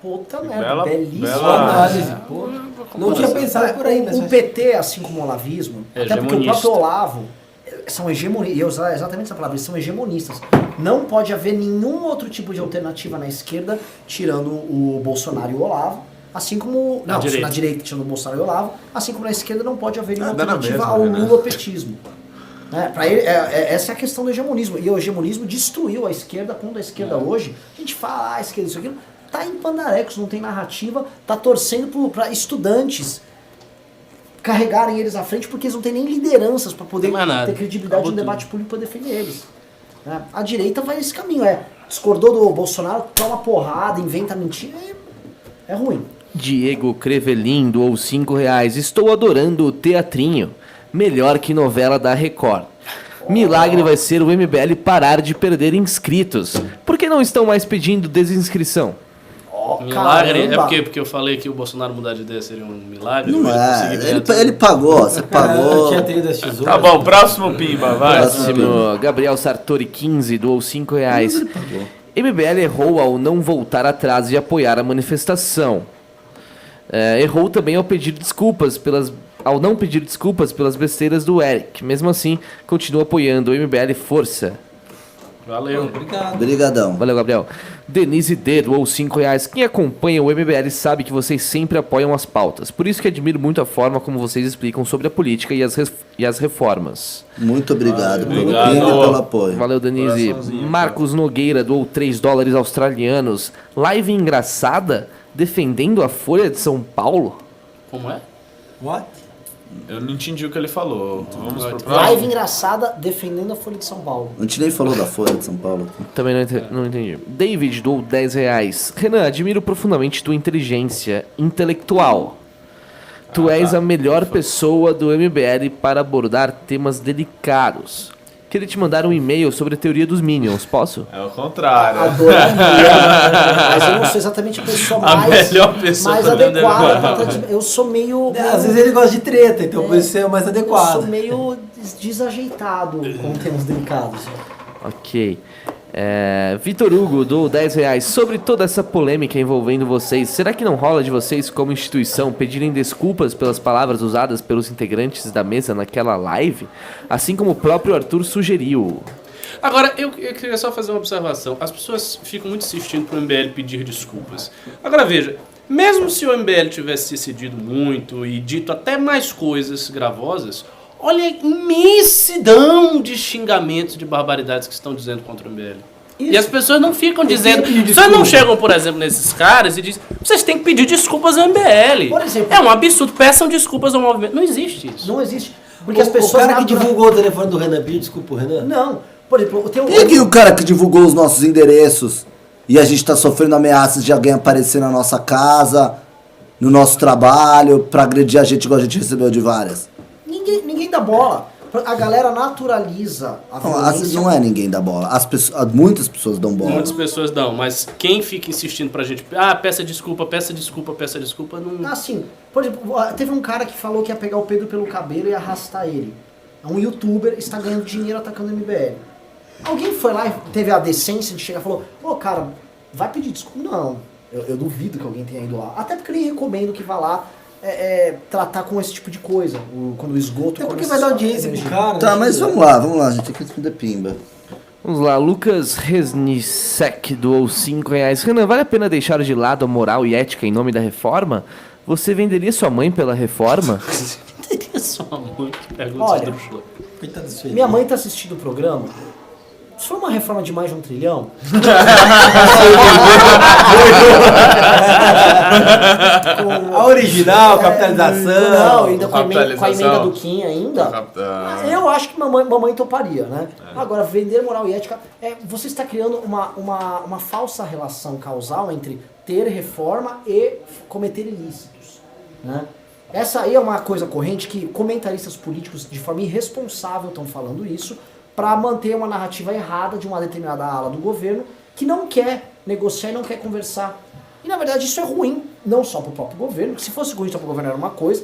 Puta merda, bela- belíssima bela- análise. Não tinha pensado por aí, mas... O PT, assim como o olavismo, até porque o Hegemonista. próprio Olavo, são hegemonistas, e eu usar exatamente essa palavra, eles são hegemonistas. Não pode haver nenhum outro tipo de alternativa na esquerda, tirando o Bolsonaro e o Olavo, assim como... Não, na direita tirando o Bolsonaro e o Olavo, assim como na esquerda não pode haver nenhuma Dá na alternativa mesma, ao né? lulopetismo. Pra ele, essa é a questão do hegemonismo. E o hegemonismo destruiu a esquerda, quando a esquerda hoje, a gente fala, a esquerda, isso aqui, tá em pandarecos, não tem narrativa, tá torcendo para estudantes carregarem eles à frente, porque eles não têm nem lideranças para poder ter credibilidade no debate público para defender eles. A direita vai nesse caminho, discordou do Bolsonaro, toma porrada, inventa mentira, é ruim. Diego Crevelin doou R$5. Estou adorando o teatrinho. Melhor que novela da Record. Milagre vai ser o MBL parar de perder inscritos. Por que não estão mais pedindo desinscrição? Milagre? caramba. Porque eu falei que o Bolsonaro mudar de ideia seria um milagre? Não Mas é. Ele pagou, você Eu pagou. tinha 30 tesouras. Tá bom, próximo pimba, vai. Próximo, Gabriel Sartori 15 doou R$5. MBL errou ao não voltar atrás e apoiar a manifestação. Errou também ao não pedir desculpas pelas besteiras do Eric. Mesmo assim, continua apoiando o MBL Força. Valeu. Obrigado. Obrigadão. Valeu, Gabriel. Denise D doou R$5. Quem acompanha o MBL sabe que vocês sempre apoiam as pautas. Por isso que admiro muito a forma como vocês explicam sobre a política e as reformas. Muito obrigado pelo Obrigado. pino e pelo apoio. Valeu, Denise. Marcos Nogueira doou $3 australianos. Live engraçada defendendo a Folha de São Paulo. Como é? What? Eu não entendi o que ele falou. Vamos pro Live próximo. engraçada defendendo a Folha de São Paulo. A gente nem falou da Folha de São Paulo. Também não entendi. David doou R$10. Renan, admiro profundamente tua inteligência intelectual. Tu és a melhor pessoa do MBL para abordar temas delicados. Queria te mandar um e-mail sobre a teoria dos Minions, posso? É o contrário. Adoraria, mas eu não sou exatamente a pessoa A mais, melhor pessoa mais pra adequada. Eu sou meio... Às vezes ele gosta de treta, então por isso é o mais Eu sou adequado. meio desajeitado com temas delicados. Ok. Vitor Hugo doou R$10. Sobre toda essa polêmica envolvendo vocês, será que não rola de vocês, como instituição, pedirem desculpas pelas palavras usadas pelos integrantes da mesa naquela live? Assim como o próprio Arthur sugeriu. Agora, eu queria só fazer uma observação. As pessoas ficam muito insistindo pro MBL pedir desculpas. Agora veja, mesmo se o MBL tivesse se excedido muito e dito até mais coisas gravosas, olha a imensidão de xingamentos, de barbaridades que estão dizendo contra o MBL. E as pessoas não ficam dizendo... As pessoas não chegam, por exemplo, nesses caras e dizem, vocês têm que pedir desculpas ao MBL. Por exemplo, É um absurdo, peçam desculpas ao movimento. Não existe isso. não existe. Porque as O pessoas... cara que divulgou o telefone do Renan Pires, desculpa o Renan. Não. Por exemplo, tem um... Quem é o cara que divulgou os nossos endereços e a gente tá sofrendo ameaças de alguém aparecer na nossa casa, no nosso trabalho, pra agredir a gente igual a gente recebeu de várias? Ninguém dá bola. A galera naturaliza a Não, violência. não é ninguém dá bola. Muitas pessoas dão bola. Muitas pessoas dão, mas quem fica insistindo pra gente, peça desculpa, não... Assim, por exemplo, teve um cara que falou que ia pegar o Pedro pelo cabelo e arrastar ele. É um youtuber, está ganhando dinheiro atacando o MBL. Alguém foi lá e teve a decência de chegar e falou, cara, vai pedir desculpa? Não, eu duvido que alguém tenha ido lá. Até porque eu nem recomendo que vá lá tratar com esse tipo de coisa. Quando o esgoto... É porque vai dar audiência pro cara. Tá, né? mas vamos lá, a gente tem que responder pimba. Vamos lá, Lucas Resnicek doou R$5. Renan, vale a pena deixar de lado a moral e ética em nome da reforma? Você venderia sua mãe pela reforma? Teria só mãe que pergunta Olha, esdrúxula. Coitado dos filhos. minha mãe tá assistindo o programa. Se for uma reforma de mais de 1 trilhão... A original, capitalização. Não, ainda com a emenda capitalização. do Kim ainda. Eu acho que mamãe toparia, né? Agora, vender moral e ética, você está criando uma falsa relação causal entre ter reforma e cometer ilícitos, né? Essa aí é uma coisa corrente que comentaristas políticos de forma irresponsável estão falando isso para manter uma narrativa errada de uma determinada ala do governo que não quer negociar e não quer conversar. E na verdade isso é ruim, não só para o próprio governo, porque se fosse ruim só para o governo era uma coisa,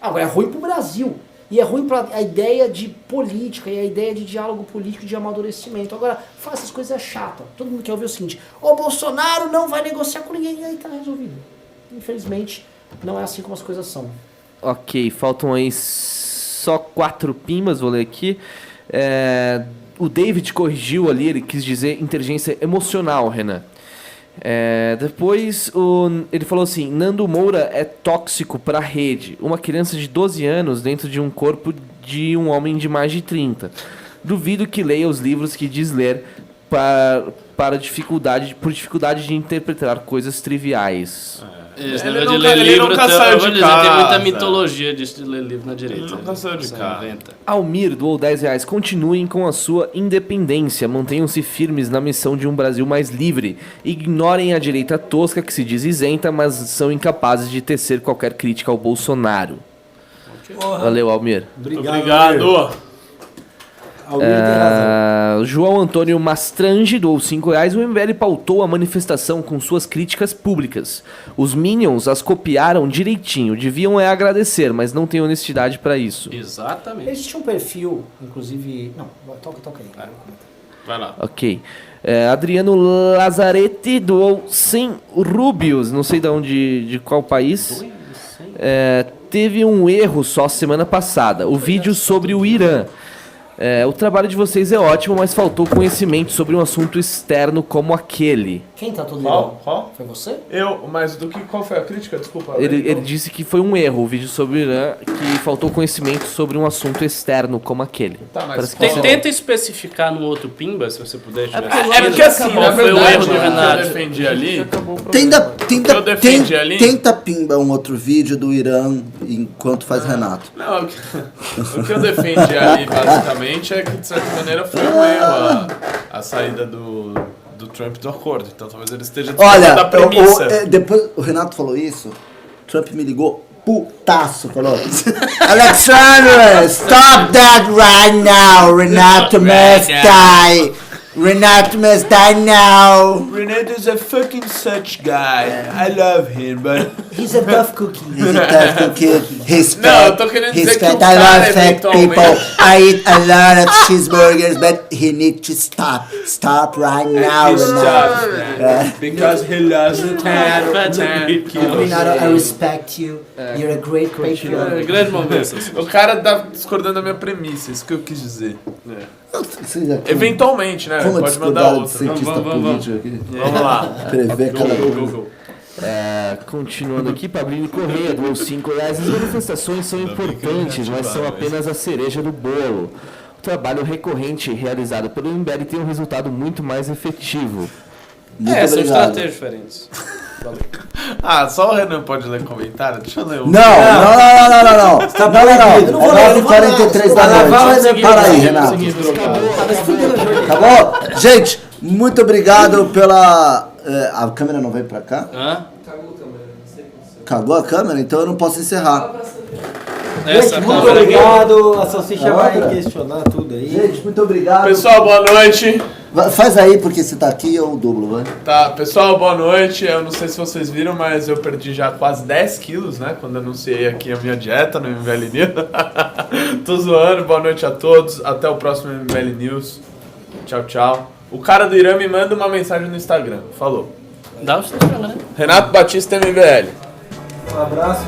agora é ruim para o Brasil. E é ruim para a ideia de política e a ideia de diálogo político, de amadurecimento. Agora, faz essas coisas é chata. Todo mundo quer ouvir o seguinte, o Bolsonaro não vai negociar com ninguém, e aí tá resolvido. Infelizmente, não é assim como as coisas são. Ok, faltam aí só 4 pimbas, vou ler aqui. O David corrigiu ali, ele quis dizer inteligência emocional, Renan. Depois ele falou assim, Nando Moura é tóxico para a rede. Uma criança de 12 anos dentro de um corpo de um homem de mais de 30. Duvido que leia os livros que diz ler por dificuldade de interpretar coisas triviais. Esse Ele negócio de nunca- ler ele livro, nunca saiu de tem casa. muita mitologia de ler livro na direita. Ele nunca saiu de Você casa. inventa. Almir doou R$10. Continuem com a sua independência. Mantenham-se firmes na missão de um Brasil mais livre. Ignorem a direita tosca que se diz isenta, mas são incapazes de tecer qualquer crítica ao Bolsonaro. Porra. Valeu, Almir. Obrigado. João Antônio Mastrange doou R$5. O MBL pautou a manifestação com suas críticas públicas. Os Minions as copiaram direitinho. Deviam agradecer, mas não tem honestidade pra isso. Exatamente. Eles tinham um perfil, inclusive... Não, toca aí. Vai lá. Ok. Adriano Lazzaretti doou 100 rúbios, não sei de qual país. Teve um erro só semana passada. O vídeo sobre o Irã. O trabalho de vocês é ótimo, mas faltou conhecimento sobre um assunto externo como aquele. Quem tá todo Qual? Foi você? Mas qual foi a crítica? Desculpa. Ele disse que foi um erro o vídeo sobre o Irã, que faltou conhecimento sobre um assunto externo como aquele. Tá, mas Tenta especificar no outro Pimba, se você puder. porque assim, na foi o verdade, erro do o que eu Renato. defendi ali... Tenta pimba um outro vídeo do Irã enquanto faz Renato. Não, o que eu defendi ali, basicamente, é que, de certa maneira, foi um erro a saída do Trump do acordo. Então, talvez ele esteja discutindo da premissa. Depois o Renato falou isso, Trump me ligou putaço, falou: Alexandre, stop that right now, Renato must die. Renato must die now. Renato is a fucking such guy. I love him, but... He's a tough cookie. He's a tough cookie. He's Não, fat. eu tô querendo He's dizer que fat. o I cara love fat eventualmente- people. I eat a lot of cheeseburgers, but he needs to stop. Stop right now, He Renato. stops, man, because he loves the Renato, I respect you. You're a great patriot. Grande momento. O cara tá discordando da minha premissa, isso que eu quis dizer. Vocês já tinham- Eventualmente, né? Como Pode mandar discordar de outra. cientista político aqui? Vamos lá. Prever cada coisa. Continuando aqui, Pablinho Correia doou R$5. As manifestações são importantes, mas são apenas a cereja do bolo. O trabalho recorrente realizado pelo MBL tem um resultado muito mais efetivo. Muito São obrigado. estratégias diferentes. Só o Renan pode ler comentário? Deixa eu ler um. Não. Tá proibido. Não. É 9h43 da noite. Para aí, Renato. Acabou? Gente, muito obrigado pela... a câmera não veio pra cá? Hã? Cagou a câmera? Então eu não posso encerrar. Essa Muito câmera aqui. obrigado. A Salsicha A vai outra? questionar tudo aí. Gente, muito obrigado. Pessoal, boa noite. Faz aí, porque você tá aqui, eu dublo, vai. Tá, pessoal, boa noite. Eu não sei se vocês viram, mas eu perdi já quase 10 quilos, né? Quando anunciei aqui a minha dieta no MBL News. Tô zoando, boa noite a todos. Até o próximo MBL News. Tchau, tchau. O cara do Irã me manda uma mensagem no Instagram. Falou. Dá o Instagram, né? Renato Batista MBL. Um abraço.